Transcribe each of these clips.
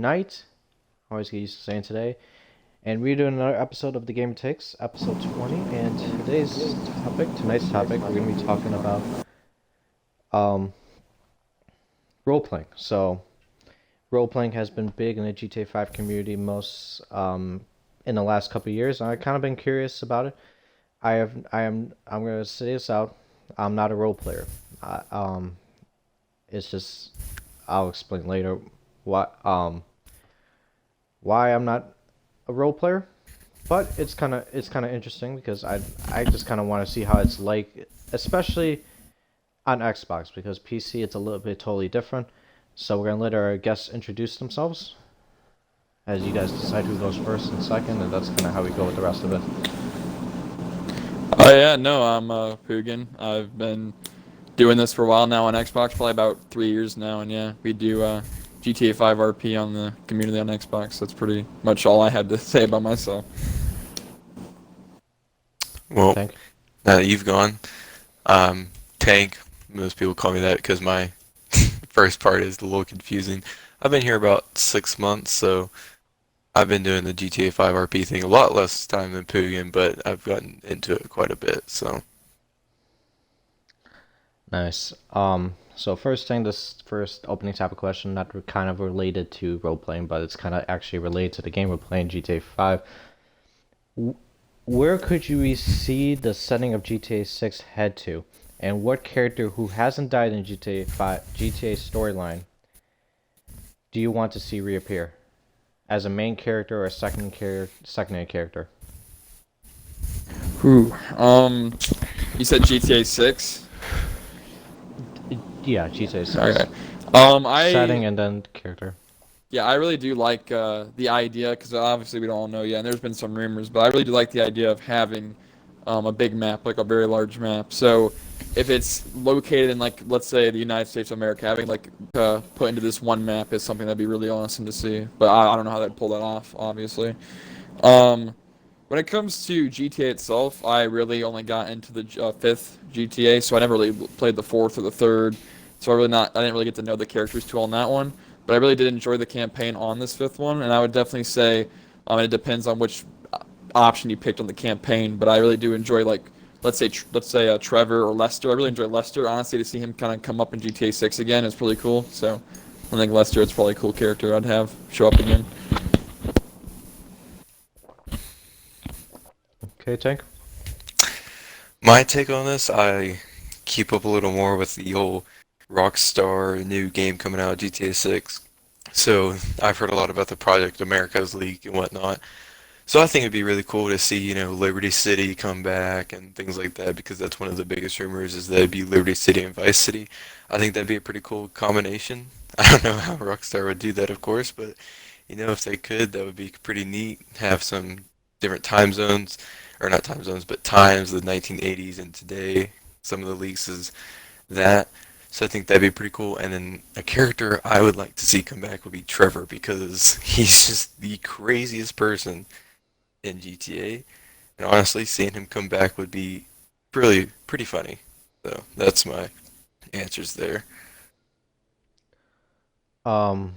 tonight. I always get used to saying today. And we're doing another episode of The Gamer Takes, episode 20. And tonight's topic, we're going to be talking about role-playing. So, role-playing has been big in the GTA 5 community in the last couple of years. And I've kind of been curious about it. I'm going to say this out. I'm not a role player. It's just, I'll explain later why I'm not a role player, but it's kind of interesting because I just kind of want to see how it's like, especially on Xbox, because PC it's a little bit totally different. So we're gonna let our guests introduce themselves as you guys decide who goes first and second, and that's kind of how we go with the rest of it. Oh yeah, no, I'm Poogan. I've been doing this for a while now on Xbox, probably about 3 years now, and yeah, we do GTA 5 RP on the community on Xbox. That's pretty much all I had to say about myself. Well, Tank? now that you've gone, Tank, most people call me that because my first part is a little confusing. I've been here about 6 months, so I've been doing the GTA 5 RP thing a lot less time than Poogan, but I've gotten into it quite a bit, so. Nice. So this first opening type of question, not kind of related to role playing, but it's kind of actually related to the game we're playing, GTA 5. Where could you see the setting of GTA 6 head to, and what character who hasn't died in GTA 5 GTA storyline do you want to see reappear as a main character or a secondary character? Ooh, you said GTA 6? Yeah, GTA 6. Okay. Setting and then character. Yeah, I really do like the idea, because obviously we don't all know yet, and there's been some rumors, but I really do like the idea of having a big map, like a very large map. So if it's located in, like, let's say the United States of America, having like put into this one map is something that'd be really awesome to see. But I don't know how they'd pull that off, obviously. When it comes to GTA itself, I really only got into the fifth GTA, so I never really played the fourth or the third. So I didn't really get to know the characters too well on that one. But I really did enjoy the campaign on this fifth one, and I would definitely say it depends on which option you picked on the campaign. But I really do enjoy, like, let's say Trevor or Lester. I really enjoy Lester. Honestly, to see him kind of come up in GTA 6 again is really cool. So I think Lester is probably a cool character I'd have show up again. Okay, Tank. My take on this, I keep up a little more with the old Rockstar new game coming out, GTA 6. So I've heard a lot about the Project America's leak and whatnot. So I think it'd be really cool to see, Liberty City come back and things like that, because that's one of the biggest rumors is that it'd be Liberty City and Vice City. I think that'd be a pretty cool combination. I don't know how Rockstar would do that, of course, but if they could, that would be pretty neat. Have some different time zones, or not time zones, but times, the 1980s and today. Some of the leaks is that. So I think that'd be pretty cool. And then a character I would like to see come back would be Trevor, because he's just the craziest person in GTA. And honestly, seeing him come back would be really pretty funny. So that's my answers there. Um,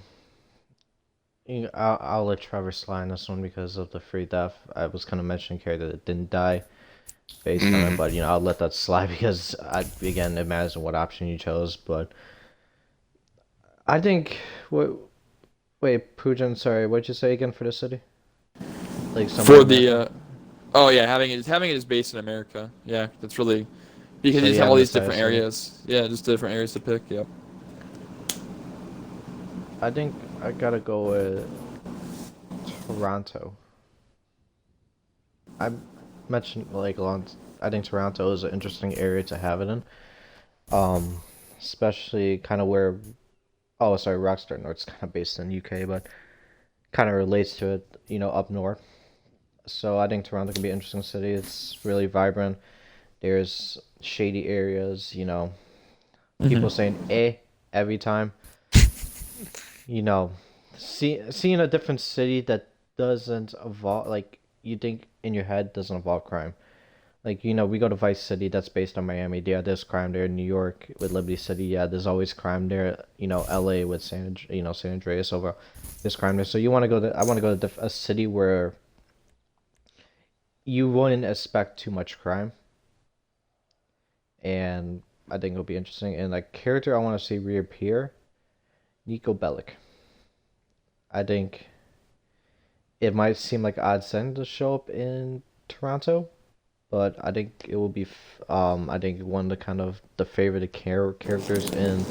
I'll let Trevor slide on this one because of the free death. I was kind of mentioning character that didn't die based on it, but I'll let that slide because again, it matters on what option you chose. But I think wait, Poojan, sorry, what'd you say again for the city? Like For the oh yeah, having it is based in America. Yeah, that's really because So you you just have all haven't these decided different city? areas. Yeah, just different areas to pick. Yep. I think I gotta go with Toronto. I mentioned like a lot. I think Toronto is an interesting area to have it in. Especially kind of where. Oh, sorry, Rockstar North's kind of based in UK, but kind of relates to it, up north. So I think Toronto can be an interesting city. It's really vibrant. There's shady areas, people Hmm. saying every time. Seeing a different city that doesn't involve, like, you think in your head doesn't involve crime. Like, we go to Vice City, that's based on Miami. Yeah, there's crime there. New York with Liberty City, yeah, there's always crime there. LA with San Andreas over, there's crime there. So I want to go to a city where you wouldn't expect too much crime, and I think it'll be interesting. And like character I want to see reappear, Nico Bellic. I think it might seem like odd send to show up in Toronto, but I think it will be. I think one of the kind of the favorite characters in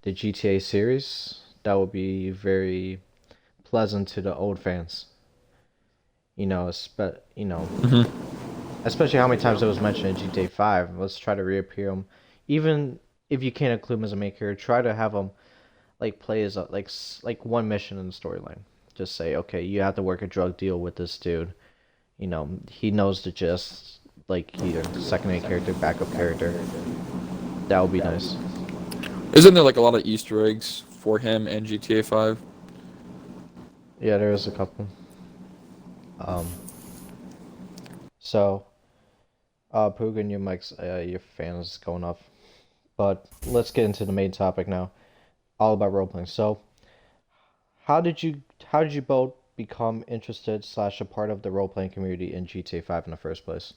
the GTA series. That would be very pleasant to the old fans. You know, Hmm. especially how many times it was mentioned in GTA 5. Let's try to reappear him, even if you can't include him as a main character. Try to have him like play as like one mission in the storyline. Just say, okay, you have to work a drug deal with this dude. He knows the gist. Like either secondary character, backup character. That would be nice. Isn't there like a lot of Easter eggs for him and GTA 5? Yeah, there is a couple. Um, so, Poogan, your fan is going off. But let's get into the main topic now. All about role playing. So, how did you how did you both become interested slash a part of the role playing community in GTA 5 in the first place?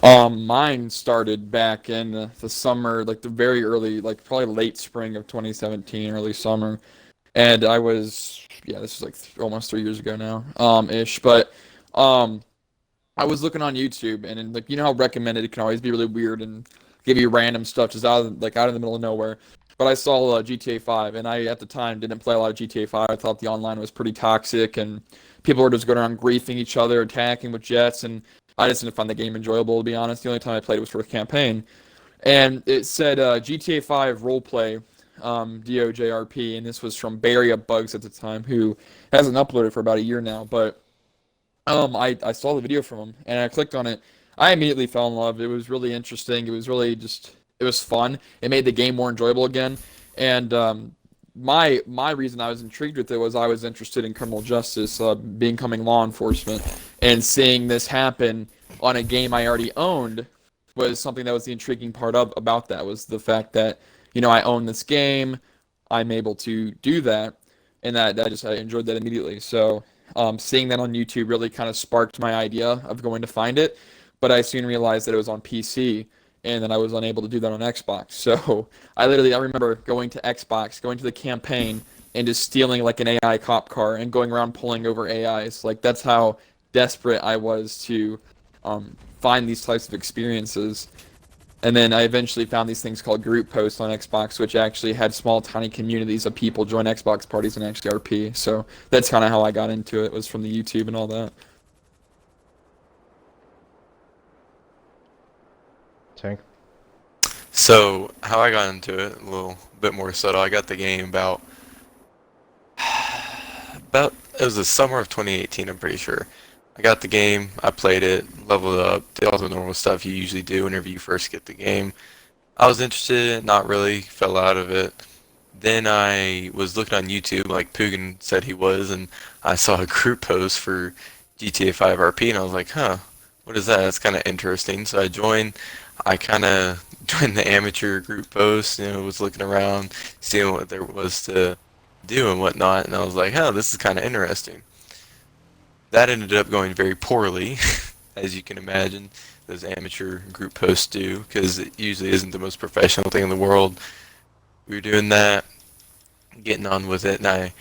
Mine started back in the summer, like the very early, like probably late spring of 2017, early summer. And I was, yeah, this was like almost 3 years ago now, ish. But um, I was looking on YouTube, and then, like, you know how recommended it can always be really weird and give you random stuff just out of the middle of nowhere. But I saw GTA 5, and I at the time didn't play a lot of GTA 5. I thought the online was pretty toxic, and people were just going around griefing each other, attacking with jets, and I just didn't find the game enjoyable, to be honest. The only time I played it was for the campaign, and it said GTA 5 roleplay, DOJRP, and this was from Barry Up Bugs at the time, who hasn't uploaded for about a year now, but I saw the video from him and I clicked on it. I immediately fell in love. It was really interesting. It was really just it was fun. It made the game more enjoyable again. And my reason I was intrigued with it was I was interested in criminal justice, becoming law enforcement, and seeing this happen on a game I already owned was something that was the intriguing part of about that was the fact that I own this game, I'm able to do that, and I enjoyed that immediately. So seeing that on YouTube really kind of sparked my idea of going to find it, but I soon realized that it was on PC and that I was unable to do that on Xbox. So I remember going to Xbox, going to the campaign, and just stealing like an AI cop car and going around pulling over AIs. Like that's how desperate I was to find these types of experiences. And then I eventually found these things called group posts on Xbox, which actually had small, tiny communities of people join Xbox parties and actually RP. So that's kind of how I got into it, was from the YouTube and all that. Tank. So how I got into it, a little bit more subtle. I got the game about it was the summer of 2018, I'm pretty sure. I got the game, I played it, leveled up, did all the normal stuff you usually do whenever you first get the game. I was interested in it, not really, fell out of it. Then I was looking on YouTube, like Poogan said he was, and I saw a group post for GTA 5 RP, and I was like, huh, what is that? That's kind of interesting. So I joined. I kind of joined the amateur group post, was looking around, seeing what there was to do and whatnot, and I was like, huh, this is kind of interesting. That ended up going very poorly, as you can imagine. Those amateur group posts do, because it usually isn't the most professional thing in the world. We were doing that, getting on with it, and I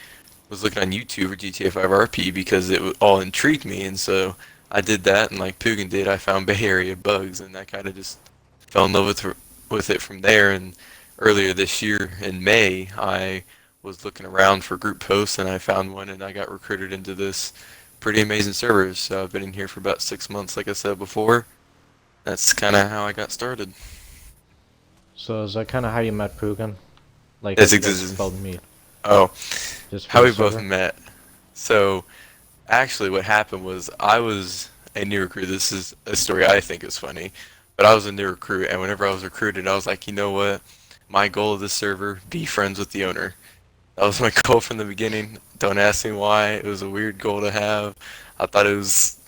was looking on YouTube for GTA 5 RP because it all intrigued me, and so I did that, and like Poogan did, I found Bay Area bugs, and I kind of just fell in love with it from there. And earlier this year in May, I was looking around for group posts, and I found one, and I got recruited into this pretty amazing server. So I've been in here for about 6 months, like I said before. That's kind of how I got started. So is that kind of how you met Poogan? Like how That's you guys ex- both meet? oh, Just for how the we both server? met. So actually, what happened was I was a new recruit. This is a story I think is funny, but I was a new recruit, and whenever I was recruited, I was like, you know what? My goal of this server, be friends with the owner. That was my goal from the beginning. Don't ask me why. It was a weird goal to have. I thought it was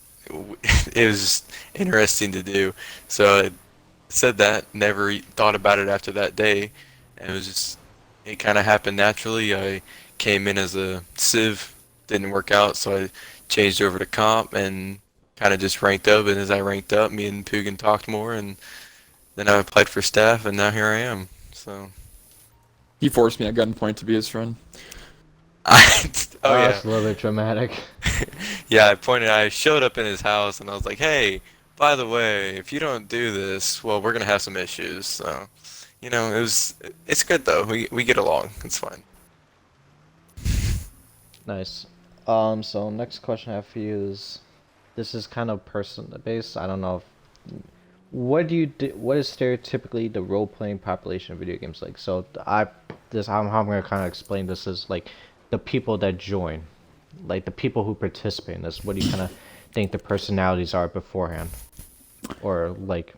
it was interesting to do. So I said that, never thought about it after that day, and it was just it kind of happened naturally. I came in as a civ, didn't work out, so I changed over to comp and kind of just ranked up. And as I ranked up, me and Poogan talked more, and then I applied for staff, and now here I am. So He forced me at gunpoint to be his friend. oh Oh, yeah. it's a little bit dramatic. Yeah, I showed up in his house and I was like, hey, by the way, if you don't do this, well, we're gonna have some issues. So, it's good though. We get along. It's fine. Nice. So next question I have for you is, this is kind of person based. I don't know if what is stereotypically the role playing population of video games like? So how I'm gonna kind of explain this is like the people that join, like the people who participate in this. What do you kind of think the personalities are beforehand, or like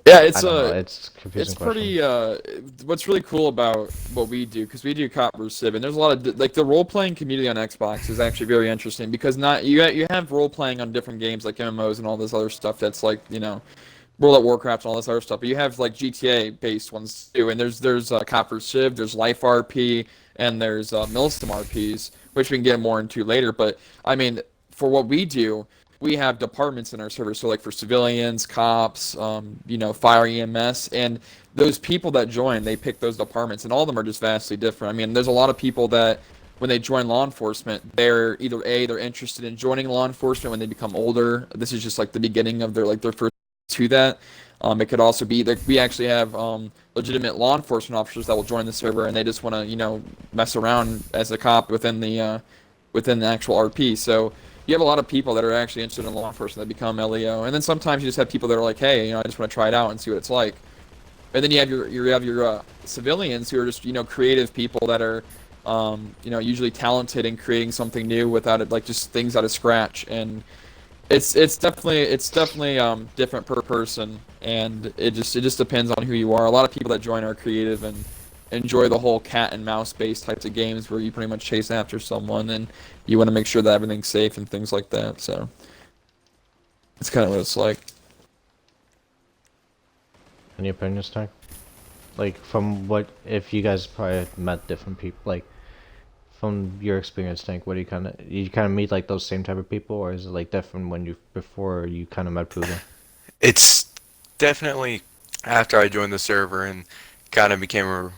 Yeah, I don't know. It's a confusing it's question. pretty what's really cool about what we do, because we do cop versus civ, and there's a lot of like the role playing community on Xbox is actually very interesting, because not you have role playing on different games like MMOs and all this other stuff that's like, World of Warcraft and all this other stuff, but you have like GTA based ones too, and there's cop versus civ, there's Life RP, and there's Milsim RPs, which we can get more into later. But I mean, for what we do, we have departments in our server. So like for civilians, cops, fire, EMS, and those people that join, they pick those departments, and all of them are just vastly different. I mean, there's a lot of people that when they join law enforcement, they're either they're interested in joining law enforcement when they become older. This is just like the beginning of their first to that. It could also be that we actually have legitimate law enforcement officers that will join the server, and they just want to mess around as a cop within the actual RP. So you have a lot of people that are actually interested in law enforcement that become LEO, and then sometimes you just have people that are like, hey, I just want to try it out and see what it's like. And then you have your civilians who are just creative people that are usually talented in creating something new without it, like just things out of scratch. And it's definitely different per person, and it just depends on who you are. A lot of people that join are creative and enjoy the whole cat and mouse based types of games where you pretty much chase after someone and you want to make sure that everything's safe and things like that. So it's kind of what it's like. Any opinions, Tank? Like from what if you guys probably met different people, like from your experience, Tank, what do you kind of meet like those same type of people, or is it like different when you before you kind of met Poogan? It's definitely after I joined the server and kind of became a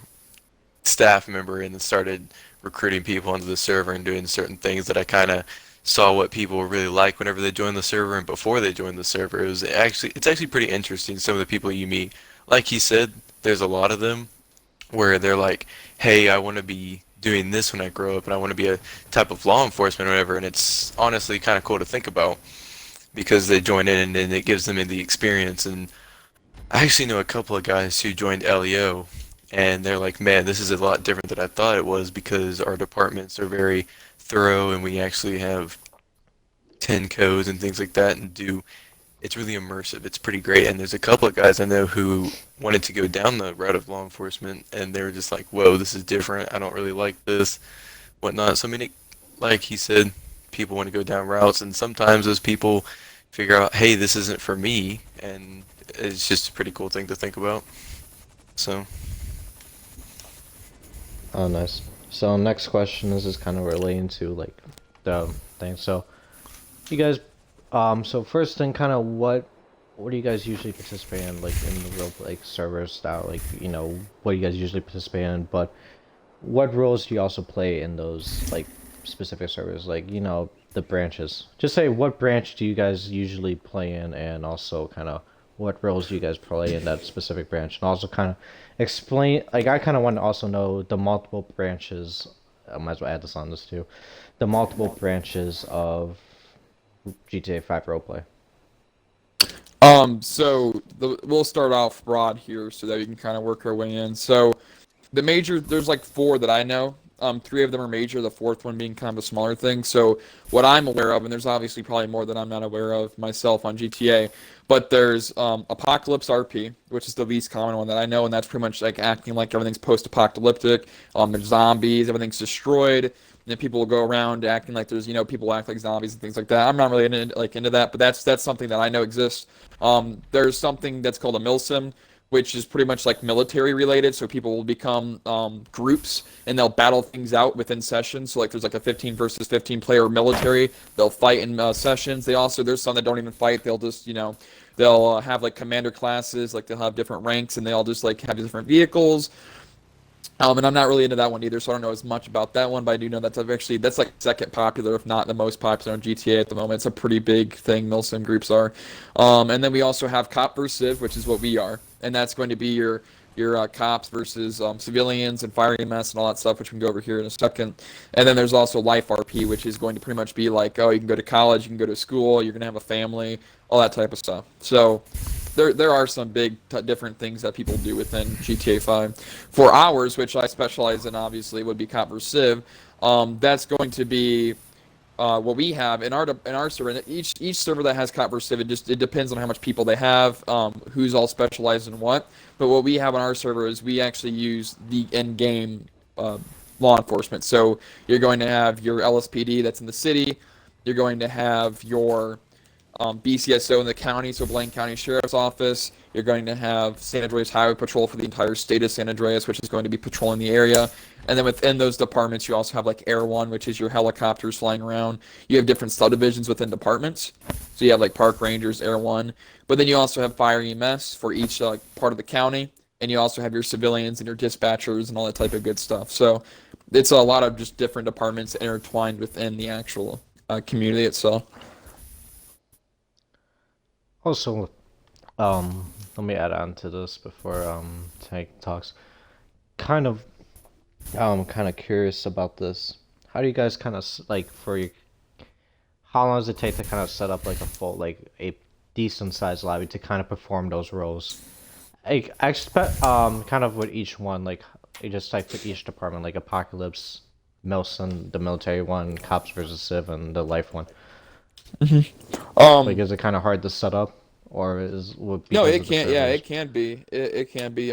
staff member and started recruiting people onto the server and doing certain things that I kind of saw what people really like whenever they joined the server and before they joined the server. It's actually pretty interesting some of the people you meet. Like he said, there's a lot of them where they're like, "Hey, I want to be doing this when I grow up and I want to be a type of law enforcement or whatever." And it's honestly kind of cool to think about because they join in and then it gives them the experience. And I actually know a couple of guys who joined LEO, and they're like, man, this is a lot different than I thought it was because our departments are very thorough and we actually have 10 codes and things like that and do. It's really immersive. It's pretty great. And there's a couple of guys I know who wanted to go down the route of law enforcement, and they were just like, whoa, this is different. I don't really like this, whatnot. So, I mean, like he said, people want to go down routes, and sometimes those people figure out, hey, this isn't for me, and it's just a pretty cool thing to think about. So, Oh, nice. So next question is just kind of relating to like the thing. So you guys, so first thing, kind of what do you guys usually participate in, like in the real like server style, like what do you guys usually participate in, but what roles do you also play in those like specific servers, like the branches? Just say what branch do you guys usually play in, and also kind of what roles do you guys play in that specific branch, and also kind of explain. Like I kind of want to also know the multiple branches. I might as well add this on this too. The multiple branches of GTA 5 roleplay. We'll start off broad here so that we can kind of work our way in. So there's like four that I know. 3 of them are major, the 4th one being kind of a smaller thing. So what I'm aware of, and there's obviously probably more that I'm not aware of myself on GTA, but there's Apocalypse RP, which is the least common one that I know, and that's pretty much like acting like everything's post-apocalyptic. There's zombies, everything's destroyed, and then people will go around acting like there's, people act like zombies and things like that. I'm not really into that, but that's something that I know exists. There's something that's called a milsim, which is pretty much like military related. So people will become groups and they'll battle things out within sessions. So like there's like a 15 versus 15 player military. They'll fight in sessions. There's some that don't even fight. They'll just they'll have like commander classes. Like they'll have different ranks and they all just like have different vehicles. And I'm not really into that one either, so I don't know as much about that one, but I do know that's like second popular, if not the most popular on GTA at the moment. It's a pretty big thing, milsim groups are. And then we also have Cop vs. Civ, which is what we are, and that's going to be your cops versus civilians and fire EMS and all that stuff, which we can go over here in a second. And then there's also Life RP, which is going to pretty much be like, oh, you can go to college, you can go to school, you're going to have a family, all that type of stuff. So there are some big different things that people do within GTA 5. For ours, which I specialize in, obviously, would be Cop vs. Civ. That's going to be what we have in our server. And each server that has Cop vs. Civ, it depends on how much people they have, who's all specialized in what. But what we have on our server is we actually use the in-game law enforcement. So you're going to have your LSPD that's in the city. You're going to have your BCSO in the county, so Blaine County Sheriff's Office. You're going to have San Andreas Highway Patrol for the entire state of San Andreas, which is going to be patrolling the area. And then within those departments, you also have like Air One, which is your helicopters flying around. You have different subdivisions within departments. So you have like Park Rangers, Air One. But then you also have Fire EMS for each part of the county. And you also have your civilians and your dispatchers and all that type of good stuff. So it's a lot of just different departments intertwined within the actual community itself. Also, let me add on to this before Tank talks. Kind of, kind of curious about this. How do you guys kind of like for your? How long does it take to kind of set up like a full, like a decent sized lobby to kind of perform those roles? I expect kind of with each one, like you just like for each department, like Apocalypse, Milson, the military one, Cops versus Civ, and the Life one. Like, is it kind of hard to set up, or would No, it can. Yeah, it can be. It can be.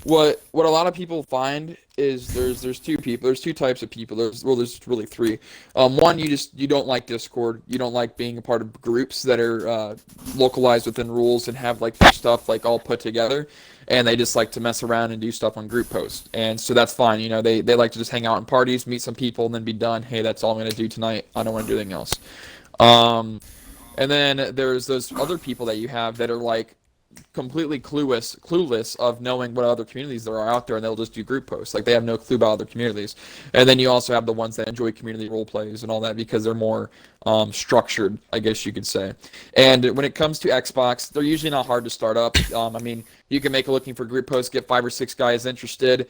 What a lot of people find is there's two people. There's two types of people. There's really three. One, you don't like Discord. You don't like being a part of groups that are localized within rules and have like their stuff like all put together, and they just like to mess around and do stuff on group posts. And so that's fine. They like to just hang out in parties, meet some people, and then be done. Hey, that's all I'm gonna do tonight. I don't want to do anything else. And then there's those other people that you have that are like completely clueless of knowing what other communities there are out there, and they'll just do group posts. Like they have no clue about other communities. And then you also have the ones that enjoy community role plays and all that because they're more structured, I guess you could say. And when it comes to Xbox, they're usually not hard to start up. I mean, you can make a looking for group post, get 5 or 6 guys interested,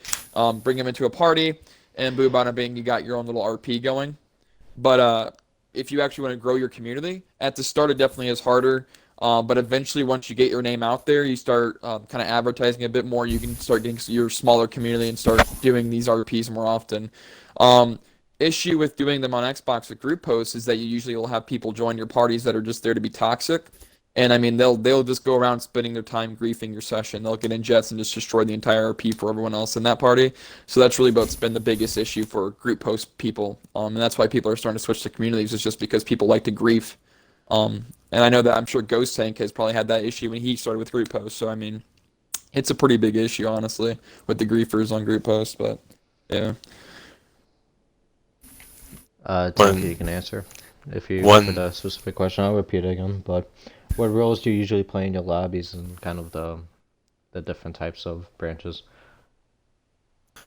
bring them into a party, and boom, bada bing, you got your own little RP going. But if you actually want to grow your community, at the start it definitely is harder. But eventually, once you get your name out there, you start kind of advertising a bit more. You can start getting your smaller community and start doing these RPs more often. Issue with doing them on Xbox with group posts is that you usually will have people join your parties that are just there to be toxic. And I mean, they'll just go around spending their time griefing your session. They'll get in jets and just destroy the entire RP for everyone else in that party. So that's really what's been the biggest issue for group post people. And that's why people are starting to switch to communities. It's just because people like to grief. And I know that I'm sure Ghost Tank has probably had that issue when he started with group posts. So I mean, it's a pretty big issue, honestly, with the griefers on group posts. But yeah. Tank, you can answer if you have a specific question. I'll repeat it again, but. What roles do you usually play in your lobbies and kind of the different types of branches?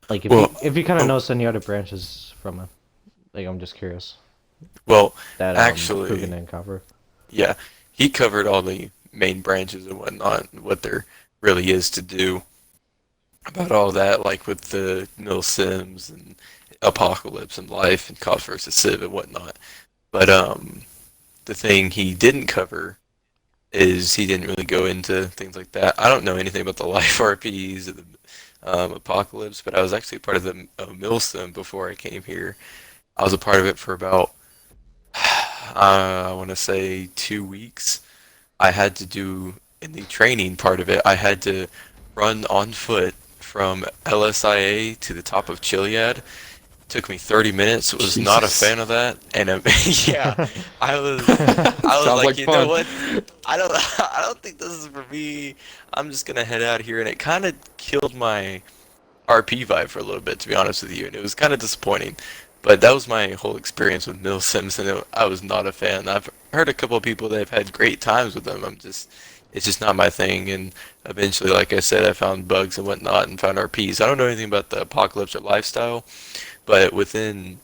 Like if you kind of notice any other branches from it, like I'm just curious. Well, that actually, Poogan didn't cover. Yeah, he covered all the main branches and whatnot, what there really is to do about all that, like with the Mill Sims and Apocalypse and Life and Cops vs. Civ and whatnot. But the thing he didn't cover is he didn't really go into things like that. I don't know anything about the Life RPs or the Apocalypse, but I was actually part of the Milsim before I came here. I was a part of it for about, I want to say 2 weeks. I had to do, in the training part of it, I had to run on foot from LSIA to the top of Chiliad. Took me 30 minutes. Was not a Jesus. fan of that, and yeah, I was, I was Sounds like, like you know fun. what? I don't, I don't think this is for me. I'm just gonna head out here, and it kind of killed my RP vibe for a little bit, to be honest with you, and it was kind of disappointing. But that was my whole experience with Mill Sims, and I was not a fan. I've heard a couple of people that have had great times with them. It's just not my thing. And eventually, like I said, I found bugs and whatnot, and found RPs. I don't know anything about the apocalypse or lifestyle, but within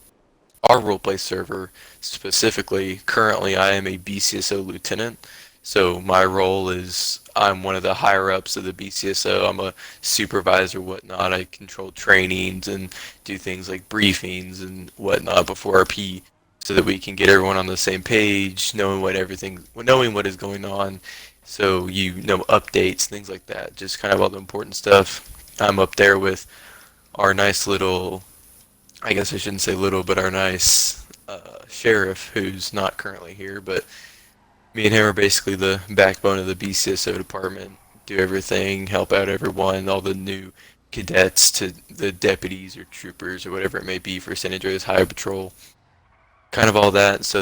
our roleplay server specifically, currently I am a BCSO lieutenant. So my role is I'm one of the higher ups of the BCSO. I'm a supervisor, whatnot. I control trainings and do things like briefings and whatnot before RP, so that we can get everyone on the same page, knowing what is going on. So updates, things like that, just kind of all the important stuff. I'm up there with our nice little, I guess I shouldn't say little, but our nice sheriff, who's not currently here, but me and him are basically the backbone of the BCSO department. Do everything, help out everyone, all the new cadets to the deputies or troopers or whatever it may be for San Andreas Highway Patrol. Kind of all that.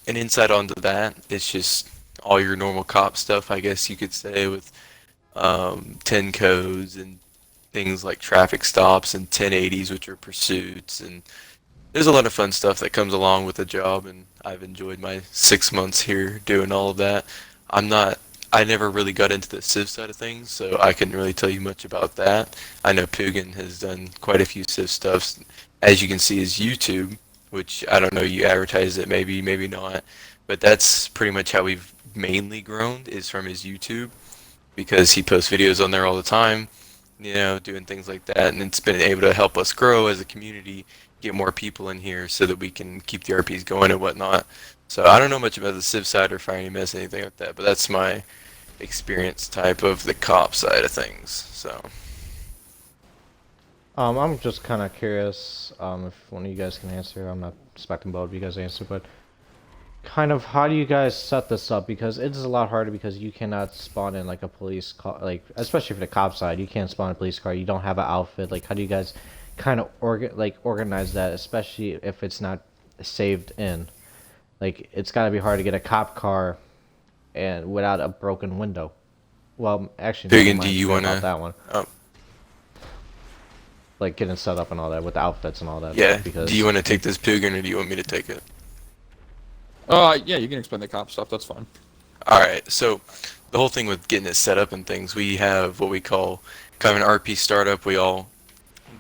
An insight onto that, it's just all your normal cop stuff, I guess you could say, with 10 codes and things like traffic stops and 1080s, which are pursuits, and there's a lot of fun stuff that comes along with the job, and I've enjoyed my 6 months here doing all of that. I'm not, I never really got into the Civ side of things, so I couldn't really tell you much about that. I know Poogan has done quite a few Civ stuffs. As you can see, his YouTube, which I don't know, you advertise it, maybe, maybe not, but that's pretty much how we've mainly grown, is from his YouTube, because he posts videos on there all the time, doing things like that, and it's been able to help us grow as a community, get more people in here so that we can keep the RPs going and whatnot. So I don't know much about the Civ side or Fire Miss, anything like that, but that's my experience type of the cop side of things. So I'm just kind of curious, if one of you guys can answer. I'm not expecting both of you guys to answer, but kind of how do you guys set this up? Because it's a lot harder because you cannot spawn in like a police car, like especially for the cop side, you can't spawn a police car. You don't have an outfit. Like how do you guys kind of organize that, especially if it's not saved in? Like it's got to be hard to get a cop car and without a broken window. Well, actually, never Poogan, do mind. you Forget about wanna? that one. Oh, Like getting set up and all that with the outfits and all that. yeah. Do you Because want to take this Poogan, or do you want me to take it? Yeah, you can explain the cop stuff. That's fine. All right. So the whole thing with getting it set up and things, we have what we call kind of an RP startup. We all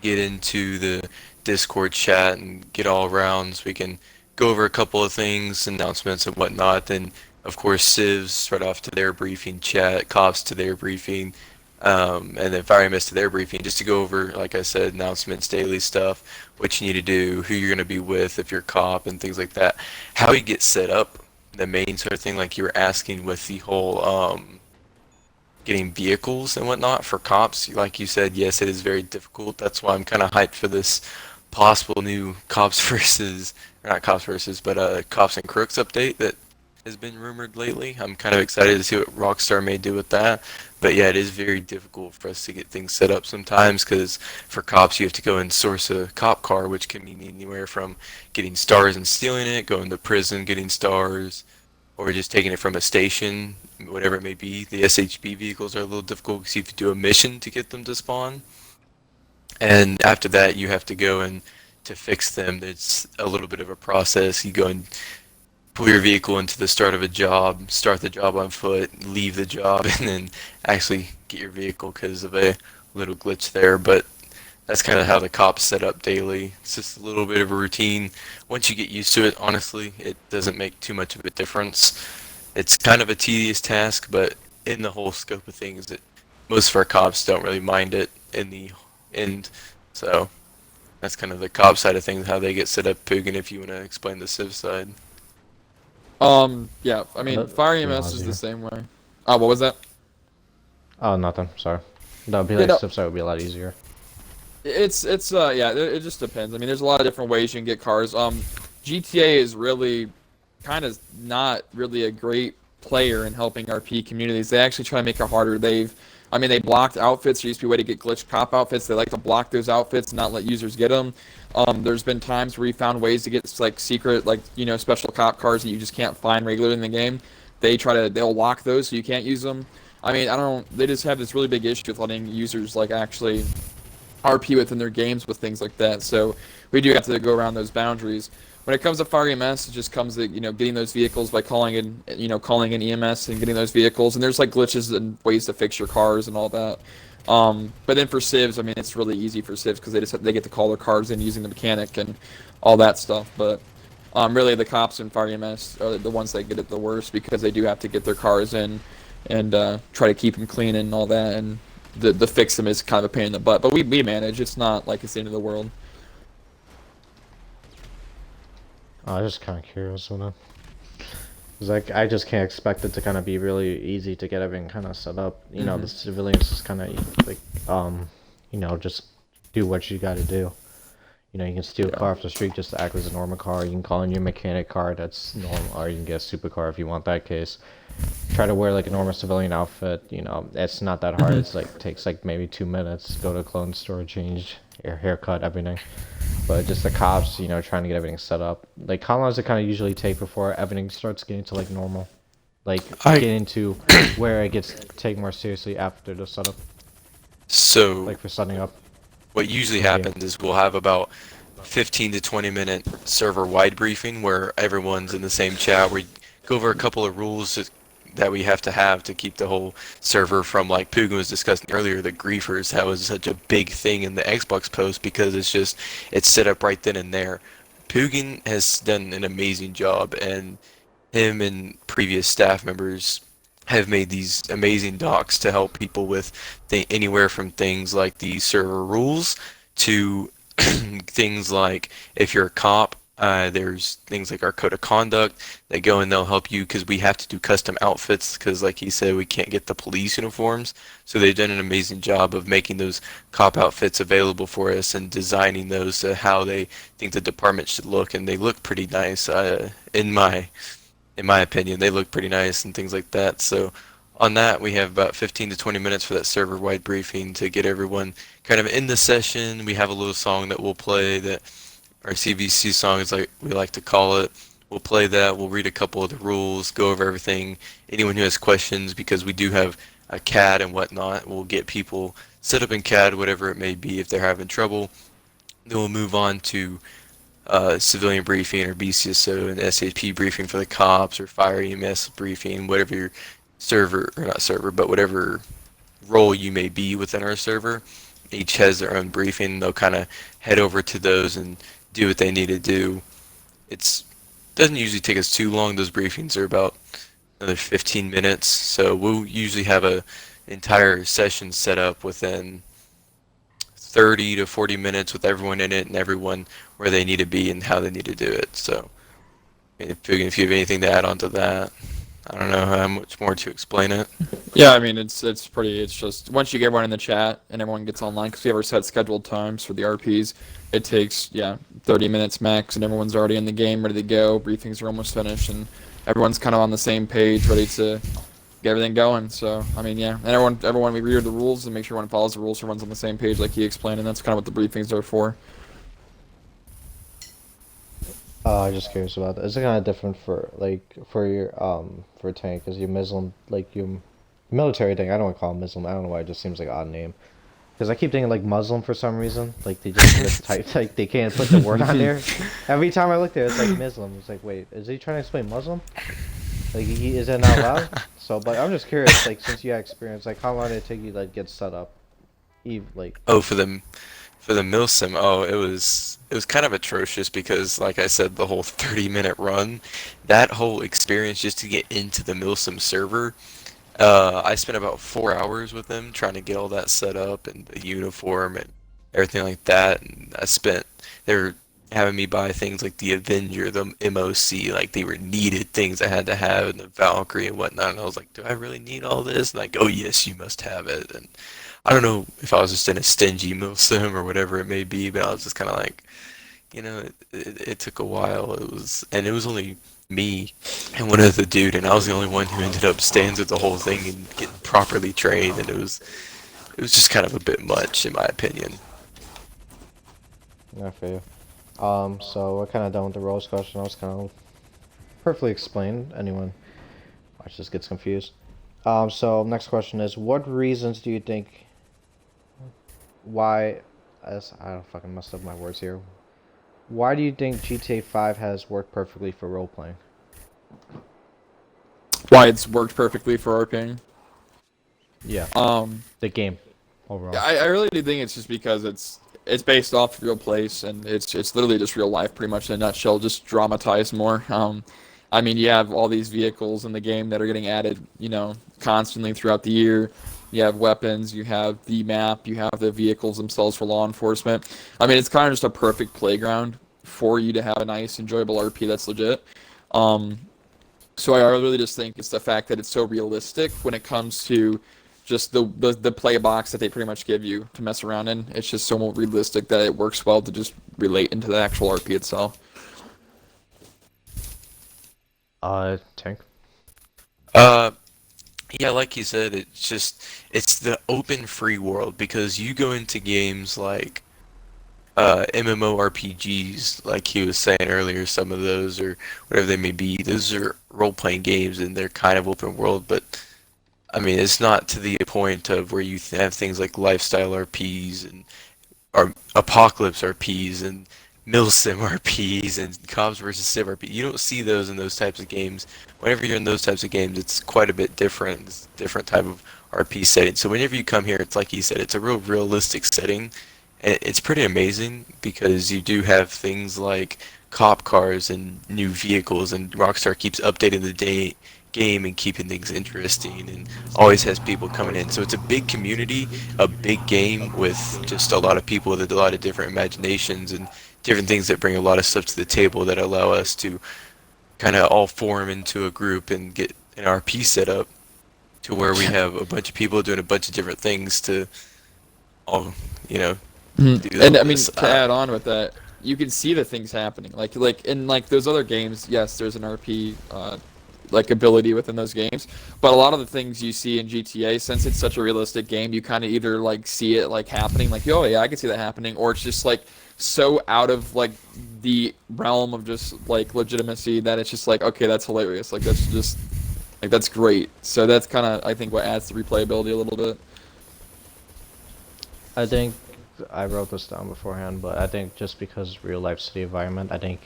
get into the Discord chat and get all around so we can go over a couple of things, announcements and whatnot. Then, of course, civs right off to their briefing chat, cops to their briefing, and then Fire Mist to their briefing, just to go over, like I said, announcements, daily stuff, what you need to do, who you're going to be with if you're a cop, and things like that. How you get set up, the main sort of thing, like you were asking with the whole getting vehicles and whatnot for cops. Like you said, yes, it is very difficult. That's why I'm kind of hyped for this possible new cops versus, or not cops versus, but cops and crooks update that has been rumored lately. I'm kind of excited to see what Rockstar may do with that. But yeah, it is very difficult for us to get things set up sometimes, because for cops you have to go and source a cop car, which can mean anywhere from getting stars and stealing it, going to prison, getting stars, or just taking it from a station, whatever it may be. The SHB vehicles are a little difficult because you have to do a mission to get them to spawn. And after that, you have to go and to fix them. It's a little bit of a process. You go and pull your vehicle into the start of a job, start the job on foot, leave the job, and then actually get your vehicle because of a little glitch there. But that's kind of how the cops set up daily. It's just a little bit of a routine. Once you get used to it, honestly, it doesn't make too much of a difference. It's kind of a tedious task, but in the whole scope of things, most of our cops don't really mind it in the end. So that's kind of the cop side of things, how they get set up. Poogan, if you want to explain the civ side. Yeah, I mean, that'd Fire be a lot EMS is the easier. same way. What was that? Oh, nothing. Sorry. That would be Yeah, like no, Civ side would be a lot easier. It's yeah, it just depends. I mean, there's a lot of different ways you can get cars. GTA is really kind of not really a great player in helping RP communities. They actually try to make it harder. I mean, they blocked outfits. There used to be a way to get glitch cop outfits. They like to block those outfits and not let users get them. There's been times where you found ways to get like secret, like special cop cars that you just can't find regularly in the game. They'll lock those so you can't use them. I mean, I don't. They just have this really big issue with letting users like actually RP within their games with things like that. So we do have to go around those boundaries. When it comes to Fire EMS, it just comes to getting those vehicles by calling in EMS and getting those vehicles. And there's like glitches and ways to fix your cars and all that. But then for civs, I mean, it's really easy for civs because they get to call their cars in using the mechanic and all that stuff. But really, the cops and Fire EMS are the ones that get it the worst because they do have to get their cars in and try to keep them clean and all that. And the fix them is kind of a pain in the butt, but we manage. It's not like it's the end of the world. I was just kind of curious when cause like I just can't expect it to kind of be really easy to get everything kind of set up. The civilians just kind of like just do what you got to do. You can steal a car off the street just to act as a normal car. You can call in your mechanic car that's normal, or you can get a supercar if you want that case. Try to wear like a normal civilian outfit. It's not that hard. It's like takes like maybe 2 minutes. Go to a clothes store, change your haircut, everything. But just the cops, trying to get everything set up. Like how long does it kind of usually take before everything starts getting to like normal? Like I getting to where it gets taken more seriously after the setup, so like for setting up. what usually Okay. happens is we'll have about 15 to 20-minute server-wide briefing where everyone's in the same chat. We go over a couple of rules that we have to keep the whole server from, like Poogan was discussing earlier, the griefers. That was such a big thing in the Xbox post because it's set up right then and there. Poogan has done an amazing job, and him and previous staff members have made these amazing docs to help people with anywhere from things like the server rules to things like if you're a cop, there's things like our code of conduct. They go and they'll help you because we have to do custom outfits because, like he said, we can't get the police uniforms. So they've done an amazing job of making those cop outfits available for us and designing those to how they think the department should look, and they look pretty nice. In my opinion, they look pretty nice and things like that. So on that, we have about 15 to 20 minutes for that server-wide briefing to get everyone kind of in the session. We have a little song that we'll play, that our CVC song is like we like to call it. We'll play that. We'll read a couple of the rules, go over everything. Anyone who has questions, because we do have a CAD and whatnot, we'll get people set up in CAD, whatever it may be, if they're having trouble. Then we'll move on to civilian briefing or BCSO and SAP briefing for the cops or fire EMS briefing, whatever your server, or not server, but whatever role you may be within our server. Each has their own briefing. They'll kind of head over to those and do what they need to do. It doesn't usually take us too long. Those briefings are about another 15 minutes. So we'll usually have a entire session set up within 30 to 40 minutes with everyone in it and everyone where they need to be and how they need to do it. So if you have anything to add on to that, I don't know how much more to explain it. Yeah, I mean it's just once you get everyone in the chat and everyone gets online because we have our set scheduled times for the RPs. It takes 30 minutes max and everyone's already in the game ready to go. Briefings are almost finished and everyone's kind of on the same page ready to get everything going. So I mean and everyone we read the rules and make sure everyone follows the rules so everyone's on the same page like he explained, and that's kind of what the briefings are for. I'm just curious about that. Is it kind of different for your for tank? Because your Muslim like your military thing? I don't want to call it Muslim. I don't know why. It just seems like an odd name. Because I keep thinking like Muslim for some reason. Like they just mistype, like they can't put the word on there. Every time I look there, it's like Muslim. It's like, wait, is he trying to explain Muslim? Like is that not allowed? So, but I'm just curious. Like since you had experience, like how long did it take you to like get set up? Like Oh, for the milsim, oh, it was kind of atrocious because, like I said, the whole 30-minute run, that whole experience just to get into the milsim server, I spent about 4 hours with them trying to get all that set up and the uniform and everything like that. And they were having me buy things like the Avenger, the MOC, like they were needed things I had to have, and the Valkyrie and whatnot. And I was like, do I really need all this? And like, oh yes, you must have it. And I don't know if I was just in a stingy milsim or whatever it may be, but I was just kind of like, it took a while. It was only me and one other dude, and I was the only one who ended up staying through the whole thing and getting properly trained, and it was just kind of a bit much in my opinion. I feel you. So we're kind of done with the roles question. I was kind of perfectly explained. Anyone watch this gets confused. So next question is, what reasons do you think why? As I don't fucking messed up my words here. Why do you think GTA 5 has worked perfectly for role playing? Why it's worked perfectly for our opinion. Yeah, Um, the game overall. I really do think it's just because it's based off real place and it's literally just real life, pretty much in a nutshell, just dramatized more. I mean, you have all these vehicles in the game that are getting added, constantly throughout the year. You have weapons, you have the map, you have the vehicles themselves for law enforcement. I mean, it's kind of just a perfect playground for you to have a nice, enjoyable RP that's legit. Um, so I really just think it's the fact that it's so realistic when it comes to just the play box that they pretty much give you to mess around in. It's just so realistic that it works well to just relate into the actual RP itself. Tank. Uh, yeah, like you said, it's the open free world because you go into games like MMORPGs, like he was saying earlier, some of those or whatever they may be. Those are role-playing games and they're kind of open world, but I mean, it's not to the point of where you have things like lifestyle RPs and or apocalypse RPs and milsim RPs and cops versus civ RP. You don't see those in those types of games. Whenever you're in those types of games, it's quite a bit different. It's a different type of RP setting. So whenever you come here, it's like you said, it's a real realistic setting. And it's pretty amazing because you do have things like cop cars and new vehicles, and Rockstar keeps updating the game and keeping things interesting and always has people coming in. So it's a big community, a big game with just a lot of people with a lot of different imaginations and different things that bring a lot of stuff to the table that allow us to kind of all form into a group and get an RP set up to where we have a bunch of people doing a bunch of different things to all, you know, do And all I mean, this. to add on with that, you can see the things happening. Like in like those other games, yes, there's an RP like ability within those games, but a lot of the things you see in GTA, since it's such a realistic game, you kind of either like see it like happening, like oh yeah, I can see that happening, or it's just like so out of like the realm of just like legitimacy that it's just like okay, that's hilarious. Like that's just like that's great. So that's kind of I think what adds to replayability a little bit. I think I wrote this down beforehand, but I think just because real life city environment, I think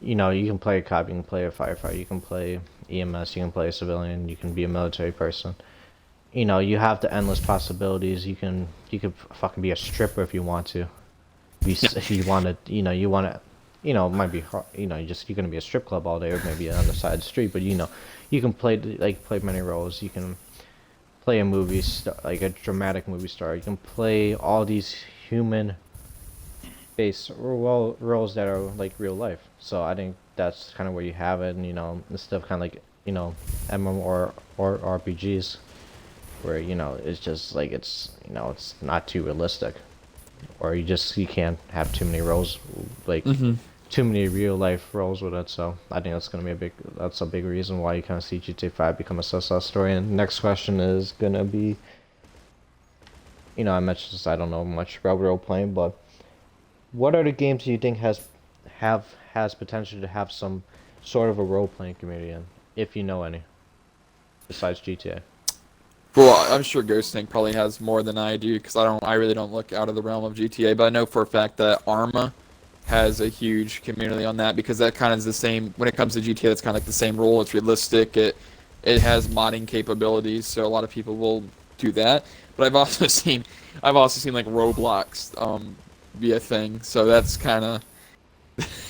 you can play a cop, you can play a firefighter, you can play EMS, you can play a civilian, you can be a military person. You have the endless possibilities. You could fucking be a stripper if you want to. If you want to, it might be hard, you're gonna be a strip club all day, or maybe on the side of the street, but you can play many roles. You can play a movie star, like a dramatic movie star. You can play all these human based roles that are like real life. So I think that's kind of where you have it, and instead of kind of like MMO or RPGs, where it's just like it's not too realistic, or you can't have too many roles, like too many real life roles with it. So I think that's a big reason why you kind of see GTA 5 become a success story. And next question is gonna be, I mentioned this, I don't know much about role playing, but what are the games you think has potential to have some sort of a role playing community in, if you know any, besides GTA? Well, I'm sure Ghost Tank probably has more than I do because I really don't look out of the realm of GTA, but I know for a fact that Arma has a huge community on that because that kind of is the same when it comes to GTA. That's kind of like the same rule. It's realistic. It has modding capabilities, so a lot of people will do that. But I've also seen like Roblox be a thing. So that's kind of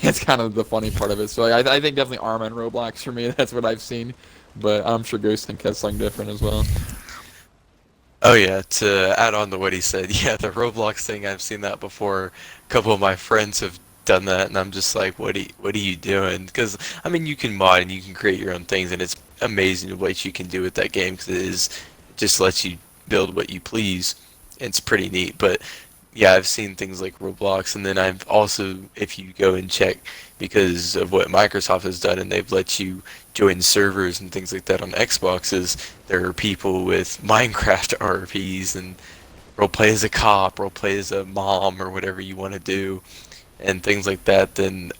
it's kind of the funny part of it. So I think definitely Arma and Roblox for me. That's what I've seen. But I'm sure Ghost Tank has something different as well. Oh yeah, to add on to what he said, yeah, the Roblox thing, I've seen that before. A couple of my friends have done that, and I'm just like, what are you doing? Because I mean, you can mod and you can create your own things, and it's amazing what you can do with that game because it just lets you build what you please. It's pretty neat, but yeah, I've seen things like Roblox, and then I've also, if you go and check, because of what Microsoft has done, and they've let you join servers and things like that on Xboxes, there are people with Minecraft RPs and roleplay as a cop, roleplay as a mom, or whatever you want to do, and things like that. Then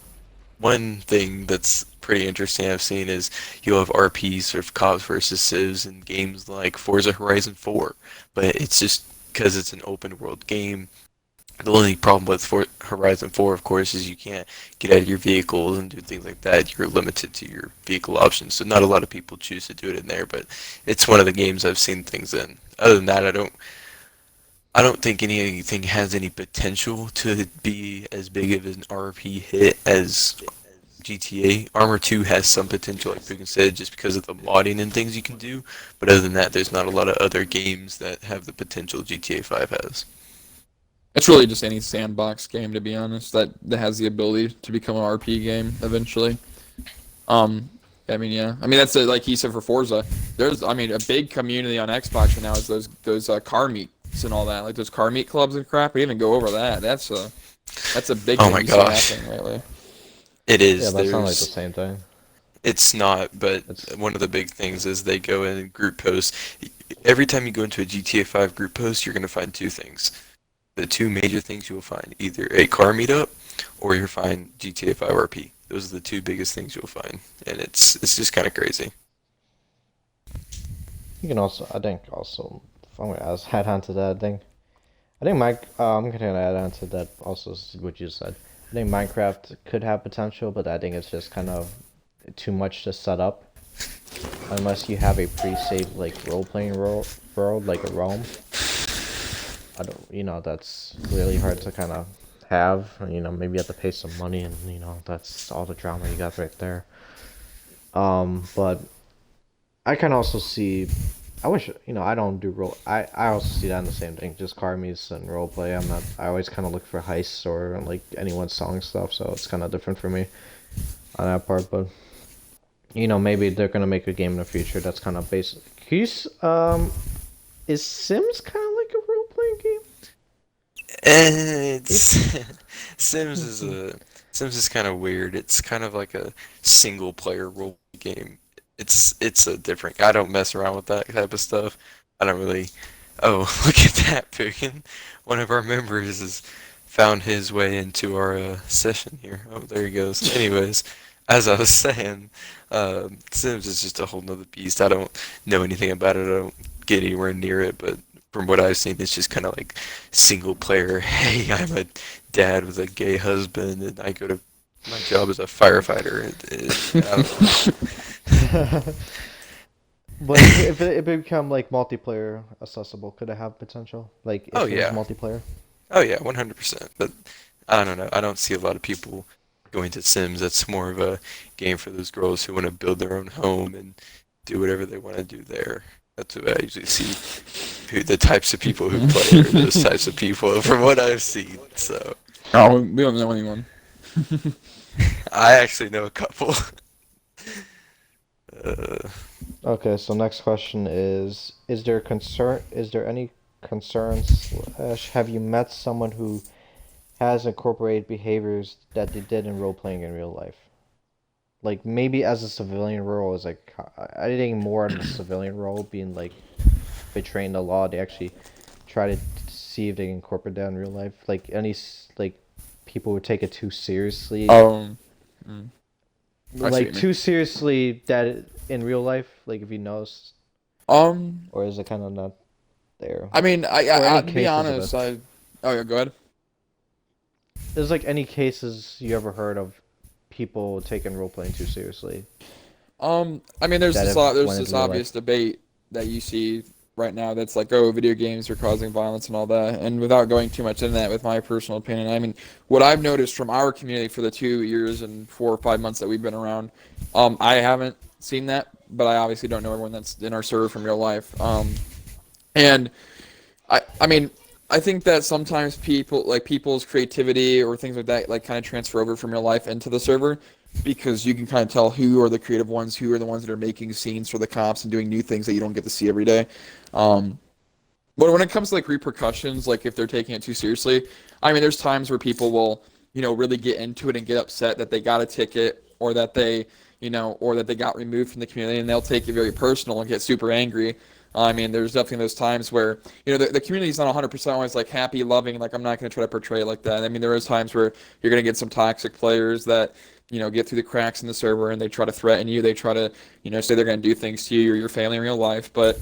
one thing that's pretty interesting I've seen is you'll have RPs of cops versus civs in games like Forza Horizon 4, but it's just because it's an open world game. The only problem with Horizon 4, of course, is you can't get out of your vehicles and do things like that. You're limited to your vehicle options, so not a lot of people choose to do it in there. But it's one of the games I've seen things in. Other than that, I don't think anything has any potential to be as big of an RP hit as GTA. Armor 2 has some potential, like Poogan said, just because of the modding and things you can do. But other than that, there's not a lot of other games that have the potential GTA 5 has. It's really just any sandbox game, to be honest, that has the ability to become an RP game eventually. Um, I mean, yeah. I mean, that's like he said for Forza. There's, I mean, a big community on Xbox right now is those car meets and all that, like those car meet clubs and crap. We didn't go over that. That's a big Oh thing my you see gosh. happening lately. It Yeah, is. that sounds like the There's same thing. It's not, but It's one of the big things is they go in and group post. Every time you go into a GTA 5 group post, you're going to find two things. The two major things you will find, either a car meetup or you'll find GTA 5 RP. Those are the two biggest things you'll find, and it's just kind of crazy. you can also, I think, also, if I'm gonna add on to that, I think Mike, I'm gonna add on to that also what you said. I think Minecraft could have potential, but I think it's just kind of too much to set up unless you have a pre-saved like role-playing world like a Rome. I don't, that's really hard to kind of have. Maybe you have to pay some money, and that's all the drama you got right there. But I can also see. I wish I don't do role. I also see that in the same thing, just car meets and role play. I'm not. I always kind of look for heists or like anyone's selling stuff, so it's kind of different for me on that part. But maybe they're gonna make a game in the future that's kind of based. Can you, is Sims kind of like a role playing game? It's Sims is a Sims is kind of weird. It's kind of like a single player role game. It's a different. I don't mess around with that type of stuff. I don't really. Oh, look at that, Poogan. One of our members has found his way into our session here. Oh, there he goes. Anyways, as I was saying, Sims is just a whole nother beast. I don't know anything about it. I don't get anywhere near it, but from what I've seen, it's just kind of like single player. Hey, I'm a dad with a gay husband, and I go to my job as a firefighter. I But if it become like multiplayer accessible, could it have potential? Like Oh if it was yeah, multiplayer? oh yeah, 100%. But I don't know. I don't see a lot of people going to Sims. That's more of a game for those girls who want to build their own home and do whatever they want to do there. That's what I usually see. The types of people who play are those types of people, from what I've seen. So Oh, we don't know anyone. I actually know a couple. Uh, Okay, so next question is there concern is there any concerns slash have you met someone who has incorporated behaviors that they did in role playing in real life? Like maybe as a civilian role is like I think more in the civilian role being like betraying the law, they actually try to see if they can incorporate that in real life. Like like people would take it too seriously, Um, mm, I see what like you mean. too seriously that in real life, like if you notice, Um, or is it kind of not there? I mean, Or any to be cases of it. honest, oh yeah, go ahead. There's like any cases you ever heard of people taking role playing too seriously I mean, there's that this have there's went into this real obvious life? debate that you see right now that's like, oh, video games are causing violence and all that. And without going too much into that, with my personal opinion, I mean, what I've noticed from our community for the 2 years and 4 or 5 months that we've been around, I haven't seen that, but I obviously don't know everyone that's in our server from real life. And I mean, I think that sometimes people's creativity or things like that like kind of transfer over from real life into the server because you can kind of tell who are the creative ones, who are the ones that are making scenes for the cops and doing new things that you don't get to see every day. Um, But when it comes to like repercussions, like if they're taking it too seriously, I mean, there's times where people will, really get into it and get upset that they got a ticket or that they, or that they got removed from the community, and they'll take it very personal and get super angry. I mean, there's definitely those times where, the community's not 100% always like happy, loving. Like, I'm not going to try to portray it like that. I mean, there is times where you're going to get some toxic players that, get through the cracks in the server and they try to threaten you. They try to, say they're going to do things to you or your family in real life. But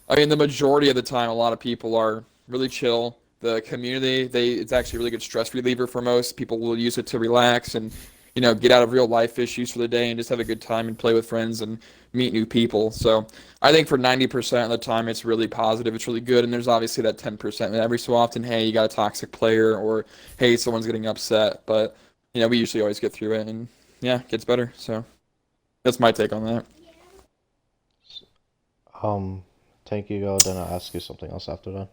I mean, the majority of the time, a lot of people are really chill. The community, it's actually a really good stress reliever for most. People will use it to relax and, get out of real life issues for the day and just have a good time and play with friends and meet new people. So I think for 90% of the time, it's really positive. It's really good. And there's obviously that 10%. And every so often, hey, you got a toxic player or, hey, someone's getting upset. But, we usually always get through it and, yeah, it gets better. So that's my take on that. Thank you, go. Then I'll ask you something else after that.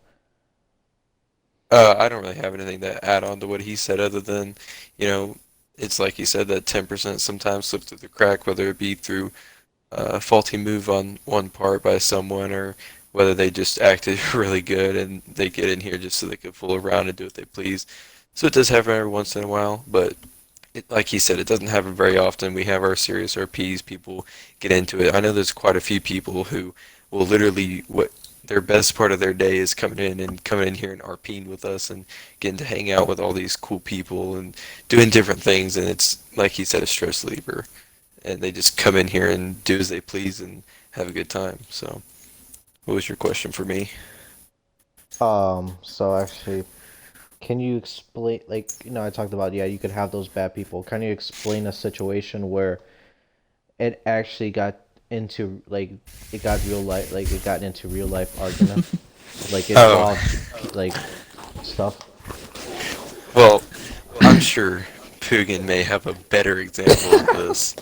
I don't really have anything to add on to what he said other than, you know, it's like he said that 10% sometimes slip through the crack, whether it be through a faulty move on one part by someone or whether they just acted really good and they get in here just so they can fool around and do what they please. So it does happen every once in a while, but like he said, it doesn't happen very often. We have our serious RPs, people get into it. I know there's quite a few people who will literally what their best part of their day is coming in here and RPing with us and getting to hang out with all these cool people and doing different things. And it's like he said, a stress reliever. And they just come in here and do as they please and have a good time. So, what was your question for me? So actually, can you explain, like, I talked about, yeah, you could have those bad people. Can you explain a situation where it actually got into, like, it got real life, like, it got into real life argument? Like, it Oh, involved, like, stuff? well, I'm sure Poogan may have a better example of this.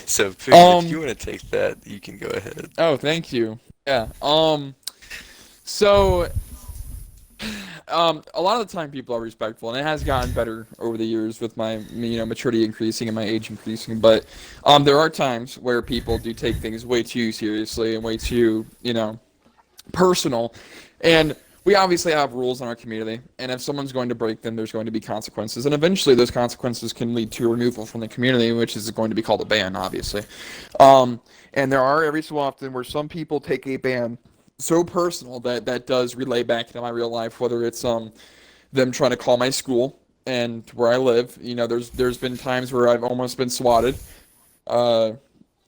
So, Poogan, if you Um, want to take that, you can go ahead. oh, thank you. Yeah. So a lot of the time people are respectful, and it has gotten better over the years with my maturity increasing and my age increasing. But there are times where people do take things way too seriously and way too personal, and we obviously have rules in our community, and if someone's going to break them, there's going to be consequences, and eventually those consequences can lead to removal from the community, which is going to be called a ban, obviously. Um, and there are every so often where some people take a ban so personal that that does relay back into my real life, whether it's them trying to call my school and where I live. There's been times where I've almost been swatted. Uh,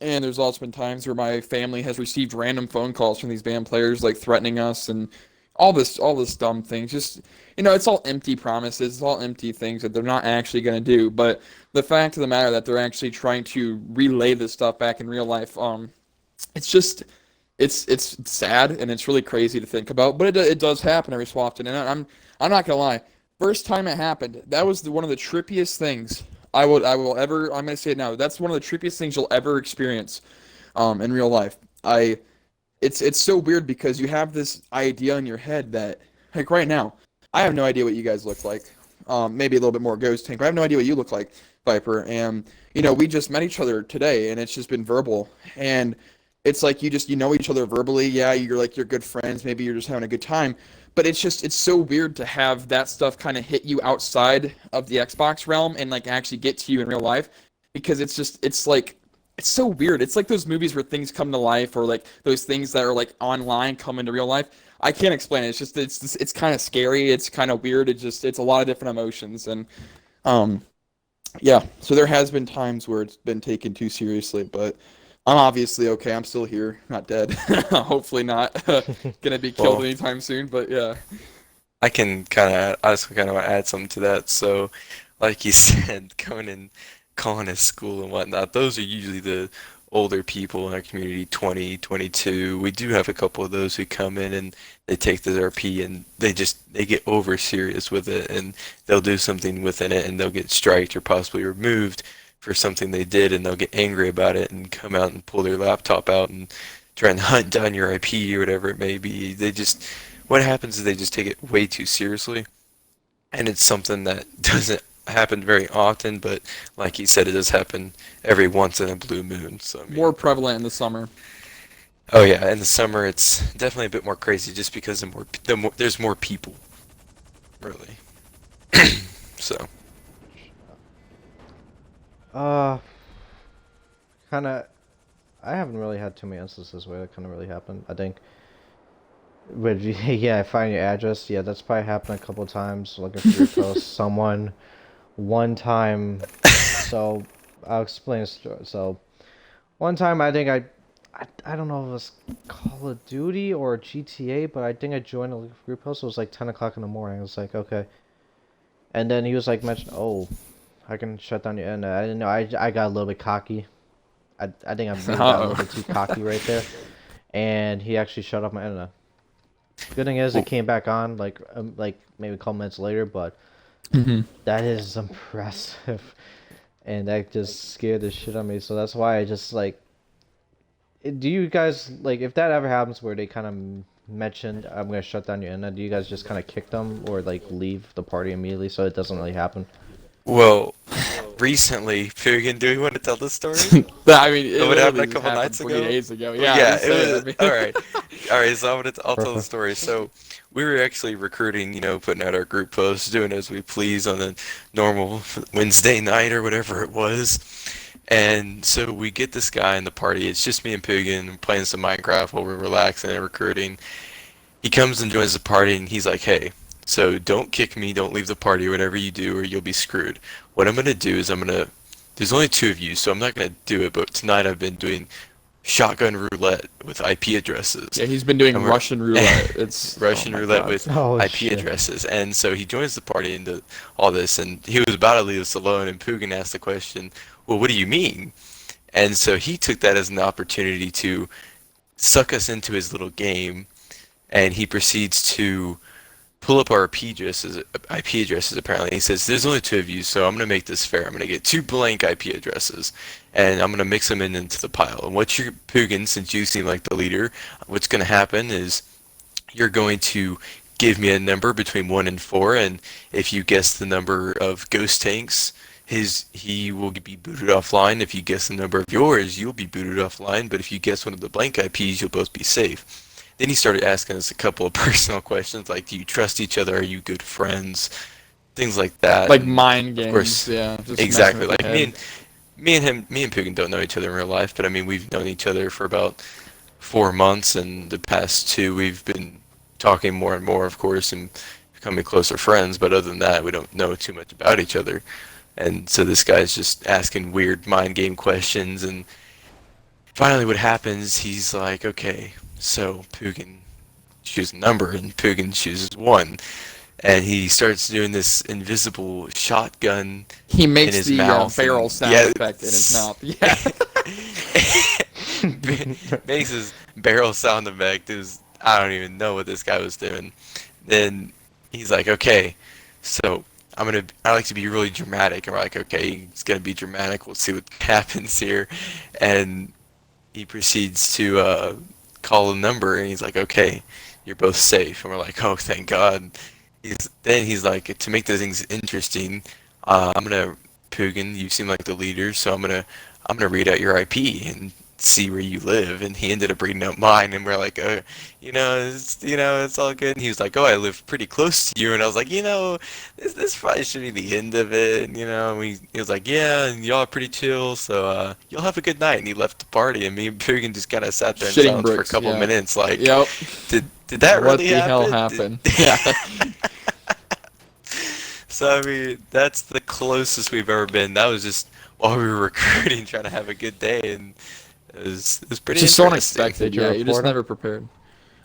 and there's also been times where my family has received random phone calls from these band players, like threatening us and all this dumb things. Just it's all empty promises, it's all empty things that they're not actually going to do. But the fact of the matter that they're actually trying to relay this stuff back in real life, it's just it's sad and it's really crazy to think about. But it does happen every so often, and I'm not gonna lie. First time it happened, that was one of the trippiest things I will ever. I'm gonna say it now. That's one of the trippiest things you'll ever experience, in real life. It's so weird because you have this idea in your head that, like right now, I have no idea what you guys look like. Maybe a little bit more Ghost Tank, but I have no idea what you look like, Viper. And we just met each other today, and it's just been verbal. And it's like you know each other verbally. Yeah, you're good friends. Maybe you're just having a good time. But it's so weird to have that stuff kind of hit you outside of the Xbox realm and like actually get to you in real life, because it's like it's so weird. It's like those movies where things come to life, or like those things that are like online come into real life. I can't explain it. It's kind of scary. It's kind of weird. It's a lot of different emotions, and um yeah. So there has been times where it's been taken too seriously, but I'm obviously okay. I'm still here, not dead. Hopefully not gonna be killed Well, anytime soon. But yeah. I just kind of want to add something to that. So, like you said, coming and calling his school and whatnot, those are usually the older people in our community, 20, 22. We do have a couple of those who come in and they take the RP and they get over serious with it and they'll do something within it and they'll get striked or possibly removed for something they did and they'll get angry about it and come out and pull their laptop out and try and hunt down your IP or whatever it may be. What happens is they just take it way too seriously, and it's something that doesn't happen very often, but like he said, it does happen every once in a blue moon. So I More mean, prevalent in the summer. Oh yeah, in the summer it's definitely a bit more crazy just because there's more people, really. So, Uh, kind of. I haven't really had too many instances where that kind of really happened. I think. But yeah, find your address. Yeah, that's probably happened a couple times. Looking for your post. Someone one time. So I'll explain a story. So one time I think I don't know if it was Call of Duty or GTA, but I think I joined a group post. It was like 10 o'clock in the morning. I was like, okay. And then he was like, mentioned, oh, I can shut down your internet. I didn't know. I got a little bit cocky. I think I maybe got a little bit too cocky right there. And he actually shut off my internet. Good thing is it well, came back on like maybe a couple minutes later, but Mhm. that is impressive. And that just scared the shit out of me. So that's why I just like. Do you guys like if that ever happens where they kind of mentioned I'm gonna shut down your internet? Do you guys just kind of kick them or like leave the party immediately so it doesn't really happen? well, recently, Poogan, do you want to tell the story? I mean, it What happened literally a just couple happened nights 40 ago? days ago. Well, Yeah, yeah, just it say it. was I mean, all right. All right, so I'll tell the Perfect. story. So we were actually recruiting, putting out our group posts, doing as we please on a normal Wednesday night or whatever it was. And so we get this guy in the party. It's just me and Poogan playing some Minecraft while we're relaxing and recruiting. He comes and joins the party and he's like, "Hey, so don't kick me, don't leave the party, whatever you do, or you'll be screwed. What I'm gonna do is there's only two of you, so I'm not gonna do it, but tonight I've been doing shotgun roulette with IP addresses. yeah, he's been doing And we're Russian roulette. It's oh Russian my roulette god. with Oh IP shit. addresses. And so he joins the party into all this, and he was about to leave us alone, and Poogan asked the question, "Well, what do you mean?" And so he took that as an opportunity to suck us into his little game, and he proceeds to pull up our IP addresses apparently. He says, "There's only two of you, so I'm gonna make this fair. I'm gonna get two blank IP addresses, and I'm gonna mix them into the pile. And what you're Pugin, since you seem like the leader, what's gonna happen is you're going to give me a number between 1 and 4, and if you guess the number of ghost tanks, he will be booted offline. If you guess the number of yours, you'll be booted offline. But if you guess one of the blank IPs, you'll both be safe." Then he started asking us a couple of personal questions like, "Do you trust each other? Are you good friends?" Things like that. Like And mind of games, course, yeah, just messing exactly. with Like your head. me and Pugin don't know each other in real life, but I mean we've known each other for about 4 months, and the past two we've been talking more and more, of course, and becoming closer friends. But other than that, we don't know too much about each other. And so this guy's just asking weird mind game questions, and finally, what happens? He's like, "Okay, so Pugin choose a number," and Pugin chooses 1, and he starts doing this invisible shotgun He in makes his the mouth, barrel and sound yeah, effect in his mouth. Yeah. makes his barrel sound effect. I don't even know what this guy was doing. Then he's like, "Okay, so I like to be really dramatic," and we're like, "Okay, he's gonna be dramatic. We'll see what happens here," and he proceeds to call a number, and he's like, "Okay, you're both safe," and we're like, "Oh, thank God." He's like, "To make the things interesting, I'm gonna Pugin, you seem like the leader, so I'm gonna read out your IP and see where you live." And he ended up reading out mine, and we're like, it's all good." And he was like, "Oh, I live pretty close to you," and I was like, this probably should be the end of it, and he was like, "Yeah, and y'all are pretty chill, so you'll have a good night." And he left the party, and me and Pugin just kind of sat there in Shitting silence for a bricks. couple Yeah. minutes, like, Yep. did that What really the hell happen? happened? Yeah. So I mean, that's the closest we've ever been. That was just while we were recruiting, trying to have a good day, and it was It's pretty just so interesting. unexpected. Did you Yeah, you're just report him? never prepared.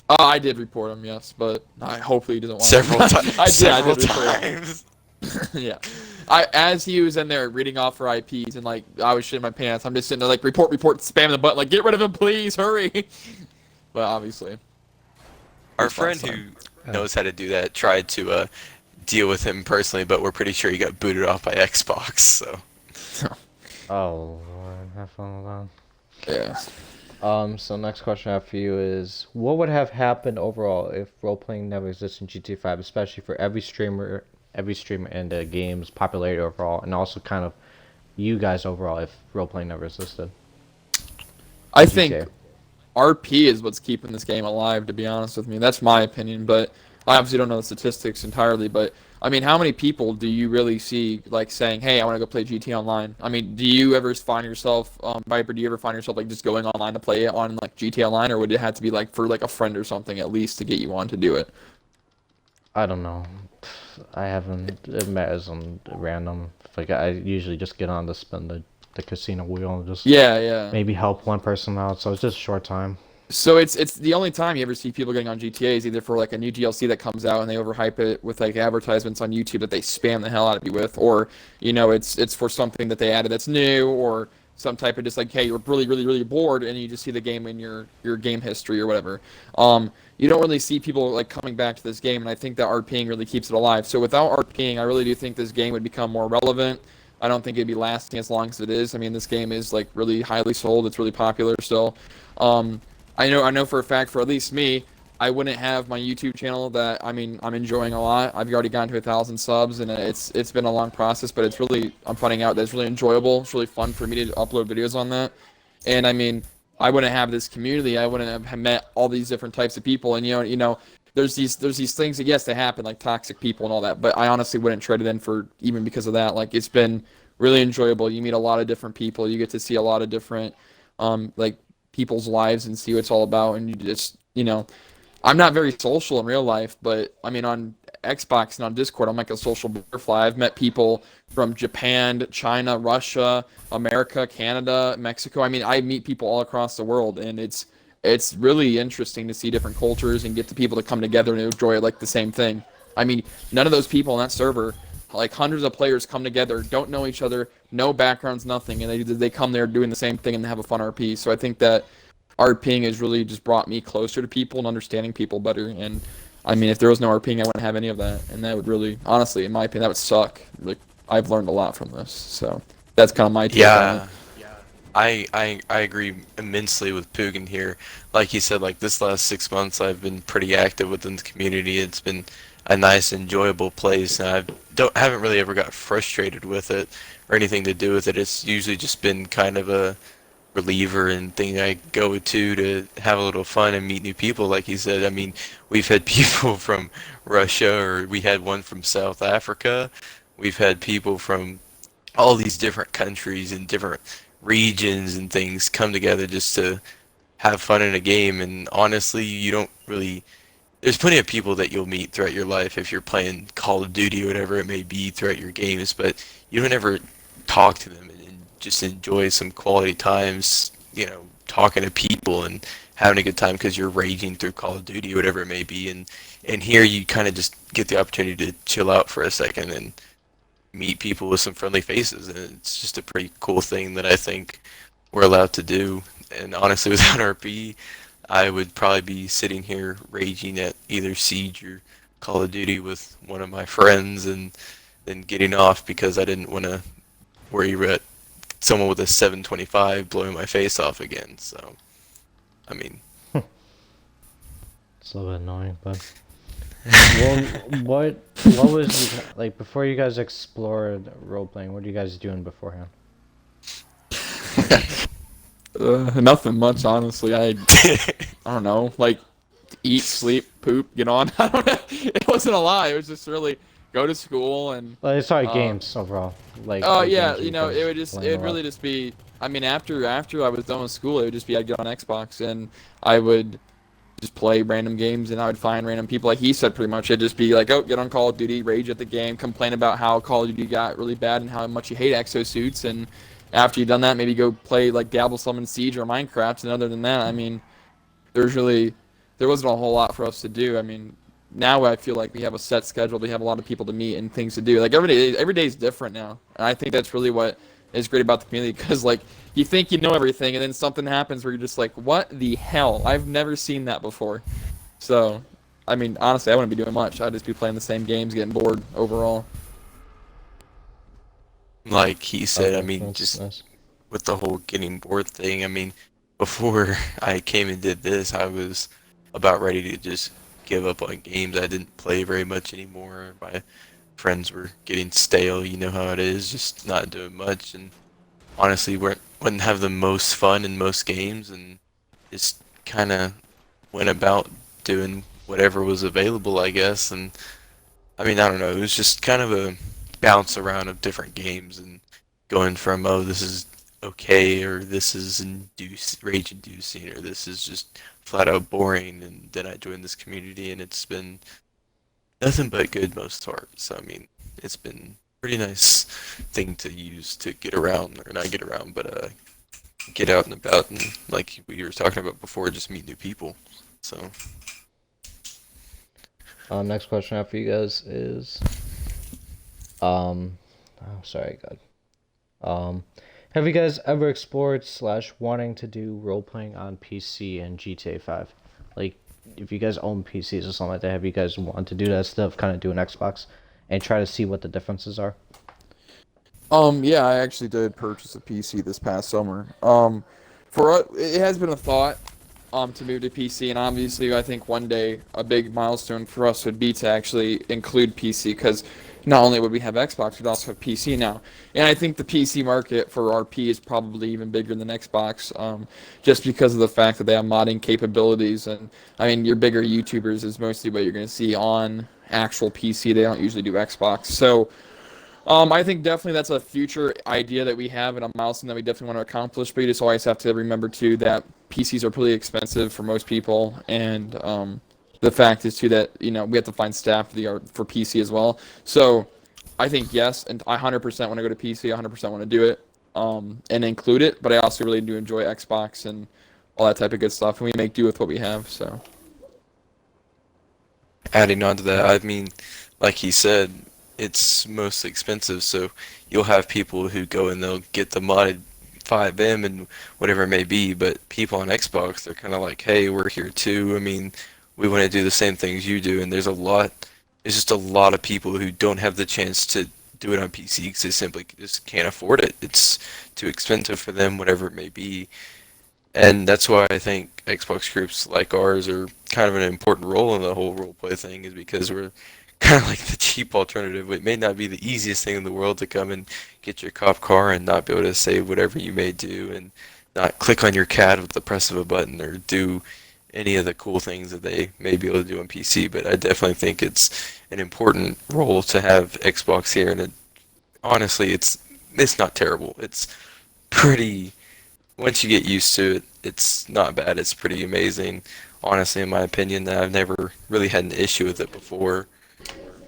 I did report him, yes, but hopefully he doesn't want Several to. times, I several did report him. times. Yeah. As he was in there reading off for IPs and like I was shitting my pants, I'm just sitting there like report, spamming the button like get rid of him, please, hurry. But obviously, Our this friend last time. who knows how to do that tried to deal with him personally, but we're pretty sure he got booted off by Xbox. So Oh Lord, have fun with Yeah. that. So next question I have for you is, what would have happened overall if role-playing never existed in GTA 5, especially for every streamer in the game's popularity overall, and also kind of you guys overall if role-playing never existed I in think GTA? RP is what's keeping this game alive, to be honest with me. That's my opinion, but I obviously don't know the statistics entirely. But I mean, how many people do you really see like saying, "Hey, I want to go play GT Online"? I mean, do you ever find yourself, Viper? Do you ever find yourself like just going online to play it on like GT Online, or would it have to be like for like a friend or something at least to get you on to do it? I don't know. I haven't. It matters on random. Like I usually just get on to spin the casino wheel and just Yeah, yeah. maybe help one person out. So it's just a short time. So it's the only time you ever see people getting on GTA is either for like a new DLC that comes out and they overhype it with like advertisements on YouTube that they spam the hell out of you with, or it's for something that they added that's new, or some type of just like, hey, you're really bored and you just see the game in your game history or whatever. You don't really see people like coming back to this game, and I think that RPing really keeps it alive. So without RPing, I really do think this game would become more relevant. I don't think it'd be lasting as long as it is. I mean, this game is like really highly sold. It's really popular still. Um, I know for a fact, for at least me, I wouldn't have my YouTube channel that I'm enjoying a lot. I've already gotten to 1,000 subs, and it's been a long process, but I'm finding out that it's really enjoyable. It's really fun for me to upload videos on that, and I mean, I wouldn't have this community. I wouldn't have met all these different types of people, and there's these things that yes, they happen like toxic people and all that, but I honestly wouldn't trade it in for even because of that. Like it's been really enjoyable. You meet a lot of different people. You get to see a lot of different like people's lives and see what it's all about, and you just I'm not very social in real life, but I mean on Xbox and on Discord I'm like a social butterfly. I've met people from Japan, China, Russia, America, Canada, Mexico. I mean, I meet people all across the world, and it's really interesting to see different cultures and get the people to come together and enjoy like the same thing. I mean, none of those people on that server, like hundreds of players come together, don't know each other, no backgrounds, nothing, and they come there doing the same thing and they have a fun RP. So I think that RPing has really just brought me closer to people and understanding people better. And I mean, if there was no RPing, I wouldn't have any of that, and that would really, honestly, in my opinion, that would suck. Like I've learned a lot from this, so that's kind of my take on it. Yeah, I agree immensely with Poogan here. Like he said, like this last 6 months, I've been pretty active within the community. It's been a nice, enjoyable place, and haven't really ever got frustrated with it or anything to do with it. It's usually just been kind of a reliever and thing I go to have a little fun and meet new people. Like he said, I mean, we've had people from Russia, or we had one from South Africa. We've had people from all these different countries and different regions and things come together just to have fun in a game. And honestly, you don't really. There's plenty of people that you'll meet throughout your life if you're playing Call of Duty or whatever it may be throughout your games, but you don't ever talk to them and just enjoy some quality times, talking to people and having a good time because you're raging through Call of Duty or whatever it may be. And here you kind of just get the opportunity to chill out for a second and meet people with some friendly faces, and it's just a pretty cool thing that I think we're allowed to do. And honestly, without RP, I would probably be sitting here raging at either Siege or Call of Duty with one of my friends, and then getting off because I didn't want to worry about someone with a 725 blowing my face off again. So, I mean, It's a little bit annoying, but well, what was like before you guys explored role playing? What are you guys doing beforehand? Nothing much, honestly. I don't know, like eat, sleep, poop, get on. I don't know. It wasn't a lie. It was just really go to school and. Like, sorry, games overall. Like. Oh what yeah, games you it would guys playing a lot? really just be. I mean, after I was done with school, it would just be I'd get on Xbox and I would just play random games, and I would find random people. Like he said, pretty much it'd just be like, oh, get on Call of Duty, rage at the game, complain about how Call of Duty got really bad and how much you hate exosuits, and after you've done that, maybe go play like dabble some in Siege or Minecraft. And other than that, I mean, there wasn't a whole lot for us to do. I mean, now I feel like we have a set schedule. We have a lot of people to meet and things to do. Like every day is different now, and I think that's really what is great about the community. Because like you think you know everything, and then something happens where you're just like, what the hell? I've never seen that before. So, I mean, honestly, I wouldn't be doing much. I'd just be playing the same games, getting bored overall. like he said, I Okay, mean, that's just nice. with the whole getting bored thing, I mean, before I came and did this, I was about ready to just give up on games. I didn't play very much anymore. My friends were getting stale, you know how it is, just not doing much, and honestly, wouldn't have the most fun in most games, and just kind of went about doing whatever was available, I guess. And I mean, I don't know. It was just kind of a bounce around of different games and going from, oh, this is okay, or this is rage inducing, or this is just flat out boring. And then I joined this community, and it's been nothing but good most part. So I mean, it's been pretty nice thing to use to get around, or not get around, but get out and about, and like we were talking about before, just meet new people. So Next question I have for you guys is, oh, sorry, God. Have you guys ever explored / wanting to do role playing on PC and GTA 5? Like, if you guys own PCs or something like that, have you guys wanted to do that stuff, kind of do an Xbox, and try to see what the differences are? Yeah, I actually did purchase a PC this past summer. It has been a thought, to move to PC, and obviously I think one day a big milestone for us would be to actually include PC, because not only would we have Xbox, we'd also have PC now. And I think the PC market for RP is probably even bigger than Xbox, just because of the fact that they have modding capabilities. And I mean, your bigger YouTubers is mostly what you're going to see on actual PC. They don't usually do Xbox. So I think definitely that's a future idea that we have and a milestone that we definitely want to accomplish. But you just always have to remember too that PCs are pretty expensive for most people, and the fact is too that we have to find staff for PC as well. So I think yes, and I 100% want to go to PC. 100% want to do it and include it. But I also really do enjoy Xbox and all that type of good stuff, and we make do with what we have. So adding on to that, I mean, like he said, it's mostly expensive, so you'll have people who go and they'll get the modded 5M and whatever it may be, but people on Xbox, they're kind of like, hey, we're here too. I mean, we want to do the same things you do, and there's just a lot of people who don't have the chance to do it on PC because they simply just can't afford it. It's too expensive for them, whatever it may be. And that's why I think Xbox groups like ours are kind of an important role in the whole roleplay thing, is because we're kind of like the cheap alternative. It may not be the easiest thing in the world to come and get your cop car and not be able to save whatever you may do, and not click on your CAD with the press of a button, or do any of the cool things that they may be able to do on PC. But I definitely think it's an important role to have Xbox here, and honestly, it's not terrible. It's pretty, once you get used to it, it's not bad. It's pretty amazing. Honestly, in my opinion, I've never really had an issue with it before.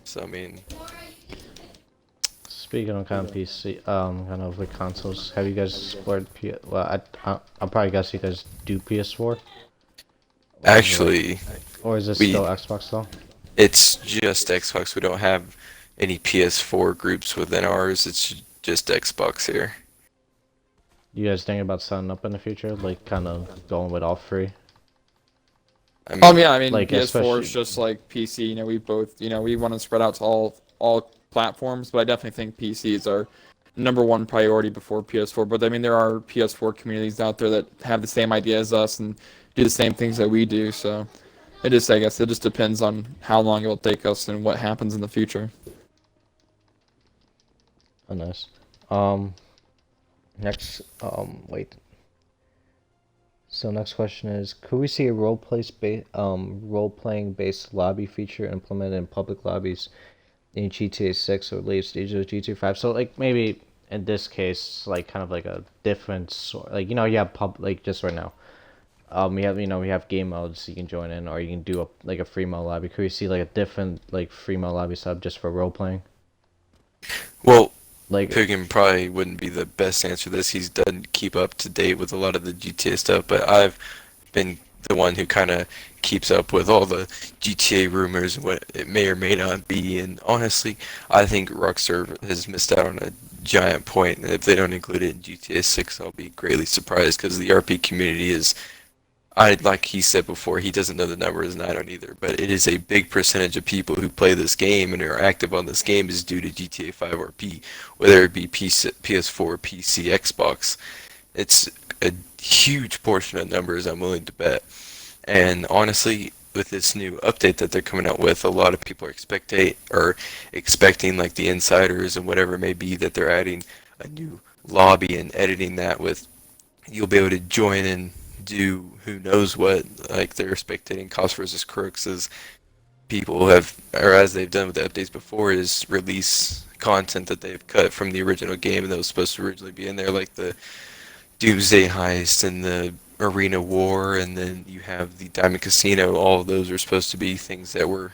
So I mean, Speaking of kind of PC, kind of like consoles, have you guys explored Well, I'll probably guess you guys do PS4. actually, Or is this we still Xbox though? it's just Xbox. We don't have any PS4 groups within ours. It's just Xbox here. You guys thinking about signing up in the future, like kind of going with all free? I mean, yeah, I mean Like, PS4 is especially, just like PC. We both we want to spread out to all platforms, but I definitely think PC is our number one priority before PS4. But I mean, there are PS4 communities out there that have the same idea as us and do the same things that we do. So I guess it just depends on how long it will take us and what happens in the future. oh, nice. Next, wait. So next question is, could we see a role-playing based lobby feature implemented in public lobbies in GTA 6 or later stages of GTA 5? So like maybe in this case, like kind of like a different sort, like you have like just right now. We have game modes you can join in, or you can do like a free mode lobby. Could we see like a different like free mode lobby sub just for role playing? well, Like, Poogan probably wouldn't be the best answer to this. He's done keep up to date with a lot of the GTA stuff, but I've been the one who kind of keeps up with all the GTA rumors and what it may or may not be. And honestly, I think Rockstar has missed out on a giant point. And if they don't include it in GTA 6, I'll be greatly surprised, because the RP community is, like he said before, he doesn't know the numbers and I don't either, but it is a big percentage of people who play this game and are active on this game is due to GTA 5 RP, whether it be PS4, PC, Xbox. It's a huge portion of numbers, I'm willing to bet. And honestly, with this new update that they're coming out with, a lot of people are expecting, like the insiders and whatever it may be, that they're adding a new lobby and editing that with, you'll be able to join in do who knows what. Like they're spectating cops versus crooks as people have, or as they've done with the updates before, is release content that they've cut from the original game and that was supposed to originally be in there, like the Doomsday Heist and the Arena War, and then you have the Diamond Casino. All of those are supposed to be things that were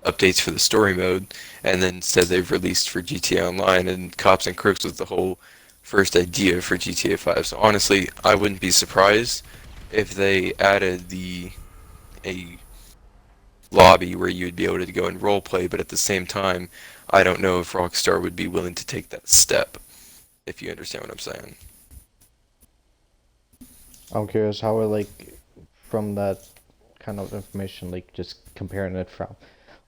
updates for the story mode, and then instead they've released for GTA Online, and Cops and Crooks was the whole first idea for GTA 5. So honestly, I wouldn't be surprised if they added a lobby where you would be able to go and role play, but at the same time, I don't know if Rockstar would be willing to take that step, if you understand what I'm saying. I'm curious how like from that kind of information, like just comparing it from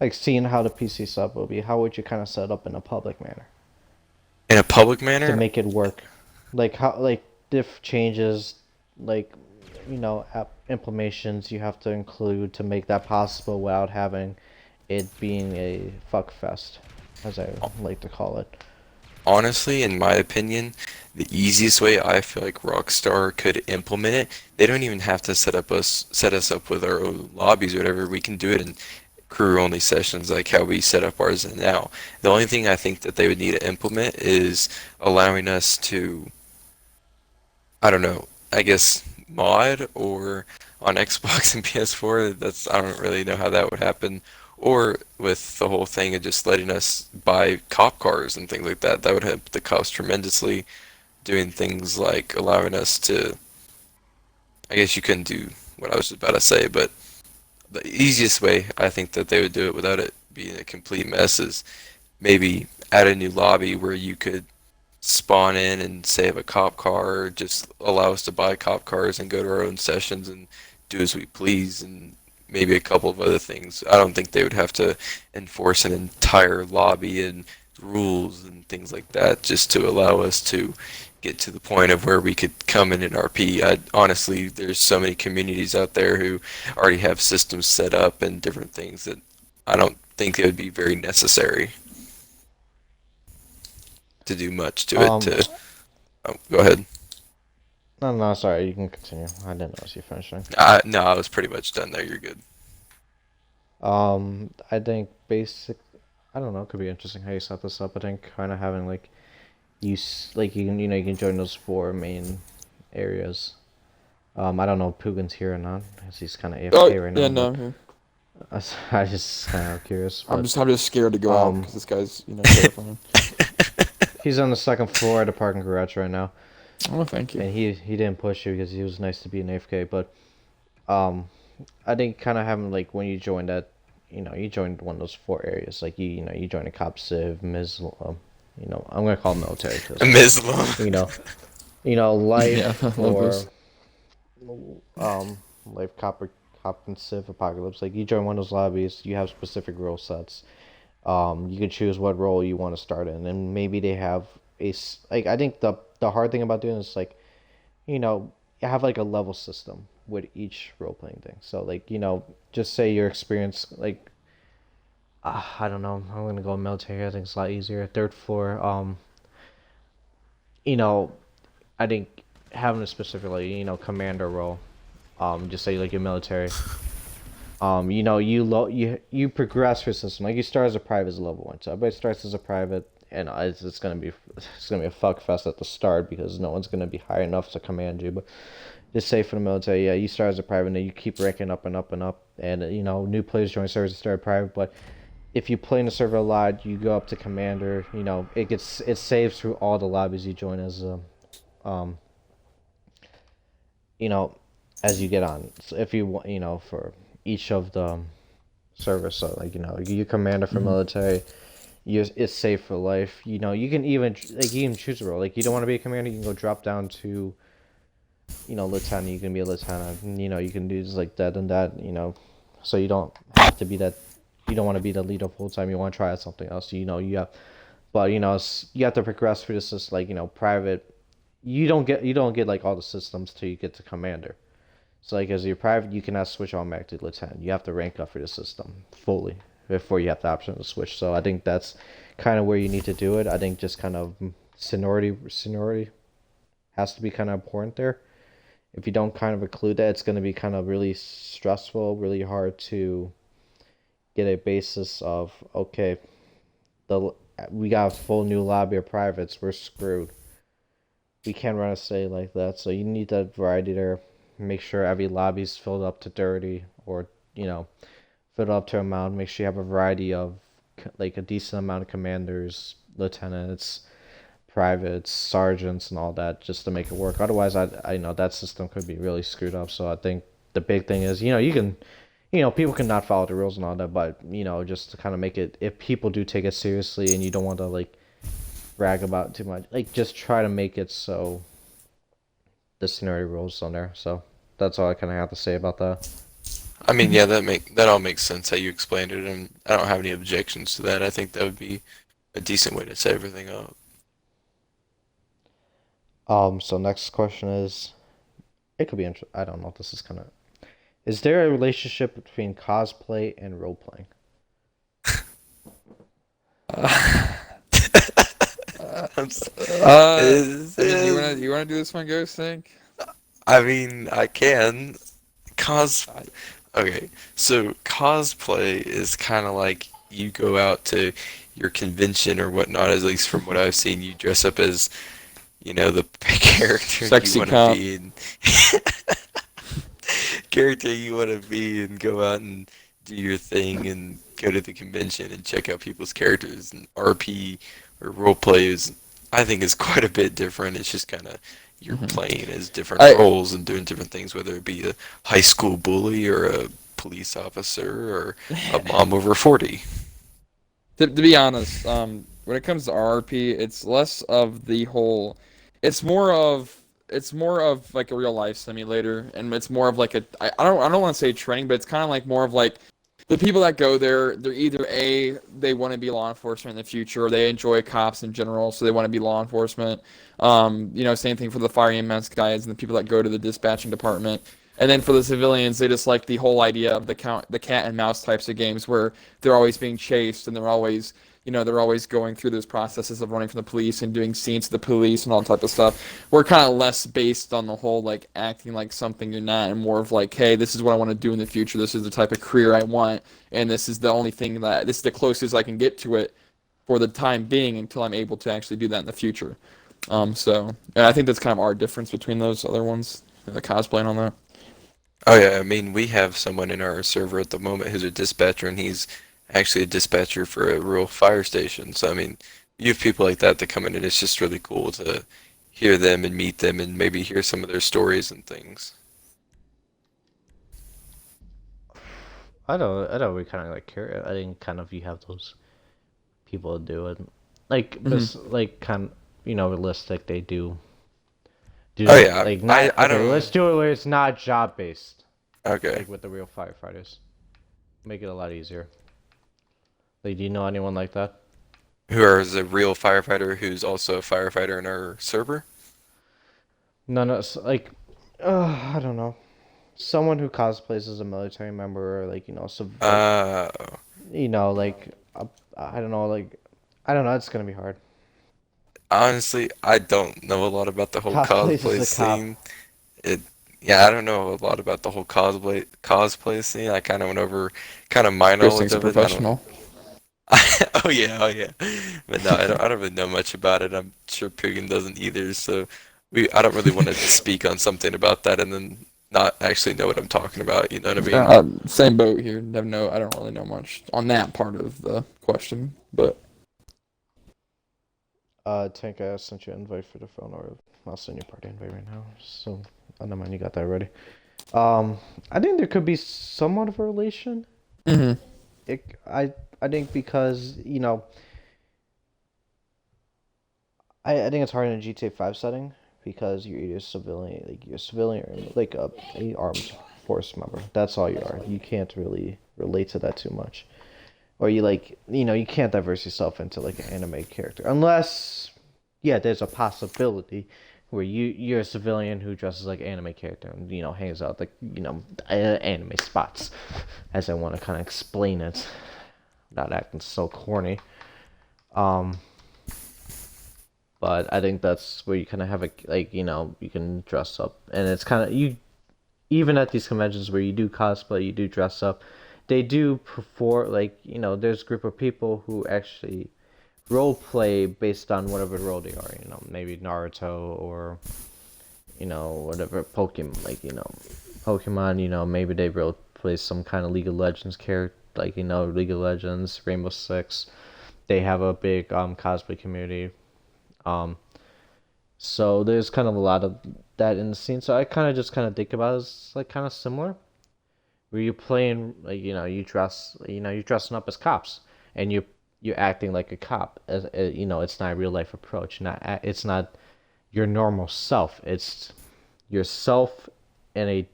like seeing how the PC setup will be, how would you kind of set up in a public manner In a public to manner, make it work? Like how like diff changes, like app implementations you have to include to make that possible without having it being a fuck fest, as I like to call it. honestly, in my opinion, the easiest way I feel like Rockstar could implement it, they don't even have to set us up with our own lobbies or whatever. We can do it in crew only sessions like how we set up ours now. The only thing I think that they would need to implement is allowing us to, I don't know, I guess mod or on Xbox and PS4. That's, I don't really know how that would happen. Or with the whole thing of just letting us buy cop cars and things like that. That would help the cost tremendously. Doing things like allowing us to, I guess you couldn't do what I was about to say, but the easiest way I think that they would do it without it being a complete mess is maybe add a new lobby where you could spawn in and save a cop car, or just allow us to buy cop cars and go to our own sessions and do as we please, and maybe a couple of other things. I don't think they would have to enforce an entire lobby and rules and things like that just to allow us to get to the point of where we could come in and RP. Honestly, there's so many communities out there who already have systems set up and different things that I don't think it would be very necessary to do much to it Um, to. Oh, go ahead. no, no, sorry, you can continue. I didn't notice you finishing. No, I was pretty much done there. You're good. I think basic. I don't know. It could be interesting how you set this up. I think kind of having like like you can you can join those four main areas. I don't know if Poogan's here or not, because he's kind of Oh AFK right yeah, now. no, But I'm here. I just kind of curious. I'm But just scared to go out um, because this guy's terrifying. he's on the second floor at the parking garage right now, Oh, thank you. and he didn't push you because he was nice to be an AFK. But um, I think kind of having like when you join that, you joined one of those four areas. Like you join a cop civ, I'm gonna call it military because Muslim. you know, life Yeah, I love or this. life cop and civ apocalypse. Like you join one of those lobbies, you have specific role sets. You can choose what role you want to start in, and maybe they have like I think the hard thing about doing this is like you have like a level system with each role playing thing. So like just say your experience like I don't know, I'm gonna go military. I think it's a lot easier. Third floor. You know I think having a specifically commander role. Just say like your military. You progress your system. Like you start as a private as a level 1. So everybody starts as a private, and it's gonna be a fuck fest at the start because no one's gonna be high enough to command you. But just say for the military, yeah, you start as a private, and then you keep ranking up and up and up, and new players join servers and start private. But if you play in the server a lot, you go up to commander. It saves through all the lobbies you join as um you know as you get on. So if you want, for each of the servers, so like you commander for Mhm. military, it's safe for life. You can even like you can choose a role. Like you don't want to be a commander, you can go drop down to lieutenant. You can be a lieutenant. And, you can do just like that and that. So you don't have to be that. You don't want to be the leader the whole time. You want to try out something else. You have, but you have to progress through the system. Like private. You don't get like all the systems till you get to commander. So like as your private, you cannot switch automatically to lieutenant. You have to rank up for the system fully before you have the option to switch. So I think that's kind of where you need to do it. I think just kind of seniority has to be kind of important there. if you don't kind of include that, it's going to be kind of really stressful, really hard to get a basis of, okay, the we got a full new lobby of privates, we're screwed. We can't run a city like that, so you need that variety there. Make sure every lobby's filled up to dirty, or filled up to amount. Make sure you have a variety of like a decent amount of commanders, lieutenants, privates, sergeants, and all that, just to make it work. Otherwise, I know that system could be really screwed up. So I think the big thing is, you can, people can not follow the rules and all that, but just to kind of make it, if people do take it seriously and you don't want to like brag about it too much, like just try to make it so the scenario rules on there. So that's all I kind of have to say about that. I mean, yeah, that all makes sense how you explained it, and I don't have any objections to that. I think that would be a decent way to set everything up. So next question is, it could be I don't know if this is kind of, is there a relationship between cosplay and role playing? I'm s- You wanna do this one, Ghost? Think. I mean, I can. Cos. Okay, so cosplay is kind of like you go out to your convention or whatnot, at least from what I've seen. You dress up as, the character you Sexy want to cop. be and character you want to be and go out and do your thing and go to the convention and check out people's characters. And RP or role play is, I think, is quite a bit different. It's just kind of you're Mhm. playing as different I roles and doing different things, whether it be a high school bully or a police officer or a mom over 40. to be honest, when it comes to RP, it's less of the whole. It's more of like a real life simulator, and it's more of like I don't want to say training, but it's kind of like more of like the people that go there. They're either they want to be law enforcement in the future, or they enjoy cops in general, so they want to be law enforcement. Same thing for the fire EMS guys and the people that go to the dispatching department. And then for the civilians, they just like the whole idea of the cat and mouse types of games where they're always being chased and they're always going through those processes of running from the police and doing scenes to the police and all type of stuff. We're kind of less based on the whole like acting like something you're not, and more of like, hey, this is what I want to do in the future. This is the type of career I want, and this is the closest I can get to it for the time being until I'm able to actually do that in the future. And I think that's kind of our difference between those other ones, the cosplay and all that. Oh yeah, I mean, we have someone in our server at the moment who's a dispatcher, and he's actually a dispatcher for a rural fire station. So I mean, you have people like that come in, and it's just really cool to hear them and meet them, and maybe hear some of their stories and things. I don't really kind of like care. I think kind of you have those people do it, like Hmm. this, like kind of, realistic. They do Oh that, yeah, like I not I okay. don't. Let's do it where it's not job based, Okay, like with the real firefighters. Make it a lot easier. Like, do you know anyone like that? who is a real firefighter who's also a firefighter in our server? None of like, I don't know. Someone who cosplays as a military member, or like like Uh, like I don't know, like I don't know. It's gonna be hard. Honestly, I don't know a lot about the whole Cosplays as cosplay a cop. scene. It, yeah, I don't know a lot about the whole cosplay scene. I kind of went over kind of my Chris knowledge thinks a of it. I don't. professional. Oh yeah, oh yeah. But no, I don't really know much about it. I'm sure Poogan doesn't either. So I don't really want to speak on something about that and then not actually know what I'm talking about. You know what I mean? Same boat here. I don't really know much on that part of the question, but Tank, I sent you an invite for the phone, or I'll send you a party invite right now. So, I don't mind, you got that ready. I think there could be somewhat of a relation. hmm It, I think because I think it's hard in a GTA 5 setting because you're either civilian, like you're a civilian, or like a armed force member. That's all you are. You can't really relate to that too much, or you like you can't diverse yourself into like an anime character unless there's a possibility where you're a civilian who dresses like an anime character and hangs out like anime spots, as I want to kind of explain it without acting so corny. um but I think that's where you kind of have a like you can dress up, and it's kind of you even at these conventions where you do cosplay, you do dress up, they do perform like there's a group of people who actually role play based on whatever role they are. Maybe Naruto or whatever Pokemon, like Pokemon. Maybe they role play some kind of League of Legends character, like League of Legends, Rainbow Six. They have a big cosplay community. Um, so there's kind of a lot of that in the scene. So I kind of think about it as like kind of similar, where you're playing like you're dressing up as cops, and you're acting like a cop. As it's not a real life approach. It's not your normal self. It's yourself in a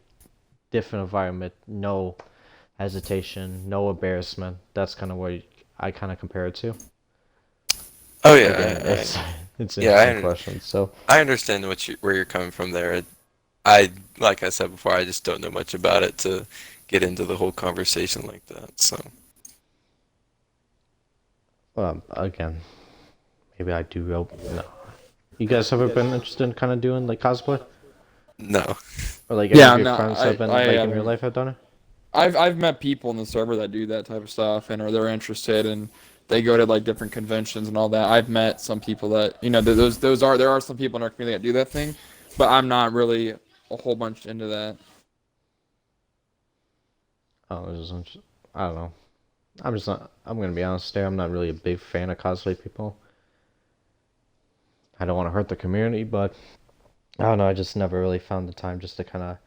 different environment. No hesitation, no embarrassment. That's kind of what I kind of compare it to. Oh Again, yeah, it's an yeah, interesting question. So I understand where you're coming from there. I like I said before, I just don't know much about it to get into the whole conversation like that. So again, maybe I do real. No, you guys ever been interested in kind of doing like cosplay, no. or like any Yeah, of your no, friends I have been I like in real haven't. life have done it? I've met people in the server that do that type of stuff and are they're interested and they go to like different conventions and all that. I've met some people that those are there are some people in our community that do that thing, but I'm not really a whole bunch into that. Oh, I don't know. I'm just not. I'm gonna be honest there. I'm not really a big fan of cosplay people. I don't want to hurt the community, but I don't know. I just never really found the time just to kind of,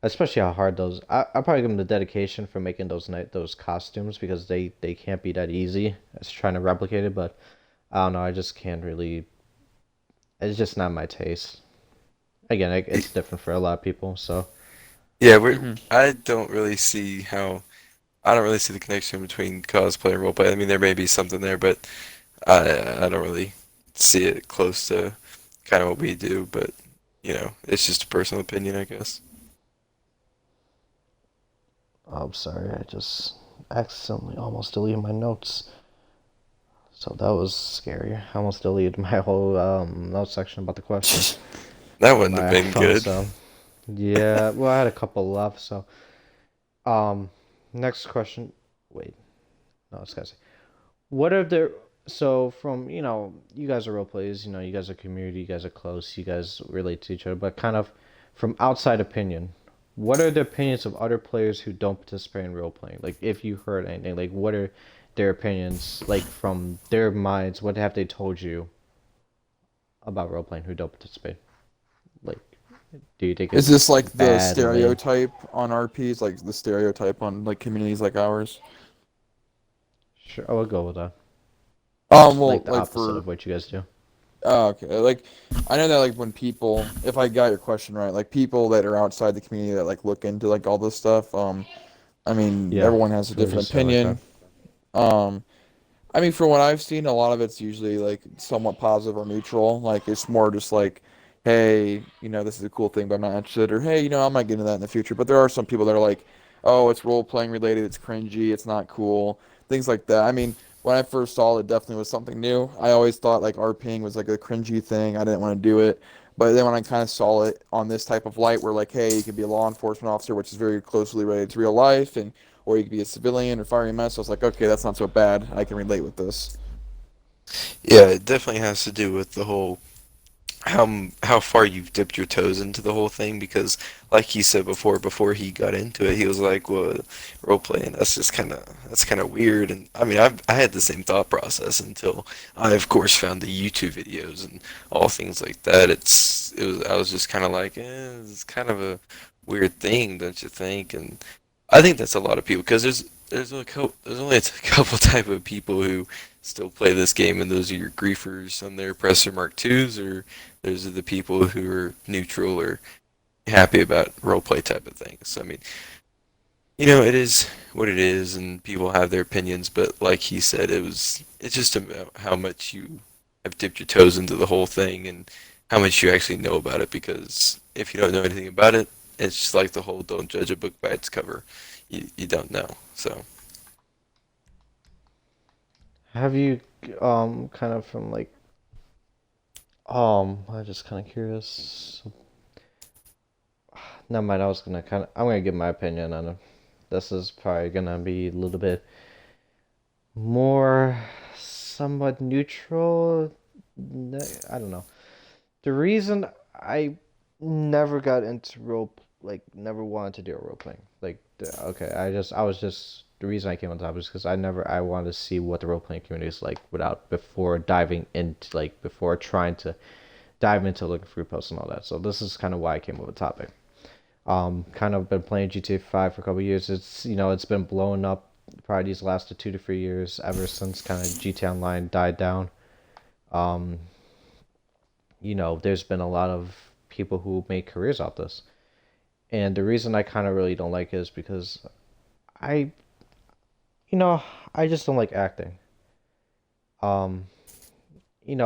especially how hard those. I probably give them the dedication for making those costumes because they can't be that easy as trying to replicate it. But I don't know. I just can't really. It's just not my taste. Again, it's different for a lot of people. So Yeah, Hmm. I don't really see how I don't really see the connection between cosplay and roleplay. I mean, there may be something there, but I don't really see it close to kind of what we do. But it's just a personal opinion, I guess. I'm sorry. I just accidentally almost deleted my notes. So that was scary. I almost deleted my whole note section about the question That wouldn't have by been iPhone. good. So yeah, well, I had a couple left. So um, next question. Wait, no, it's guys. What are the so from you guys are role players. You guys are community. You guys are close. You guys relate to each other. But kind of from outside opinion, what are the opinions of other players who don't participate in role playing? Like if you heard anything, like what are their opinions like from their minds? What have they told you about role playing who don't participate? Like, do you think Is it's this like the bad and they stereotype on RPs, like the stereotype on like communities like ours? sure? I would go with that. Well, Like the like opposite for of what you guys do. oh, okay. Like, I know that like when people, if I got your question right, like people that are outside the community that like look into like all this stuff. I mean, Yeah, everyone has a we'll different just say it like that. opinion. Um, I mean, from what I've seen, a lot of it's usually like somewhat positive or neutral. Like it's more just like, hey, this is a cool thing, but I'm not interested, or hey, I might get into that in the future. But there are some people that are like, oh, it's role playing related, it's cringy, it's not cool, things like that. I mean, when I first saw it, it definitely was something new. I always thought like RPing was like a cringy thing. I didn't want to do it. But then when I kind of saw it on this type of light, where like, hey, you can be a law enforcement officer, which is very closely related to real life, and or you could be a civilian or firing a mess. I was like, okay, that's not so bad. I can relate with this. Yeah, it definitely has to do with the whole how far you've dipped your toes into the whole thing because like he said before he got into it he was like well role playing that's kind of weird and I mean I had the same thought process until I of course found the YouTube videos and all things like that I was just kind of like it's kind of a weird thing don't you think and I think that's a lot of people because there's only a couple type of people who still play this game and those are your griefers on their oppressor mark twos or those are the people who are neutral or happy about roleplay type of things. I mean, it is what it is, and people have their opinions. But like he said, it's just about how much you have dipped your toes into the whole thing and how much you actually know about it. Because if you don't know anything about it, it's just like the whole "don't judge a book by its cover." You don't know. So Have you kind of from like I'm just kind of curious. Never mind. I'm gonna give my opinion on it. This is probably gonna be a little bit more somewhat neutral. I don't know. The reason I never got into never wanted to do a role playing. Okay, I was just the reason I came on top is because I wanted to see what the role playing community is like without before diving into before trying to dive into looking for posts and all that. So this is kind of why I came up with the topic. Kind of been playing GTA 5 for a couple of years. It's been blowing up probably these last 2 to 3 years ever since kind of GTA Online died down. Um, there's been a lot of people who make careers out this. And the reason I kind of really don't like it is because I, you know, I just don't like acting. Um, you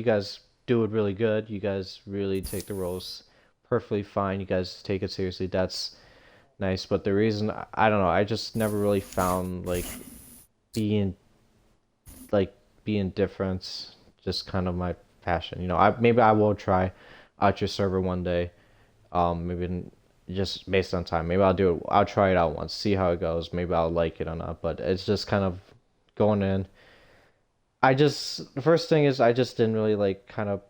guys do it really good. You guys really take the roles perfectly fine. You guys take it seriously. That's nice. But the reason, I don't know, I just never really found being, like, being different just kind of my passion. Maybe I will try out your server one day. Maybe just based on time. Maybe I'll do it. I'll try it out once, see how it goes. Maybe I'll like it or not. But it's just kind of going in. The first thing is I just didn't really kind of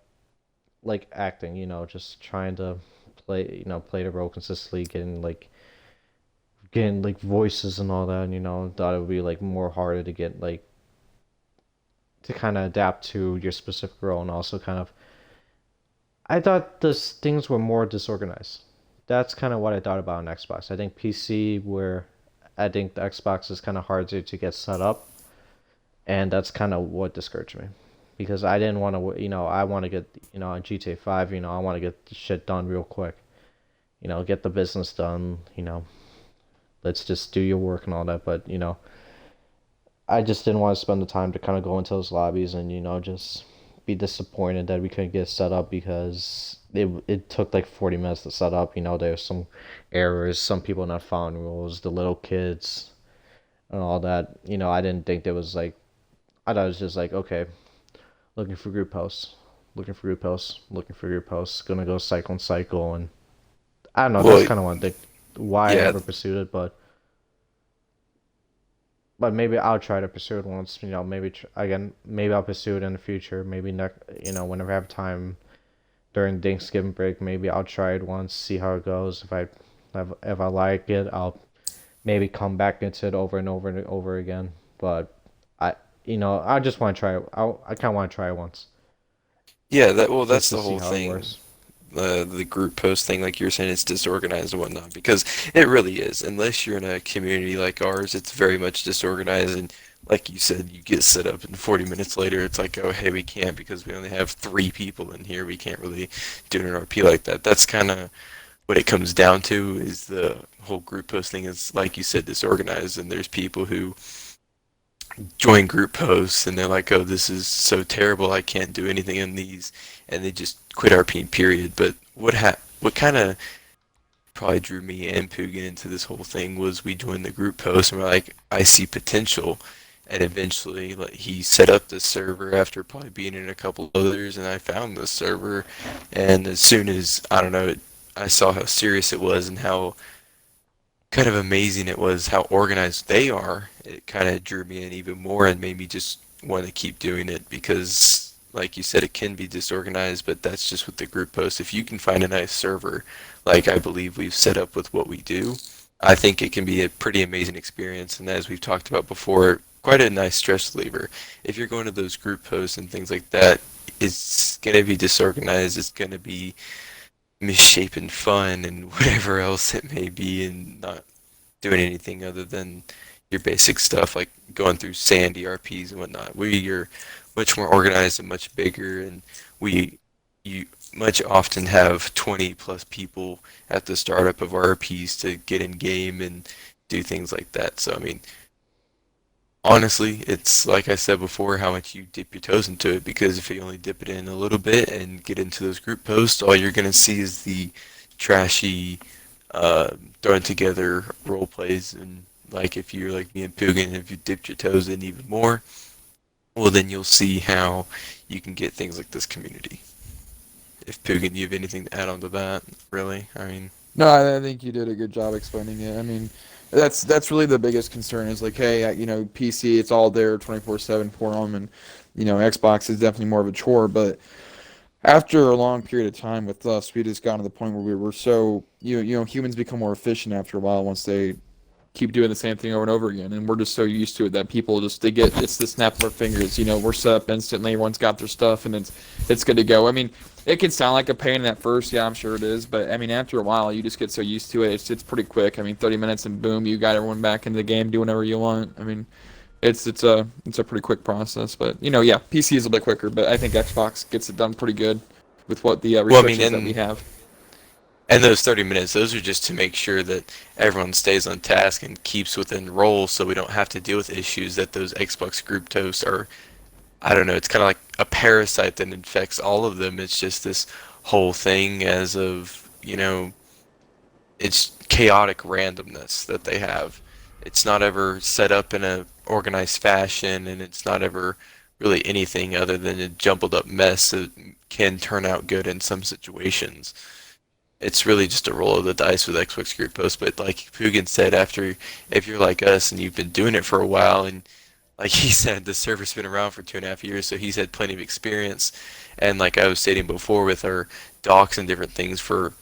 like acting. Just trying to play the role consistently, getting voices and all that. And, thought it would be more harder to get to kind of adapt to your specific role and also kind of I thought this things were more disorganized. That's kind of what I thought about on Xbox. I think PC where I think the Xbox is kind of harder to get set up, and that's kind of what discouraged me, because I didn't want to. I want to get on GTA 5. I want to get the shit done real quick. Get the business done. Let's just do your work and all that. But I just didn't want to spend the time to kind of go into those lobbies and just be disappointed that we couldn't get set up because it took 40 minutes to set up. There's some errors, some people not following rules, the little kids and all that. I didn't think there was I thought it was just okay, looking for group posts, looking for group posts, looking for group posts, gonna go cycle and cycle, and I don't know. That's Well, kind of one thing why I yeah, ever pursued it, but maybe I'll try to pursue it once. Maybe again, maybe I'll pursue it in the future. Maybe next, whenever I have time during Thanksgiving break, maybe I'll try it once, see how it goes. If I like it, I'll maybe come back into it over and over and over again. But I, I just want to try it. I kind of want to try it once yeah. just That's to the see whole how it thing. works. The group post thing, like you're saying, it's disorganized and whatnot, because it really is. Unless you're in a community like ours, it's very much disorganized. And like you said, you get set up, and 40 minutes later, it's like, oh, hey, we can't because we only have 3 people in here. We can't really do an RP like that. That's kind of what it comes down to. Is the whole group post thing is, like you said, disorganized, and there's people who join group posts and they're like, oh, this is so terrible, I can't do anything in these, and they just quit RPing, period. But what kind of probably drew me and Poogan into this whole thing was we joined the group post and we're like, I see potential. And eventually, like, he set up the server after probably being in a couple others, and I found the server. And as soon as, I don't know, I saw how serious it was and how kind of amazing it was how organized they are. It kind of drew me in even more and made me just want to keep doing it because, like you said, it can be disorganized, but that's just with the group post. If you can find a nice server, like I believe we've set up with what we do, I think it can be a pretty amazing experience. And as we've talked about before, quite a nice stress reliever. If you're going to those group posts and things like that, it's going to be disorganized. It's going to be misshapen fun and whatever else it may be, and not doing anything other than your basic stuff like going through sandy RPs and whatnot. We are much more organized and much bigger, and we you much often have 20 plus people at the startup of RPs to get in game and do things like that. So I mean, honestly, it's like I said before, how much you dip your toes into it, because if you only dip it in a little bit and get into those group posts, all you're gonna see is the trashy, uh, thrown together role plays. And like if you're like me and Pugin, if you dipped your toes in even more, well, then you'll see how you can get things like this community. If Poogan, you have anything to add on to that, really? I mean, No, I think you did a good job explaining it. I mean, that's really the biggest concern is like, hey, PC, it's all there 24/7 for them, and Xbox is definitely more of a chore. But after a long period of time with us, we just got to the point where we were so humans become more efficient after a while once they keep doing the same thing over and over again, and we're just so used to it that people just they get it's the snap of our fingers. We're set up instantly. Everyone's got their stuff, and it's good to go. I mean, it can sound like a pain at first, yeah, I'm sure it is, but I mean, after a while, you just get so used to it. It's pretty quick. I mean, 30 minutes and boom, you got everyone back into the game, do whatever you want. I mean, it's a pretty quick process, but yeah, PC is a bit quicker, but I think Xbox gets it done pretty good with what the well, I mean, restrictions that we have. and those 30 minutes, those are just to make sure that everyone stays on task and keeps within roles so we don't have to deal with issues that those Xbox group toasts are. I don't know, it's kind of like a parasite that infects all of them. It's just this whole thing as of, it's chaotic randomness that they have. It's not ever set up in a organized fashion, and it's not ever really anything other than a jumbled up mess that can turn out good in some situations. It's really just a roll of the dice with Xbox group posts. But like Poogan said, after if you're like us and you've been doing it for a while, and like he said, the server's been around for 2.5 years, so he's had plenty of experience. And like I was stating before, with our docs and different things for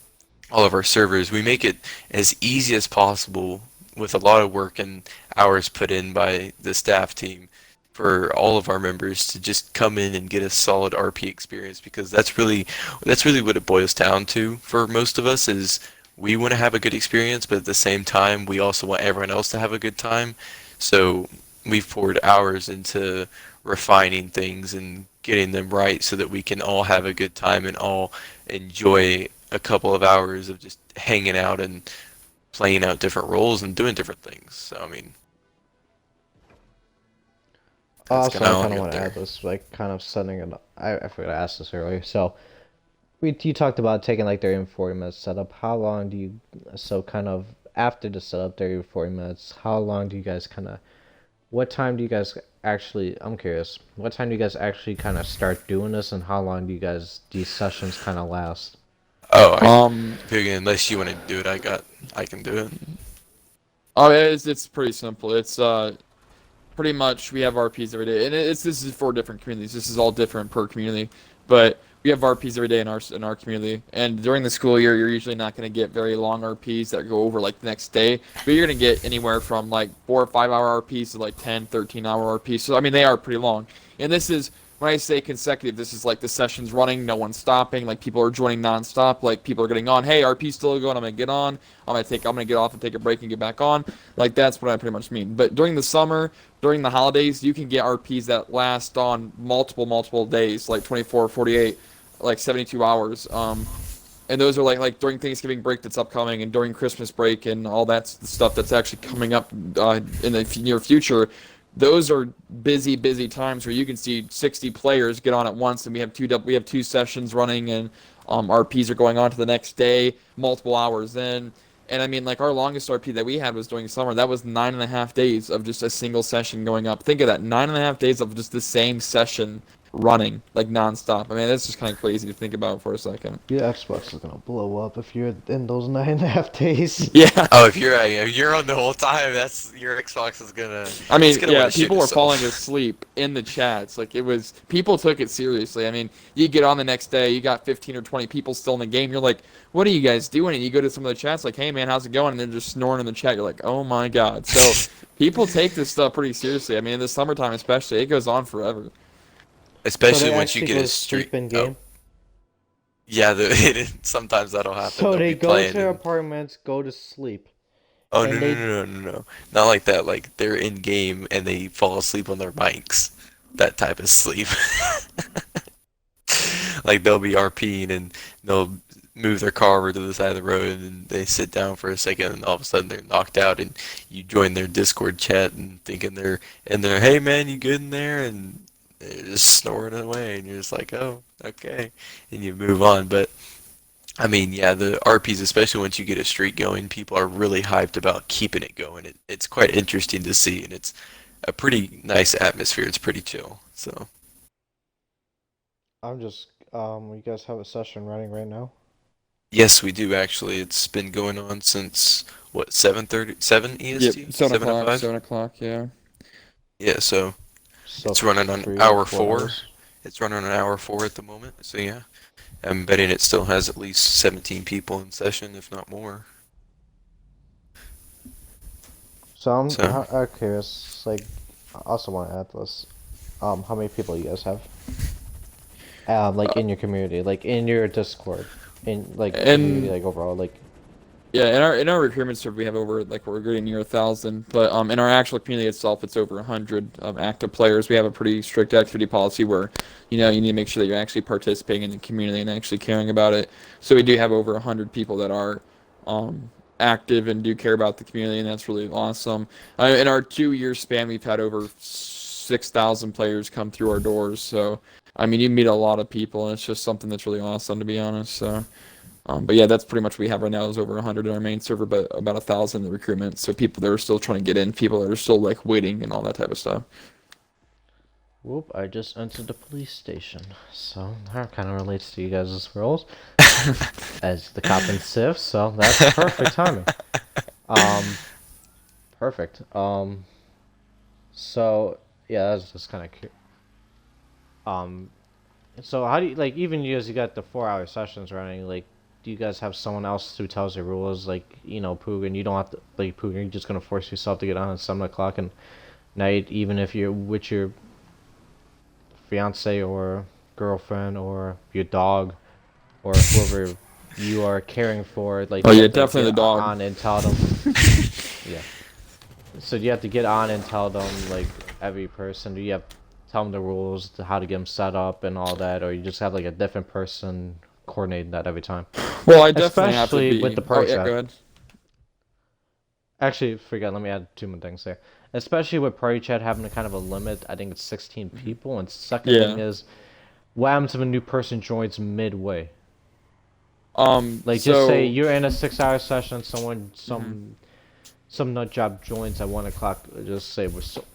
all of our servers, we make it as easy as possible with a lot of work and hours put in by the staff team for all of our members to just come in and get a solid RP experience, because that's really what it boils down to for most of us. Is we want to have a good experience, but at the same time we also want everyone else to have a good time. So we've poured hours into refining things and getting them right so that we can all have a good time and all enjoy a couple of hours of just hanging out and playing out different roles and doing different things. So I mean, that's So kind of I all I kind of got want to add there. this, like, kind of setting it up. I forgot to ask this earlier. So, you talked about taking like 30 and 40 minutes setup. How long do you, so kind of after the setup, 30 to 40 minutes, how long do you guys kind of, what time do you guys actually, I'm curious, what time do you guys actually kind of start doing this, and how long do you guys, these sessions kind of last? Oh, Um, Poogan, unless you want to do it, I can do it. oh, it's pretty simple. It's pretty much we have RPs every day, and this is for different communities. This is all different per community, but we have RPs every day in our community. And during the school year, you're usually not going to get very long RPs that go over like the next day, but you're going to get anywhere from like 4 or 5 hour RPs to like 10, 13 hour RPs. So I mean, they are pretty long. And this is when I say consecutive, this is like the session's running, no one's stopping, like people are joining nonstop, like people are getting on. Hey, RP's still going. I'm gonna get on. I'm gonna get off and take a break and get back on. Like that's what I pretty much mean. But during the summer, during the holidays, you can get RPs that last on multiple days, like 24, 48, like 72 hours. And those are like during Thanksgiving break that's upcoming, and during Christmas break, and all that's the stuff that's actually coming up in the near future. Those are busy times where you can see 60 players get on at once, and we have two sessions running, and RPs are going on to the next day, multiple hours in. And I mean, like our longest RP that we had was during summer. That was 9.5 days of just a single session going up. Think of that, 9.5 days of just the same session running like nonstop. I mean, that's just kind of crazy to think about for a second. Your Xbox is gonna blow up if you're in those 9.5 days. Yeah. Oh, if you're on the whole time, that's your Xbox is gonna I it's mean, gonna want yeah, to shit people were falling itself. asleep in the chats. Like it was, people took it seriously. I mean, you get on the next day, you got 15 or 20 people still in the game. You're like, what are you guys doing? And you go to some of the chats, like, hey man, how's it going? And they're just snoring in the chat. You're like, oh my god. So people take this stuff pretty seriously. I mean, in the summertime especially, it goes on forever. So Especially they once you actually get go a to streak. sleep in Oh, game. yeah, sometimes that'll happen. So They'll they be go to playing their and apartments, go to sleep, oh, no, and no, they no, no, no, no, not like that. Like they're in game and they fall asleep on their mics. That type of sleep. Like they'll be RPing and they'll move their car over to the side of the road and they sit down for a second and all of a sudden they're knocked out and you join their Discord chat and thinking they're in there, hey man, you good in there? And they're just snoring away and you're just like, oh, okay. And you move on. But I mean, yeah, the RPs, especially once you get a streak going, people are really hyped about keeping it going. It's quite interesting to see and it's a pretty nice atmosphere. It's pretty chill. So I'm just you guys have a session running right now? yes, we do actually. It's been going on since what 7:30, 7 Yep, EST, 7 o'clock, 7:05. 7 o'clock, yeah. Yeah, so So it's running on 4 hour 4. hours. It's running on hour 4 at the moment. So yeah, I'm betting it still has at least 17 people in session, if not more. So So I'm curious. Like, I also want to add this. How many people you guys have? Like Uh, in your community, like in your Discord, in like community, and like overall, like. yeah, in our recruitment server we have over like we're getting near 1,000, but in our actual community itself it's over 100 active players. We have a pretty strict activity policy where you need to make sure that you're actually participating in the community and actually caring about it. So we do have over 100 people that are active and do care about the community, and that's really awesome. In our 2 year span, we've had over 6,000 players come through our doors. So I mean, you meet a lot of people, and it's just something that's really awesome, to be honest. So. But yeah, that's pretty much what we have right now is over 100 in our main server, but about 1,000 in the recruitment. So people that are still trying to get in, people that are still like waiting and all that type of stuff. Whoop! I just entered the police station, so that kind of relates to you guys' roles as the cop and Civ. So that's perfect timing. Um, Perfect. So yeah, that's just kind of. So how do you like even you guys? You got the 4 hour sessions running. Like, do you guys have someone else who tells you rules? Like, Poogan. You don't have to like Poogan. You're just gonna force yourself to get on at 7 o'clock and night, even if you're with your fiance or girlfriend or your dog or whoever you are caring for. Like, Oh you yeah, have to definitely get the dog. on and tell them. Yeah. So you have to get on and tell them like every person. Do you have tell them the rules, how to get them set up and all that, or you just have like a different person coordinating that every time? Well, I definitely have to Especially with be. the Oh party yeah, go chat. ahead. Actually, forget. Let me add two more things there. Especially with party chat having a kind of a limit. I think it's 16 people. And second thing Yeah. is, what happens if a new person joins midway? Like, just say So. you're in a 6 hour session, someone, Mhm. some nut job joins at 1 o'clock. Just say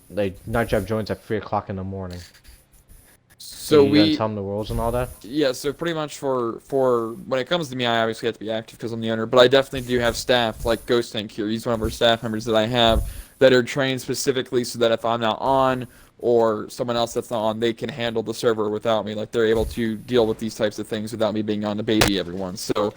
like nut job joins at 3 o'clock in the morning. So You gonna we. tell them the rules and all that? Yeah, so pretty much for when it comes to me, I obviously have to be active because I'm the owner, but I definitely do have staff like Ghost Tank here. He's one of our staff members that I have that are trained specifically so that if I'm not on or someone else that's not on, they can handle the server without me. Like they're able to deal with these types of things without me being on to baby everyone. So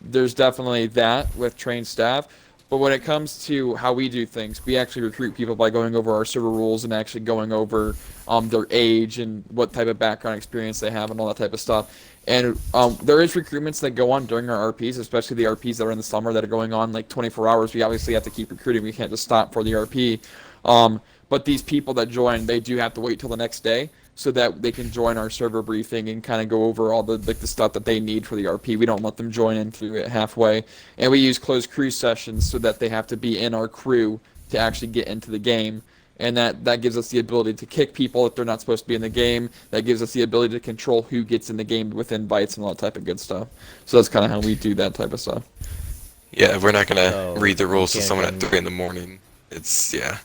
there's definitely that with trained staff. But when it comes to how we do things, we actually recruit people by going over our server rules and actually going over their age and what type of background experience they have and all that type of stuff. And there is recruitments that go on during our RPs, especially the RPs that are in the summer that are going on like 24 hours. We obviously have to keep recruiting. We can't just stop for the RP. But these people that join, they do have to wait till the next day so that they can join our server briefing and kind of go over all the the stuff that they need for the RP. We don't let them join in through it halfway, and we use closed crew sessions so that they have to be in our crew to actually get into the game. And that gives us the ability to kick people if they're not supposed to be in the game. That gives us the ability to control who gets in the game with invites and all that type of good stuff. So that's kind of how we do that type of stuff. yeah, we're not gonna So read the you rules to can't someone at join. 3 in the morning. It's yeah.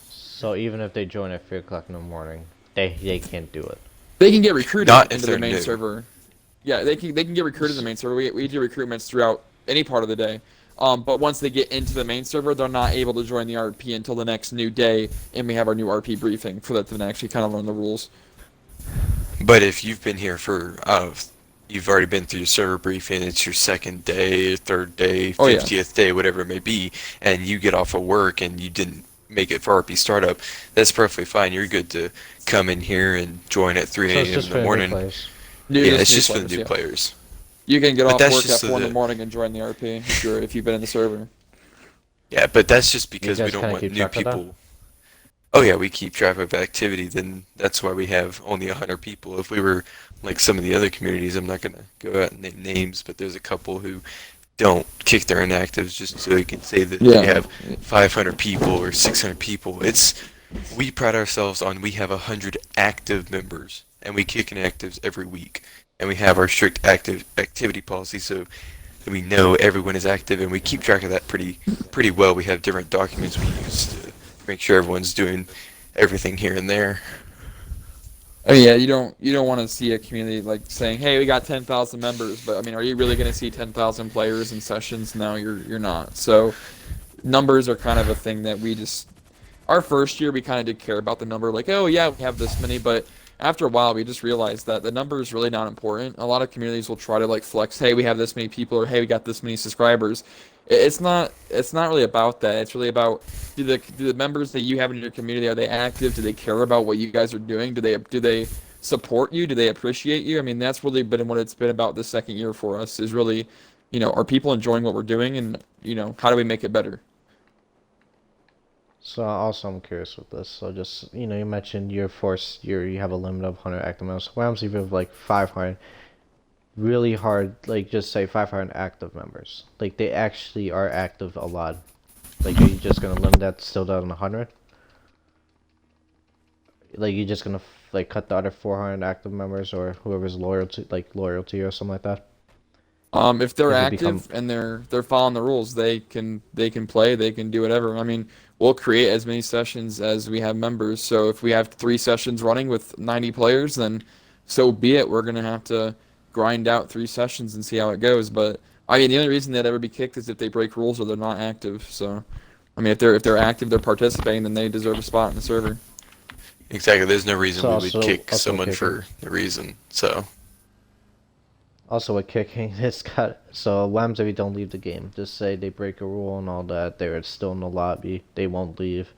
So even if they join at 3 o'clock in the morning, they can't do it. They can get recruited Not if into the they're main new. server. Yeah, they can get recruited to the main server. We do recruitments throughout any part of the day. But once they get into the main server, they're not able to join the RP until the next new day, and we have our new RP briefing for that to actually kind of learn the rules. But if you've been here for you've already been through your server briefing, it's your second day, third day, Oh yeah. 50th day, whatever it may be, and you get off of work and you didn't make it for RP startup, that's perfectly fine. You're good to come in here and join at So 3 it's a.m. just in for the the new morning. players. Yeah, it's New just for the players, new yeah. players. You can get But off that's work just at so 4 in the that morning and join the RP if you've been in the server. yeah, but that's just You because we guys don't kind of want keep new track of that. people. Oh yeah, we keep track of activity. Then that's why we have only 100 people. If we were like some of the other communities, I'm not gonna go out and name names, but there's a couple who don't kick their inactives just so you can say that they Yeah. have 500 people or 600 people. We pride ourselves on we have 100 active members and we kick inactives every week, and we have our strict active activity policy so we know everyone is active and we keep track of that pretty well. We have different documents we use to make sure everyone's doing everything here and there. Oh yeah, you don't want to see a community like saying, "Hey, we got 10,000 members," but I mean, are you really going to see 10,000 players in sessions? No, you're not. So numbers are kind of a thing that we just our first year we kind of did care about the number, like, oh yeah, we have this many, but after a while we just realized that the number is really not important. A lot of communities will try to like flex, hey, we have this many people, or hey, we got this many subscribers. It's not really about that. It's really about do the members that you have in your community, are they active? Do they care about what you guys are doing? Do they support you? Do they appreciate you? I mean, that's really been what it's been about this second year for us, is really, are people enjoying what we're doing, and how do we make it better? So also I'm curious with this. So just you mentioned your first year you have a limit of 100 active members. What happens if you have like 500 really hard, like just say 500 active members? Like they actually are active a lot. Like are you just gonna limit that still down to 100? Like you just gonna like cut the other 400 active members or whoever's loyalty or something like that? If they're If they become active and they're following the rules, they can play, they can do whatever. I mean, we'll create as many sessions as we have members. So if we have 3 sessions running with 90 players, then so be it. We're gonna have to grind out 3 sessions and see how it goes. But I mean, the only reason they'd ever be kicked is if they break rules or they're not active. So, I mean, if they're active, they're participating, then they deserve a spot in the server. Exactly. There's no it's reason we would also kick also someone kicking. for the reason. So Also with kicking, it's got so what happens if you don't leave the game? Just say they break a rule and all that. They're still in the lobby. They won't leave.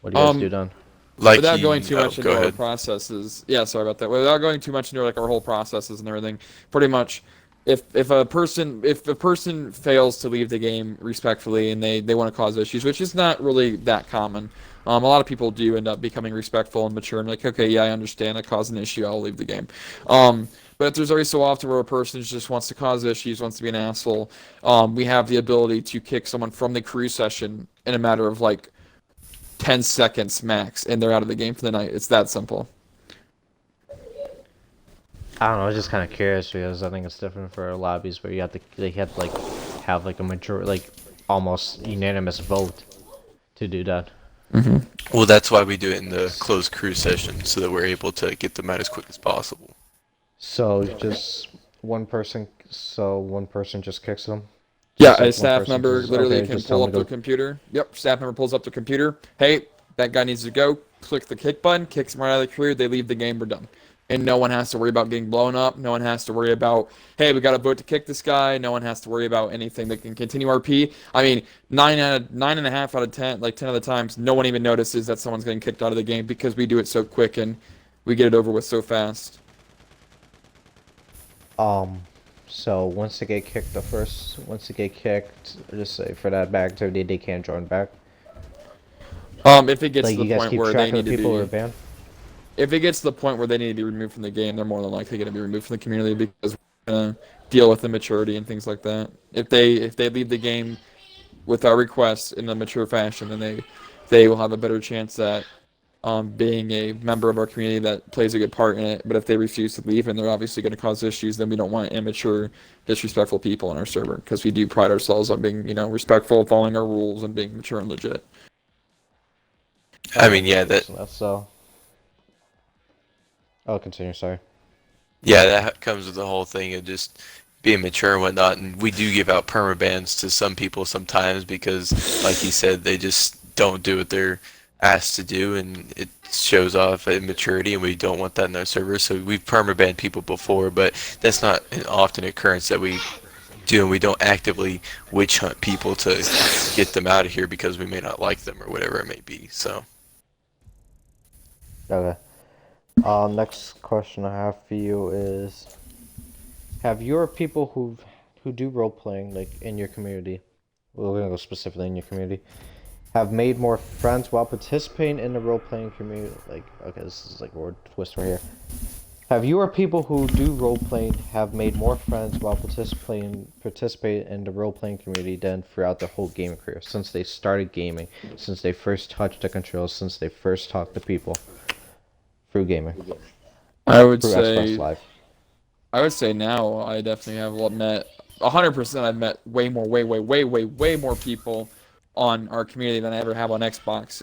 What do you guys do Um, then? like Without going you, too oh, much go into our ahead. processes, yeah, sorry about that. Without going too much into like our whole processes and everything, pretty much, if a person fails to leave the game respectfully and they want to cause issues, which is not really that common, a lot of people do end up becoming respectful and mature and like, okay, yeah, I understand, I caused an issue, I'll leave the game. But there's always so often where a person just wants to cause issues, wants to be an asshole. We have the ability to kick someone from the crew session in a matter of like 10 seconds max, and they're out of the game for the night. It's that simple. I don't know. I was just kind of curious because I think it's different for lobbies where they have to like have like a major like almost unanimous vote to do that. Well, that's why we do it in the closed crew session, so that we're able to get them out as quick as possible. So just one person just kicks them. Yeah, Just a like one staff person member just literally okay, can just tell pull them up their to go. computer. Yep, staff member pulls up their computer. Hey, that guy needs to go. Click the kick button, kicks them right out of the career. They leave the game. We're done. And no one has to worry about getting blown up. No one has to worry about, hey, we got to vote to kick this guy. No one has to worry about anything. They can continue RP. I mean, 9.5 out of 10, like 10 of the times, no one even notices that someone's getting kicked out of the game because we do it so quick and we get it over with so fast. Um, so once they get kicked, just say for that back activity, they can't join back. If it gets Like to you the guys point keep where they track of need the to people who are be banned. if it gets to the point where they need to be removed from the game, they're more than likely going to be removed from the community because we're going to deal with immaturity and things like that. If they leave the game with our requests in a mature fashion, then they will have a better chance at being a member of our community that plays a good part in it. But if they refuse to leave and they're obviously going to cause issues, then we don't want immature, disrespectful people on our server because we do pride ourselves on being, respectful, following our rules, and being mature and legit. I Okay, mean, yeah, that that makes sense. So, oh, continue. Sorry. yeah, that comes with the whole thing of just being mature and whatnot. And we do give out permabans to some people sometimes because, like you said, they just don't do what they're asked to do, and it shows off immaturity, and we don't want that in our server. So we've permabanned people before, but that's not an often occurrence that we do, and we don't actively witch hunt people to get them out of here because we may not like them or whatever it may be. So. Okay. Next question I have for you is: have your people who do role playing like in your community? Well, we're gonna go specifically in your community. Have made more friends while participating in the role playing community? Like, okay, this is like a word twist right here. Have you or people who do role playing have made more friends while participating in the role playing community than throughout their whole gaming career since they started gaming, since they first touched the controls, since they first talked to people through gaming, I would through Xbox say Live? I would say now I definitely have met 100%. I've met way more, way more people on our community than I ever have on Xbox.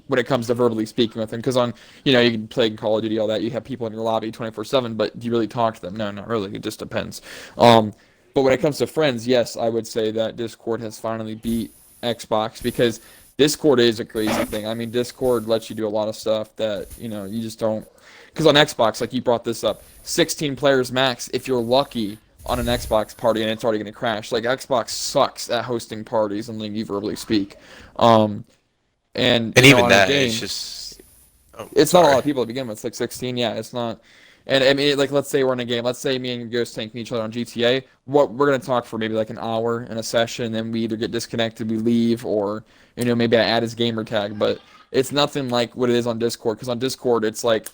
When it comes to verbally speaking with them, because on you can play Call of Duty, all that, you have people in your lobby 24/7, but do you really talk to them? No, not really. It just depends. But when it comes to friends, yes, I would say that Discord has finally beat Xbox because Discord is a crazy thing. I mean, Discord lets you do a lot of stuff that you just don't. Because on Xbox, like you brought this up, 16 players max if you're lucky on an Xbox party, and it's already going to crash. Like Xbox sucks at hosting parties and letting you verbally speak. Um, and And even on a that, it's game, just. Oh, it's not a lot sorry. of people to begin with. It's like 16. Yeah, it's not. And I mean, like, let's say we're in a game. Let's say me and Ghost Tank meet each other on GTA. What we're gonna talk for maybe like an hour in a session, and then we either get disconnected, we leave, or maybe I add his gamer tag. But it's nothing like what it is on Discord. Because on Discord, it's like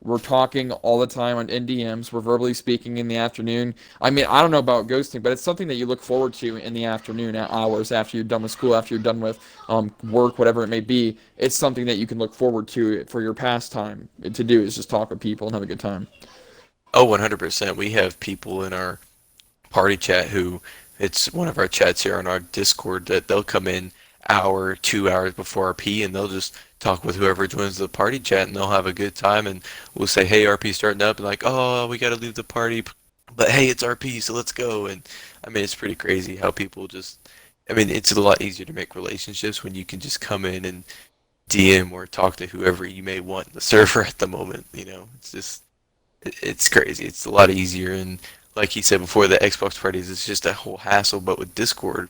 we're talking all the time on NDMs. We're verbally speaking in the afternoon. I mean, I don't know about ghosting, but it's something that you look forward to in the afternoon, at hours after you're done with school, after you're done with work, whatever it may be. It's something that you can look forward to for your pastime to do is just talk with people and have a good time. Oh, 100%. We have people in our party chat who it's one of our chats here on our Discord that they'll come in hour, 2 hours before RP and they'll just talk with whoever joins the party chat and they'll have a good time and we'll say, hey, RP's starting up and like, oh, we gotta leave the party, but hey, it's RP, so let's go. And I mean, it's pretty crazy how people just, I mean, it's a lot easier to make relationships when you can just come in and DM or talk to whoever you may want in the server at the moment, it's just it's crazy. It's a lot easier, and like he said before, the Xbox parties it's just a whole hassle. But with Discord,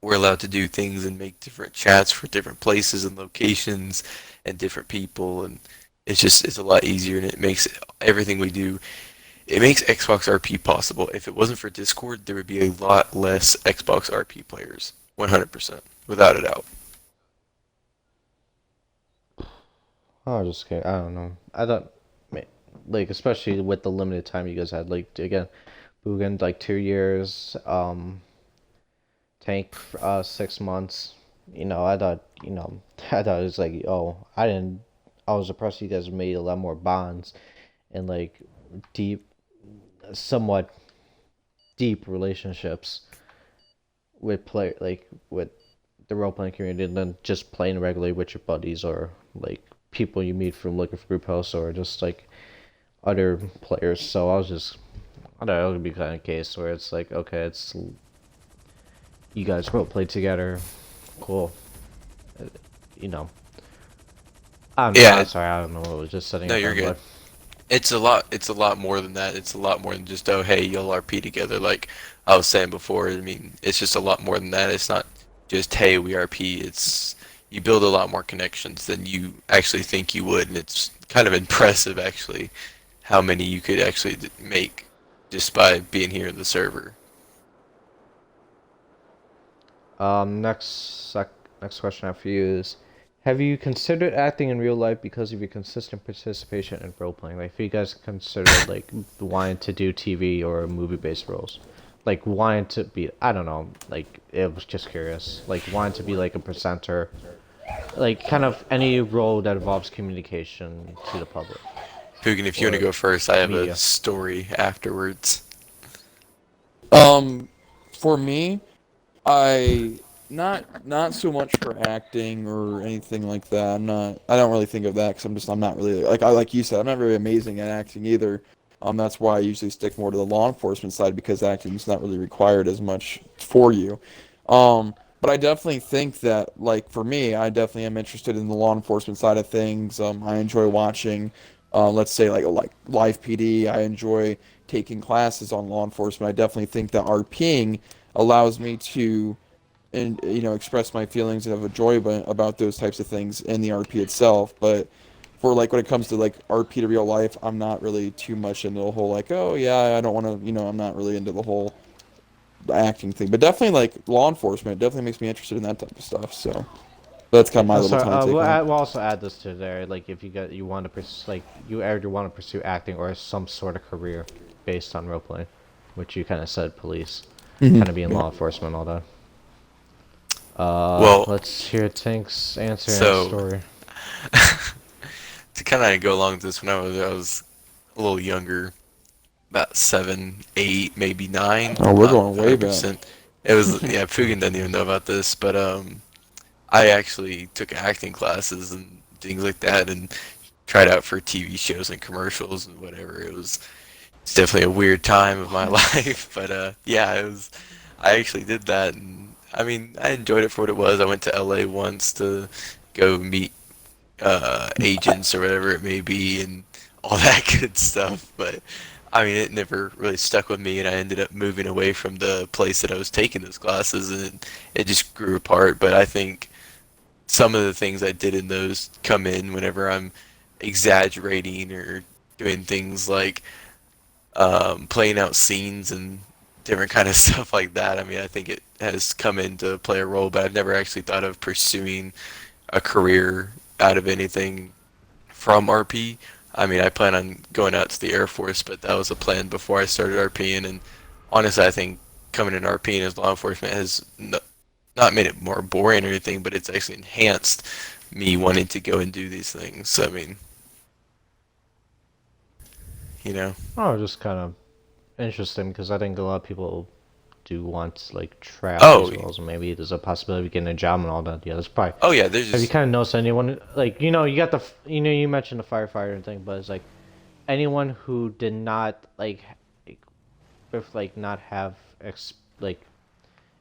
we're allowed to do things and make different chats for different places and locations and different people, and it's a lot easier, and it makes everything we do. It makes Xbox RP possible. If it wasn't for Discord, there would be a lot less Xbox RP players. 100%, without a doubt. I was just kidding. I don't know. I thought, like, especially with the limited time you guys had, like, again, Poogan, like, 2 years, Tank, 6 months. I thought, I thought it was like, oh, I was impressed you guys made a lot more bonds and, like, deep, somewhat deep relationships with the role playing community than just playing regularly with your buddies or, like, people you meet from looking for group hosts or just, like, other players. So I thought it would be kind of a case where it's like, okay, it's you guys both play together, cool. Uh, You know, Yeah, I'm sorry, I don't know what I was just setting no, up you're on, good. but It's a lot. It's a lot more than that. It's a lot more than just oh hey you'll RP together. Like I was saying before. I mean, it's just a lot more than that. It's not just hey we RP. It's you build a lot more connections than you actually think you would, and it's kind of impressive actually how many you could actually make just by being here in the server. next question I have for you is, have you considered acting in real life because of your consistent participation in role playing? Like, if you guys considered like wanting to do TV or movie based roles, like wanting to be, I don't know, like it was just curious, like wanting to be like a presenter, like kind of any role that involves communication to the public Poogan, if you want to or go first, I have a media. story afterwards. Um, for me, I not so much for acting or anything like that. I don't really think of that because I'm not really like you said, I'm not very amazing at acting either. That's why I usually stick more to the law enforcement side because acting is not really required as much for you. But I definitely think that like for me, I definitely am interested in the law enforcement side of things. I enjoy watching, let's say like live PD. I enjoy taking classes on law enforcement. I definitely think that RPing allows me to and express my feelings and have a joy about those types of things in the RP itself. But for like when it comes to like RP to real life, I'm not really too much into the whole like oh yeah I don't want to I'm not really into the whole acting thing. But definitely like law enforcement definitely makes me interested in that type of stuff. So that's kind of my Oh, little sorry. tiny take on it. We'll also add this to there. Like, if you want to like you ever want to pursue acting or some sort of career based on role playing, which you kind of said police, kind of being Yeah. law enforcement, all that. Well, Let's hear Tank's answer and so story. to kind of go along with this, when I was a little younger, about 7, 8, maybe 9. Oh, I'm we're not going way back. 100%. It was yeah. Pugin doesn't even know about this, but I actually took acting classes and things like that, and tried out for TV shows and commercials and whatever. It's definitely a weird time of my life, but yeah, it was. I actually did that, and I mean, I enjoyed it for what it was. I went to LA once to go meet agents or whatever it may be, and all that good stuff. But I mean, it never really stuck with me, and I ended up moving away from the place that I was taking those classes, and it just grew apart. But I think some of the things I did in those come in whenever I'm exaggerating or doing things like playing out scenes and different kind of stuff like that. I mean, I think it has come in to play a role, but I've never actually thought of pursuing a career out of anything from RP. I mean, I plan on going out to the Air Force, but that was a plan before I started RPing. And honestly, I think coming in RPing as law enforcement has not made it more boring or anything, but it's actually enhanced me wanting to go and do these things. So, I mean, you know. Oh, just kind of interesting because I think a lot of people do want to like try out Oh, these roles, and maybe there's a possibility of getting a job and all that. Yeah, that's probably. oh yeah. There's Have you just kind of noticed anyone like you got the you mentioned the firefighter and thing, but it's like anyone who did not if like not have prior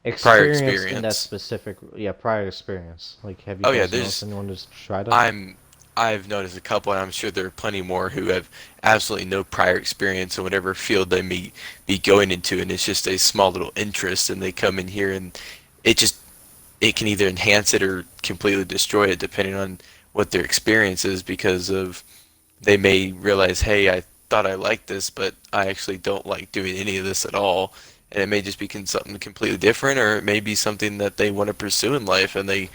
experience in that experience. specific prior experience. Like, have you Oh yeah. guys noticed There's anyone who's tried that? I'm I've noticed a couple, and I'm sure there are plenty more who have absolutely no prior experience in whatever field they may be going into, and it's just a small little interest, and they come in here, and it just it can either enhance it or completely destroy it depending on what their experience is, because of they may realize, hey, I thought I liked this, but I actually don't like doing any of this at all. And it may just be something completely different, or it may be something that they want to pursue in life and they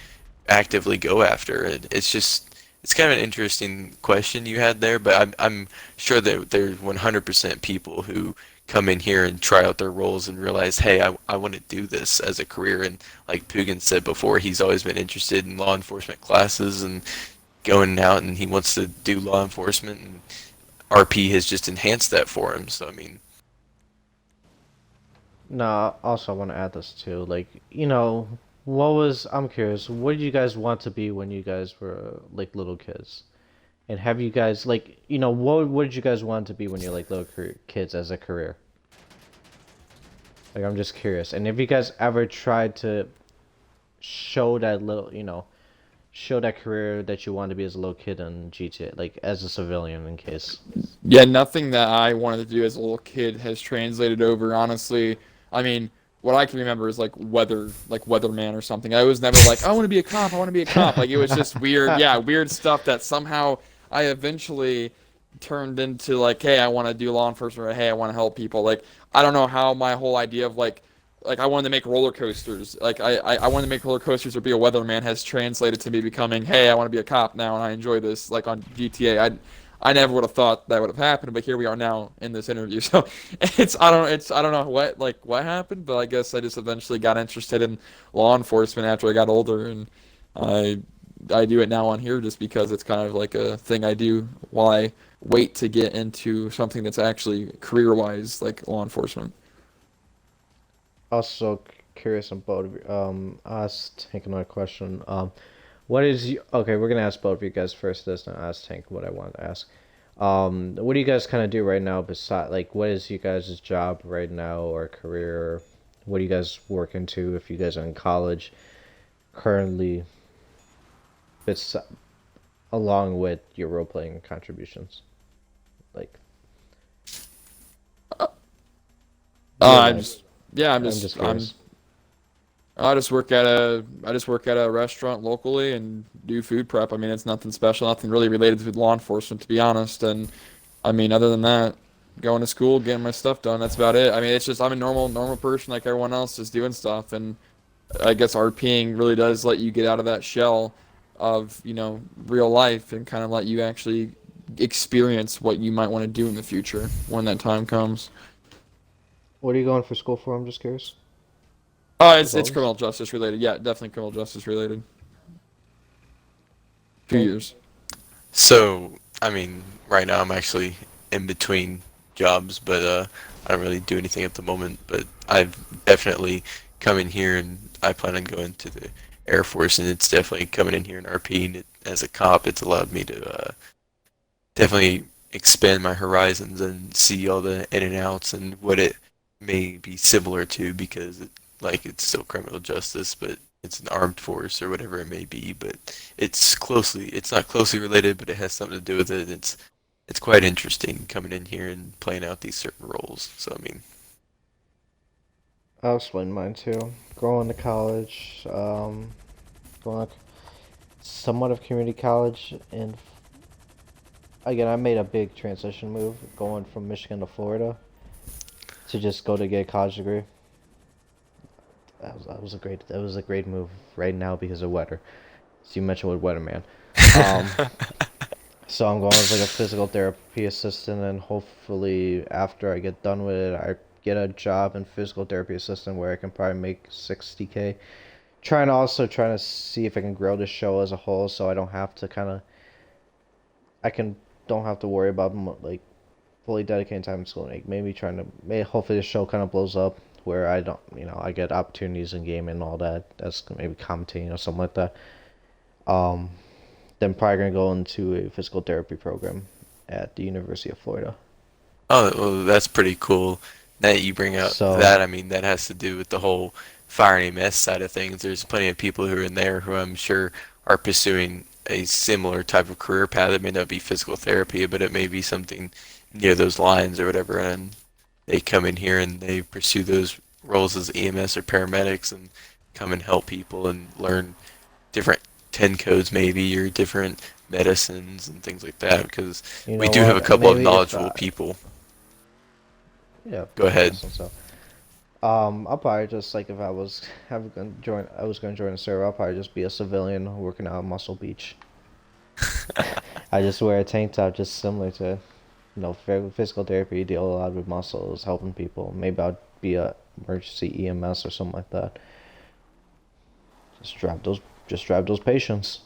actively go after it. It's kind of an interesting question you had there, but I'm sure that there's 100% people who come in here and try out their roles and realize, hey, I want to do this as a career. And like Poogan said before, he's always been interested in law enforcement classes and going out, and he wants to do law enforcement, and RP has just enhanced that for him. So I mean, No, also I want to add this too. Like, I'm curious, what did you guys want to be when you guys were like little kids? And have you guys like, what did you guys want to be when you're like little kids as a career? Like, I'm just curious. And if you guys ever tried to show that show that career that you wanted to be as a little kid in GTA, like as a civilian in case. Yeah, nothing that I wanted to do as a little kid has translated over, honestly. I mean, what I can remember is like weatherman or something. I was never like, I want to be a cop, I want to be a cop. Like, it was just weird, yeah, weird stuff that somehow I eventually turned into like, hey, I want to do law enforcement, or hey, I want to help people. Like, I don't know how my whole idea of like I wanted to make roller coasters. Like I wanted to make roller coasters or be a weatherman has translated to me becoming, hey, I want to be a cop now and I enjoy this. Like on GTA, I never would have thought that would have happened, but here we are now in this interview. So I don't know what happened, but I guess I just eventually got interested in law enforcement after I got older, and I I do it now on here just because it's kind of like a thing I do while I wait to get into something that's actually career-wise like law enforcement. Also curious about ask Tank another question. What is okay? We're gonna ask both of you guys first. This and ask Tank what I want to ask. What do you guys kind of do right now? Beside, like, what is you guys' job right now or career? What do you guys work into if you guys are in college currently? Bes Along with your role playing contributions, like real I life. just yeah, I'm just I'm curious. I just work at a restaurant locally and do food prep. I mean, it's nothing special, nothing really related to law enforcement, to be honest. And I mean, other than that, going to school, getting my stuff done, that's about it. I mean, it's just I'm a normal person like everyone else, just doing stuff. And I guess RPing really does let you get out of that shell of, real life and kind of let you actually experience what you might want to do in the future when that time comes. What are you going for school for? I'm just curious. For It's both? criminal justice related. Yeah, definitely criminal justice related. 2 Tank? years. so I mean, right now I'm actually in between jobs, but I don't really do anything at the moment. But I've definitely come in here, and I plan on going to the Air Force, and it's definitely coming in here in RP. And as a cop, it's allowed me to definitely expand my horizons and see all the in and outs and what it may be similar to because it's still criminal justice, but it's an armed force or whatever it may be. But it's not closely related, but it has something to do with it. It's quite interesting coming in here and playing out these certain roles. So I mean, I'll explain mine too. Going to college, going to somewhat of community college, and again, I made a big transition move going from Michigan to Florida to just go to get a college degree. That was a great move right now because of weather. So you mentioned with weatherman. Um, so I'm going as like a physical therapy assistant, and hopefully after I get done with it, I get a job in physical therapy assistant where I can probably make 60K. Trying to see if I can grow the show as a whole, so I don't have to kind of I can don't have to worry about like fully dedicating time to school. Like maybe hopefully the show kind of blows up where I don't I get opportunities in game and all that. That's maybe commentating or something like that. Um, then probably gonna go into a physical therapy program at the University of Florida. oh, well, that's pretty cool that you bring up So that. I mean, that has to do with the whole fire and EMS side of things. There's plenty of people who are in there who I'm sure are pursuing a similar type of career path. It may not be physical therapy, but it may be something near those lines or whatever. And they come in here and they pursue those roles as EMS or paramedics and come and help people and learn different 10 codes maybe or different medicines and things like that because you we know do have a what? couple of Maybe if knowledguable people. yeah, Go I ahead. guess so. I'll probably just like if I was gonna join a server. I'll probably just be a civilian working out at Muscle Beach. I just wear a tank top, just similar to, physical therapy. You deal a lot with muscles, helping people. Maybe I'll be a emergency EMS or something like that. Just drive those patients.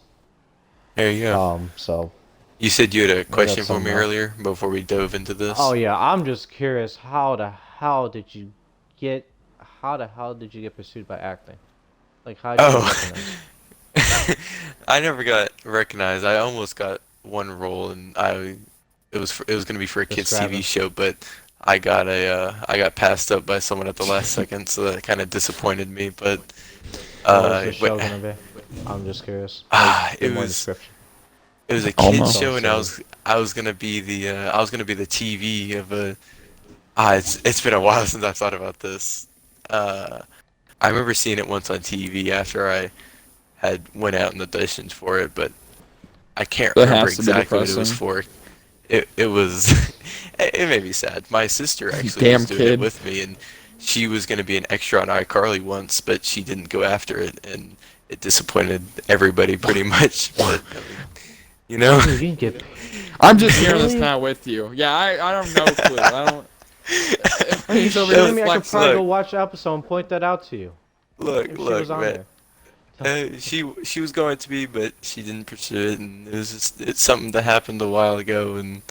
There you go. So You said you had a maybe question that's for me something earlier before we dove into Oh this. yeah, I'm just curious. Get? How the hell did you get pursued by acting? Like, how did you get Oh, recognized? I never got recognized. I almost got one role, and it was gonna be for a kids Describe TV it. show, but I got passed up by someone at the last second, so that kind of disappointed me. But What was the wait, show gonna be? I'm just curious. Like, it give more was description. it was a kids Almost. Don't show, and say. I was gonna be the TV of a. It's been a while since I've thought about this. Uh, I remember seeing it once on TV after I had went out and auditioned for it, but I can't That remember has to be exactly what it was depressing. for. It was it made me sad. My sister actually was Damn doing it kid. with me, and she was going to be an extra on iCarly once, but she didn't go after it, and it disappointed everybody pretty much. But I mean, you know, Dude, you can get I'm just hearing this really. kind of with you. Yeah, I don't know clue. I don't. Are you He's over here shitting me? I could probably flexing. go look, watch the episode and point that out to you if she was look, on man. there. She was going to be, but she didn't pursue it, and it's something that happened a while ago, and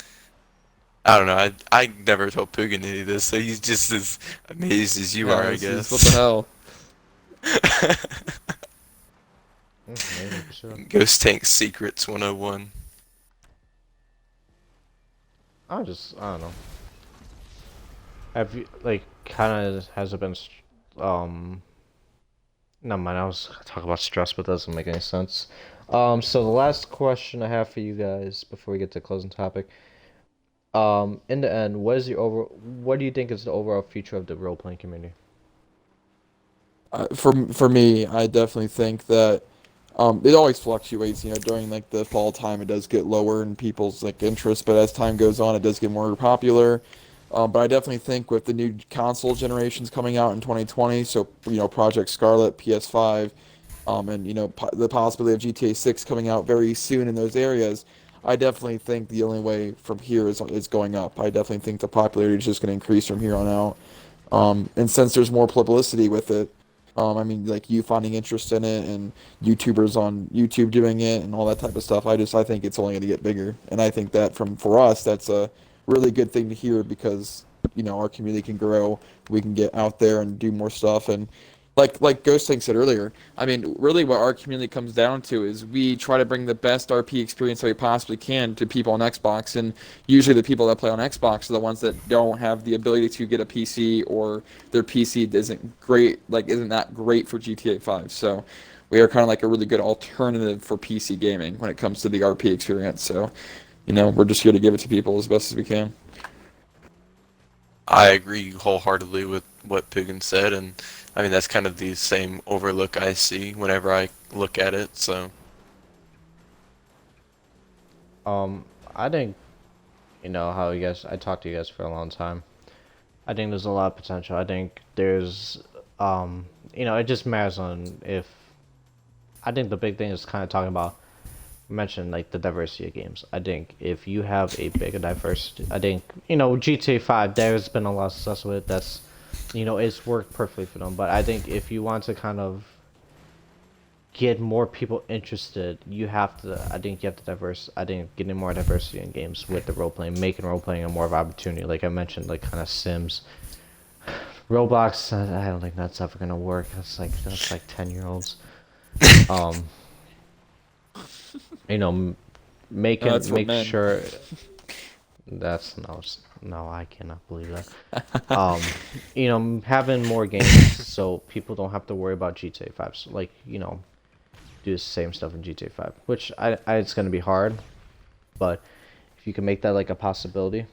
I don't know. I never told Poogan any of this, so he's just as amazed as you are, Yeah, I he's what the guess. hell. Maybe for sure. Ghost Tank Secrets 101. I don't know. Have you like kind of has it been no mind. I was talking about stress, but that doesn't make any sense. So the last question I have for you guys before we get to the closing topic. In the end, what do you think is the overall future of the role playing community? For me, I definitely think that it always fluctuates. You know, during like the fall time, it does get lower in people's like interest, but as time goes on, it does get more popular. But I definitely think with the new console generations coming out in 2020, so Project Scarlet, PS5, and the possibility of GTA 6 coming out very soon in those areas, I definitely think the only way from here is going up. I definitely think the popularity is just going to increase from here on out. And since there's more publicity with it, I mean, like you finding interest in it and YouTubers on YouTube doing it and all that type of stuff, I think it's only going to get bigger. And I think that for us, that's a really good thing to hear because our community can grow, we can get out there and do more stuff, and like Ghosting said earlier, I mean, really what our community comes down to is we try to bring the best RP experience that we possibly can to people on Xbox, and usually the people that play on Xbox are the ones that don't have the ability to get a PC, or their PC isn't that great for GTA 5. So we are kind of like a really good alternative for PC gaming when it comes to the RP experience. So, we're just here to give it to people as best as we can. I agree wholeheartedly with what Poogan said, and I mean that's kind of the same overlook I see whenever I look at it. So I think how you guys. I talked to you guys for a long time. I think there's a lot of potential. I think there's it just matters on if. I think the big thing is kind of talking about mention like the diversity of games. I think if you have a bigger diversity, I think GTA 5 there's been a lot of success with it. That's it's worked perfectly for them. But I think if you want to kind of get more people interested, you have to. I think you have to I think getting more diversity in games with the role playing, making role playing a more of an opportunity. Like I mentioned, like kind of Sims, Roblox. I don't think that's ever gonna work. That's like 10-year-olds. Um, make sure that's no, I cannot believe that. Having more games so people don't have to worry about GTA 5. So, like, do the same stuff in GTA 5, which it's gonna be hard, but if you can make that like a possibility,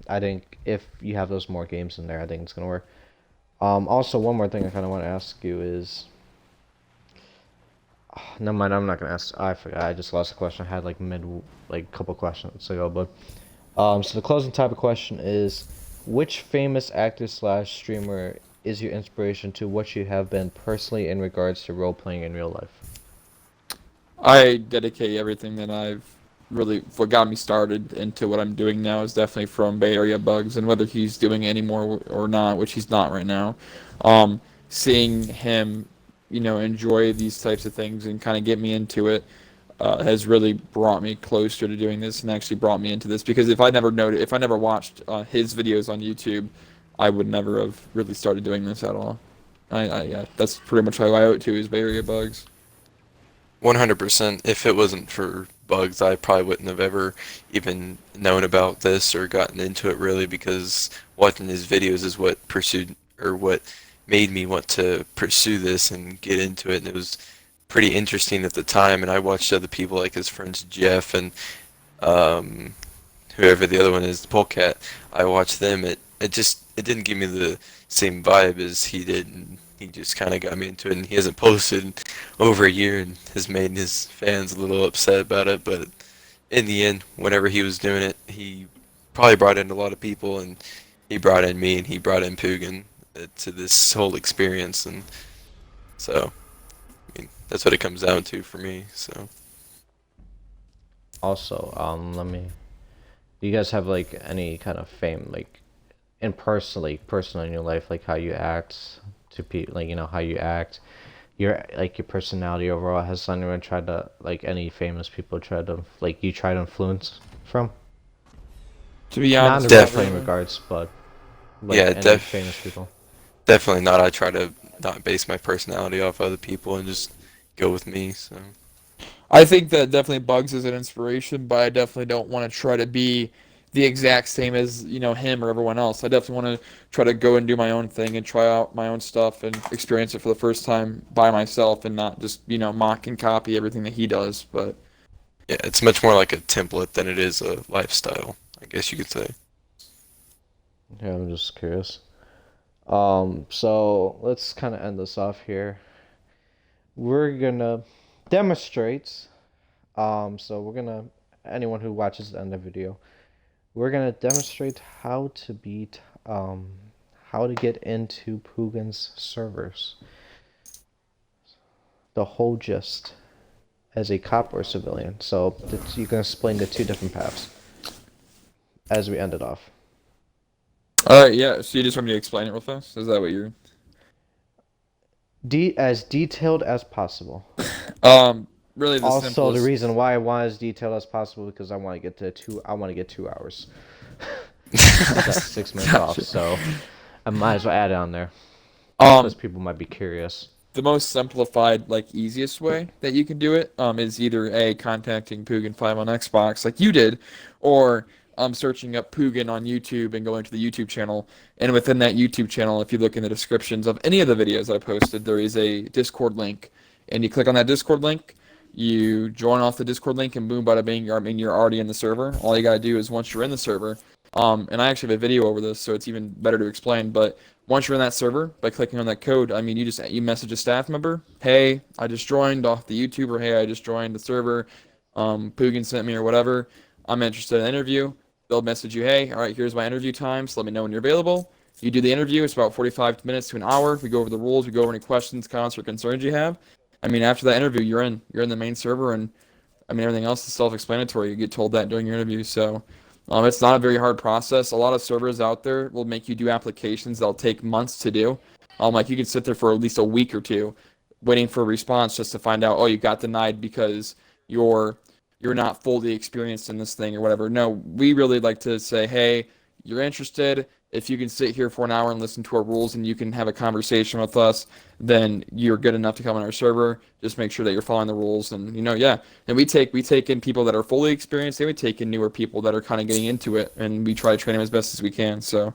I think if you have those more games in there, I think it's gonna work. Also, one more thing I kind of want to ask you is. Never mind, I'm not gonna ask. I forgot. I just lost the question. I had like couple questions ago, but so the closing type of question is, which famous actor slash streamer is your inspiration to what you have been personally in regards to role playing in real life? I dedicate everything that what got me started into what I'm doing now is definitely from Bay Area Bugs, and whether he's doing it anymore or not, which he's not right now. Seeing him enjoy these types of things and kind of get me into it has really brought me closer to doing this, and actually brought me into this, because if I never watched his videos on YouTube, I would never have really started doing this at all. Yeah, that's pretty much how I owe it to, is Bay Area Bugs. 100%. If it wasn't for Bugs, I probably wouldn't have ever even known about this or gotten into it really, because watching his videos is what made me want to pursue this and get into it. And it was pretty interesting at the time. And I watched other people like his friends Jeff and um, whoever the other one is, Polecat. I watched them. It didn't give me the same vibe as he did. And he just kind of got me into it. And he hasn't posted in over a year and has made his fans a little upset about it. But in the end, whenever he was doing it, he probably brought in a lot of people, and he brought in me, and he brought in Poogan to this whole experience. And so I mean that's what it comes down to for me. So Also, do you guys have like any kind of fame, like personal in your life, like how you act to people, like how you act, your personality overall? Has anyone tried to, like, any famous people tried to, like, you try to influence from? To be Not in honest, the role def playing regards, but like yeah, any famous people. definitely not. I try to not base my personality off other people and just go with me. So I think that definitely Bugs is an inspiration, but I definitely don't want to try to be the exact same as, him or everyone else. I definitely want to try to go and do my own thing and try out my own stuff and experience it for the first time by myself, and not just, mock and copy everything that he does. But yeah, it's much more like a template than it is a lifestyle, I guess you could say. Yeah, I'm just curious. So let's kind of end this off here. We're gonna demonstrate. So we're gonna anyone who watches the end of the video, we're gonna demonstrate how to get into Poogan's servers. The whole gist as a cop or civilian. So you can explain the two different paths as we end it off. all right, yeah. So you just want me to explain it real fast? Is that what you're? As detailed as possible. Really the Also, simplest. the reason why I want as detailed as possible because I want to get to I want to get 2 hours. That's 6 minutes off, Gotcha. so I might as well add it on there. just because Um, people might be curious. the most simplified, like easiest way that you can do it is either a contacting Poogan5 on Xbox like you did, or searching up Poogan on YouTube and going to the YouTube channel. And within that YouTube channel, if you look in the descriptions of any of the videos I posted, there is a Discord link, and you click on that Discord link. You join off the Discord link, and boom, bada bing, you're already in the server. All you gotta do is once you're in the server, and I actually have a video over this, so it's even better to explain. But once you're in that server, by clicking on that code, I mean, you message a staff member, hey, I just joined off the YouTube, or hey, I just joined the server, Poogan sent me or whatever, I'm interested in an interview. They'll message you, hey, all right, here's my interview times, let me know when you're available. You do the interview, it's about 45 minutes to an hour. We go over the rules, we go over any questions, comments, or concerns you have. I mean, after that interview, you're in the main server, and I mean, everything else is self-explanatory. You get told that during your interview, so it's not a very hard process. A lot of servers out there will make you do applications that'll take months to do. Like you can sit there for at least a week or two, waiting for a response just to find out, oh, you got denied because you're you're not fully experienced in this thing or whatever. No, we really like to say, hey, you're interested. If you can sit here for an hour and listen to our rules and you can have a conversation with us, then you're good enough to come on our server. Just make sure that you're following the rules, and yeah. And we take in people that are fully experienced, and we take in newer people that are kind of getting into it, and we try to train them as best as we can. So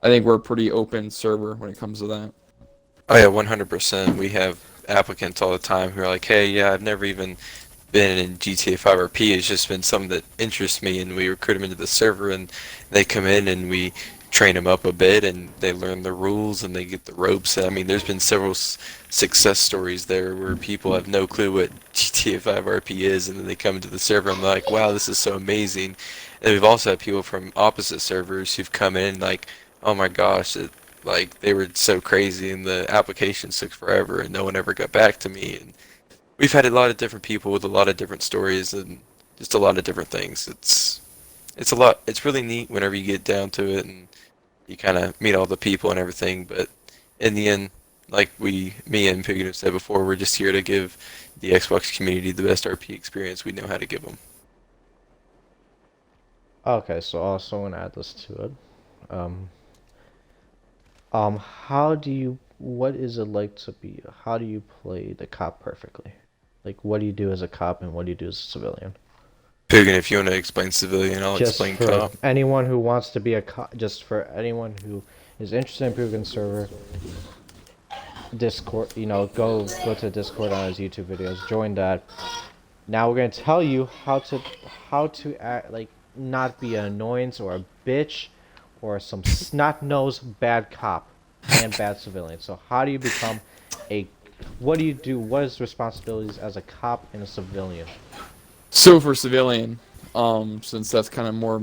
I think we're a pretty open server when it comes to that. Oh yeah, 100%. We have applicants all the time who are like, hey, yeah, I've never even been in GTA 5 RP. It's just been something that interests me, and we recruit them into the server, and they come in, and we train them up a bit, and they learn the rules, and they get the ropes. I mean, there's been several success stories there where people have no clue what GTA 5 RP is, and then they come into the server, and they're like, wow, this is so amazing. And we've also had people from opposite servers who've come in like, oh my gosh, like they were so crazy, and the applications took forever, and no one ever got back to me. And we've had a lot of different people with a lot of different stories, and just a lot of different things. It's a lot. It's really neat whenever you get down to it, and you kind of meet all the people and everything. But in the end, like me and Poogan have said before, we're just here to give the Xbox community the best RP experience we know how to give them. Okay, so also want to add this to it. Um, how do you? What is it like to be? How do you play the cop perfectly? Like, what do you do as a cop and what do you do as a civilian? Poogan, if you want to explain civilian, I'll Just explain for cop. anyone who wants to be a cop, just for anyone who is interested in Poogan server, Discord, go to Discord on his YouTube videos, join that. Now we're gonna tell you how to act, like, not be an annoyance or a bitch or some snot-nosed bad cop and bad civilian. So how do you become a what do you do? What is the responsibilities as a cop and a civilian? So for civilian, since that's kind of more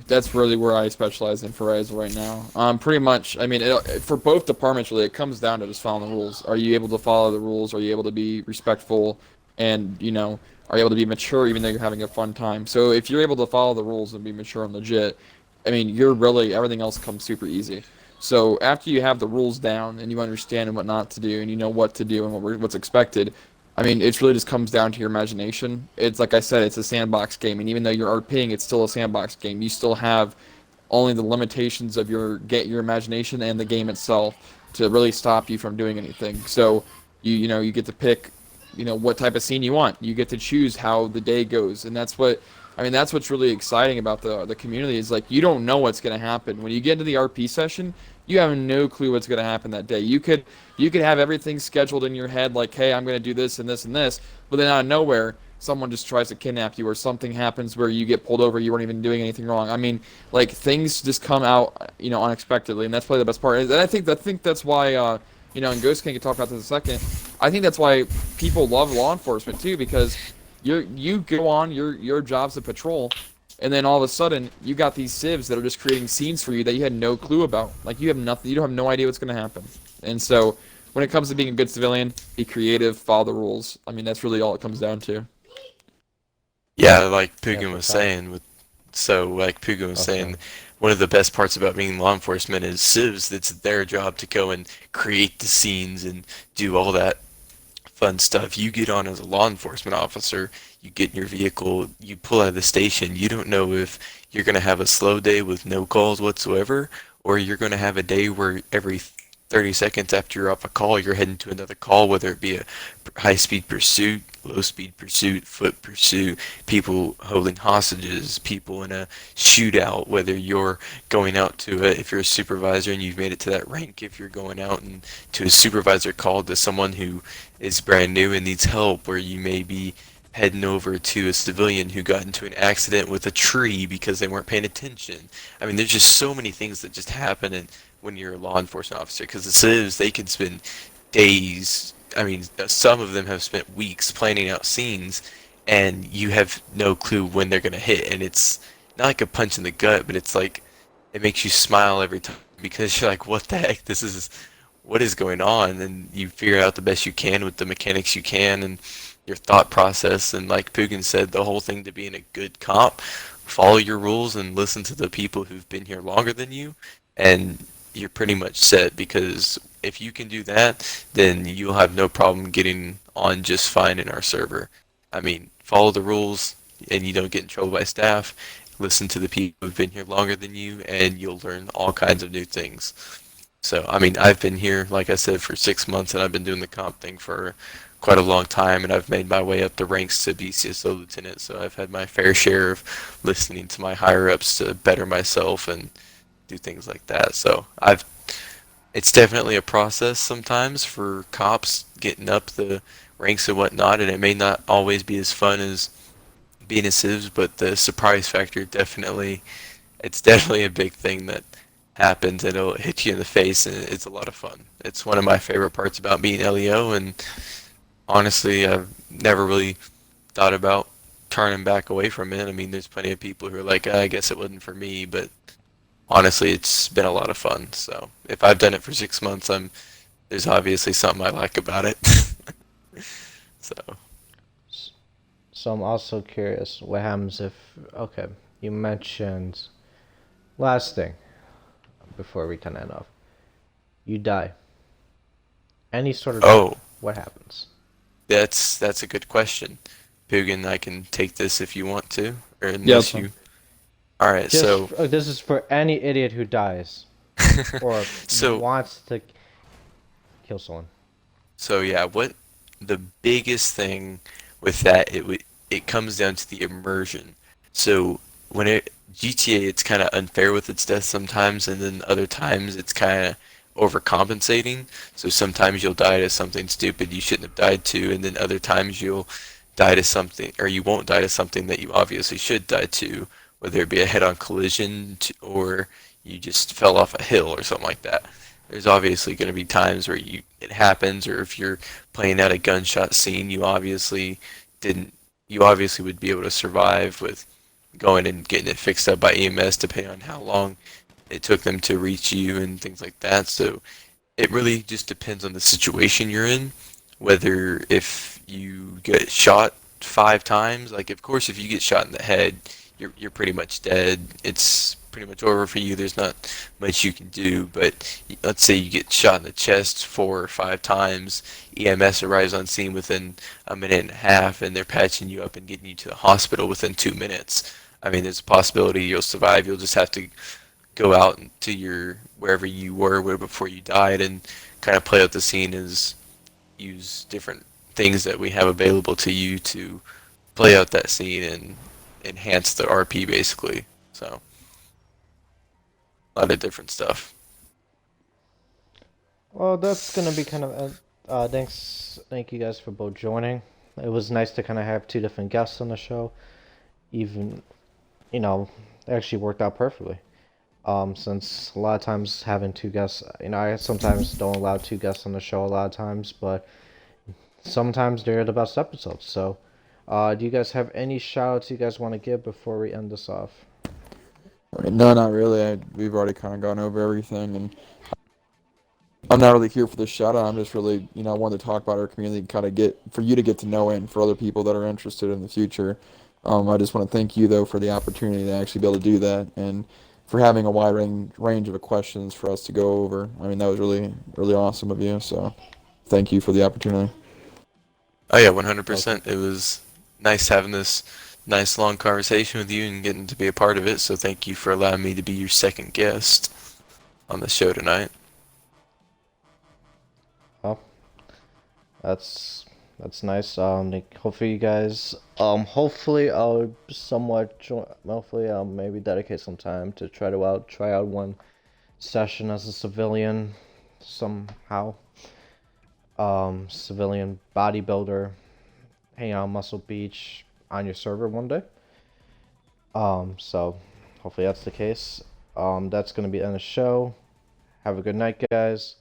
that's really where I specialize in for Horizon right now. Pretty much, I mean, for both departments, really, it comes down to just following the rules. Are you able to follow the rules? Are you able to be respectful? And, are you able to be mature even though you're having a fun time? So if you're able to follow the rules and be mature and legit, I mean, everything else comes super easy. So after you have the rules down and you understand what not to do and you know what to do and what's expected, I mean, it really just comes down to your imagination. It's like I said, it's a sandbox game, and even though you're RPing, it's still a sandbox game. You still have only the limitations of your imagination and the game itself to really stop you from doing anything. So you get to pick, what type of scene you want. You get to choose how the day goes, and that's what's really exciting about the community is, like, you don't know what's going to happen when you get into the RP session. You have no clue what's going to happen that day. You could have everything scheduled in your head, like, hey, I'm going to do this and this and this, but then out of nowhere, someone just tries to kidnap you, or something happens where you get pulled over. You weren't even doing anything wrong. I mean, like, things just come out, unexpectedly, and that's probably the best part. And I think that's why, and Ghost King can talk about this in a second. I think that's why people love law enforcement too, because you go on your job's to patrol, and then all of a sudden you got these civs that are just creating scenes for you that you had no clue about. Like, you have nothing, you have no idea what's going to happen. And so when it comes to being a good civilian, be creative, follow the rules. I mean, that's really all it comes down to. Yeah, like Yeah, Poogan for was cop. saying, like Poogan was Okay. saying, one of the best parts about being law enforcement is civs. It's their job to go and create the scenes and do all that fun stuff. You get on as a law enforcement officer, you get in your vehicle, you pull out of the station. You don't know if you're going to have a slow day with no calls whatsoever, or you're going to have a day where every 30 seconds after you're off a call, you're heading to another call, whether it be a high-speed pursuit, low-speed pursuit, foot pursuit, people holding hostages, people in a shootout, whether you're going out to if you're a supervisor and you've made it to that rank, if you're going out and to a supervisor call to someone who is brand new and needs help, where you may be heading over to a civilian who got into an accident with a tree because they weren't paying attention. I mean, there's just so many things that just happen and when you're a law enforcement officer, because the civs, they can spend days, I mean, some of them have spent weeks planning out scenes, and you have no clue when they're going to hit, and it's not like a punch in the gut, but it's like, it makes you smile every time, because you're like, what the heck, what is going on, and you figure out the best you can with the mechanics you can, and your thought process, and like Poogan said, the whole thing to being a good cop, follow your rules and listen to the people who've been here longer than you, and you're pretty much set, because if you can do that, then you'll have no problem getting on just fine in our server. I mean, follow the rules and you don't get in trouble by staff. Listen to the people who've been here longer than you, and you'll learn all kinds of new things. So, I mean, I've been here, like I said, for 6 months, and I've been doing the comp thing for quite a long time, and I've made my way up the ranks to BCSO lieutenant, so I've had my fair share of listening to my higher ups to better myself and do things like that. So it's definitely a process sometimes for cops getting up the ranks and whatnot, and it may not always be as fun as being a civs, but the surprise factor it's definitely a big thing that happens, and it'll hit you in the face, and it's a lot of fun. It's one of my favorite parts about being LEO, and honestly, I've never really thought about turning back away from it. I mean, there's plenty of people who are like, I guess it wasn't for me, but honestly, it's been a lot of fun. So if I've done it for 6 months, there's obviously something I like about it. So So I'm also curious, what happens if, okay, you mentioned, last thing, before we turn that off, you die. Any sort of death, oh, what happens? that's a good question. Poogan, I can take this if you want to, or Yeah, that's unless fine. you. All right, so This is for any idiot who dies, or so wants to kill someone. so yeah, what the biggest thing with that it comes down to the immersion. So when GTA, it's kind of unfair with its death sometimes, and then other times it's kind of overcompensating. So sometimes you'll die to something stupid you shouldn't have died to, and then other times you'll die to something, or you won't die to something that you obviously should die to, whether it be a head-on collision or you just fell off a hill or something like that. There's obviously going to be times where it happens, or if you're playing out a gunshot scene, didn't you obviously would be able to survive with going and getting it fixed up by EMS, depending on how long it took them to reach you and things like that. So it really just depends on the situation you're in, whether if you get shot 5 times, like of course if you get shot in the head, you're pretty much dead. It's pretty much over for you. There's not much you can do. But let's say you get shot in the chest 4 or 5 times, EMS arrives on scene within a minute and a half, and they're patching you up and getting you to the hospital within 2 minutes. I mean, there's a possibility you'll survive. You'll just have to go out to your wherever you were before you died and kind of play out the scene as use different things that we have available to you to play out that scene and enhance the RP basically. So a lot of different stuff. Well, that's gonna be kind of. Thank you guys for both joining. It was nice to kind of have two different guests on the show. Even, it actually worked out perfectly. Since a lot of times having two guests, I sometimes don't allow two guests on the show a lot of times, but sometimes they're the best episodes. So, do you guys have any shout outs you guys want to give before we end this off? I mean, no, not really. We've already kind of gone over everything, and I'm not really here for the shout out. I'm just really, I wanted to talk about our community, kind of for you to get to know it, and for other people that are interested in the future. I just want to thank you though for the opportunity to actually be able to do that, and for having a wide range of questions for us to go over. I mean, that was really, really awesome of you. So, thank you for the opportunity. Oh yeah, Okay. 100%. It was nice having this nice long conversation with you and getting to be a part of it. So thank you for allowing me to be your second guest on the show tonight. That's nice. Hopefully you guys. Hopefully I'll somewhat join. Hopefully I'll maybe dedicate some time to try out one session as a civilian, somehow. Civilian bodybuilder, hang out on Muscle Beach on your server one day. So hopefully that's the case. That's gonna be the end of the show. Have a good night, guys.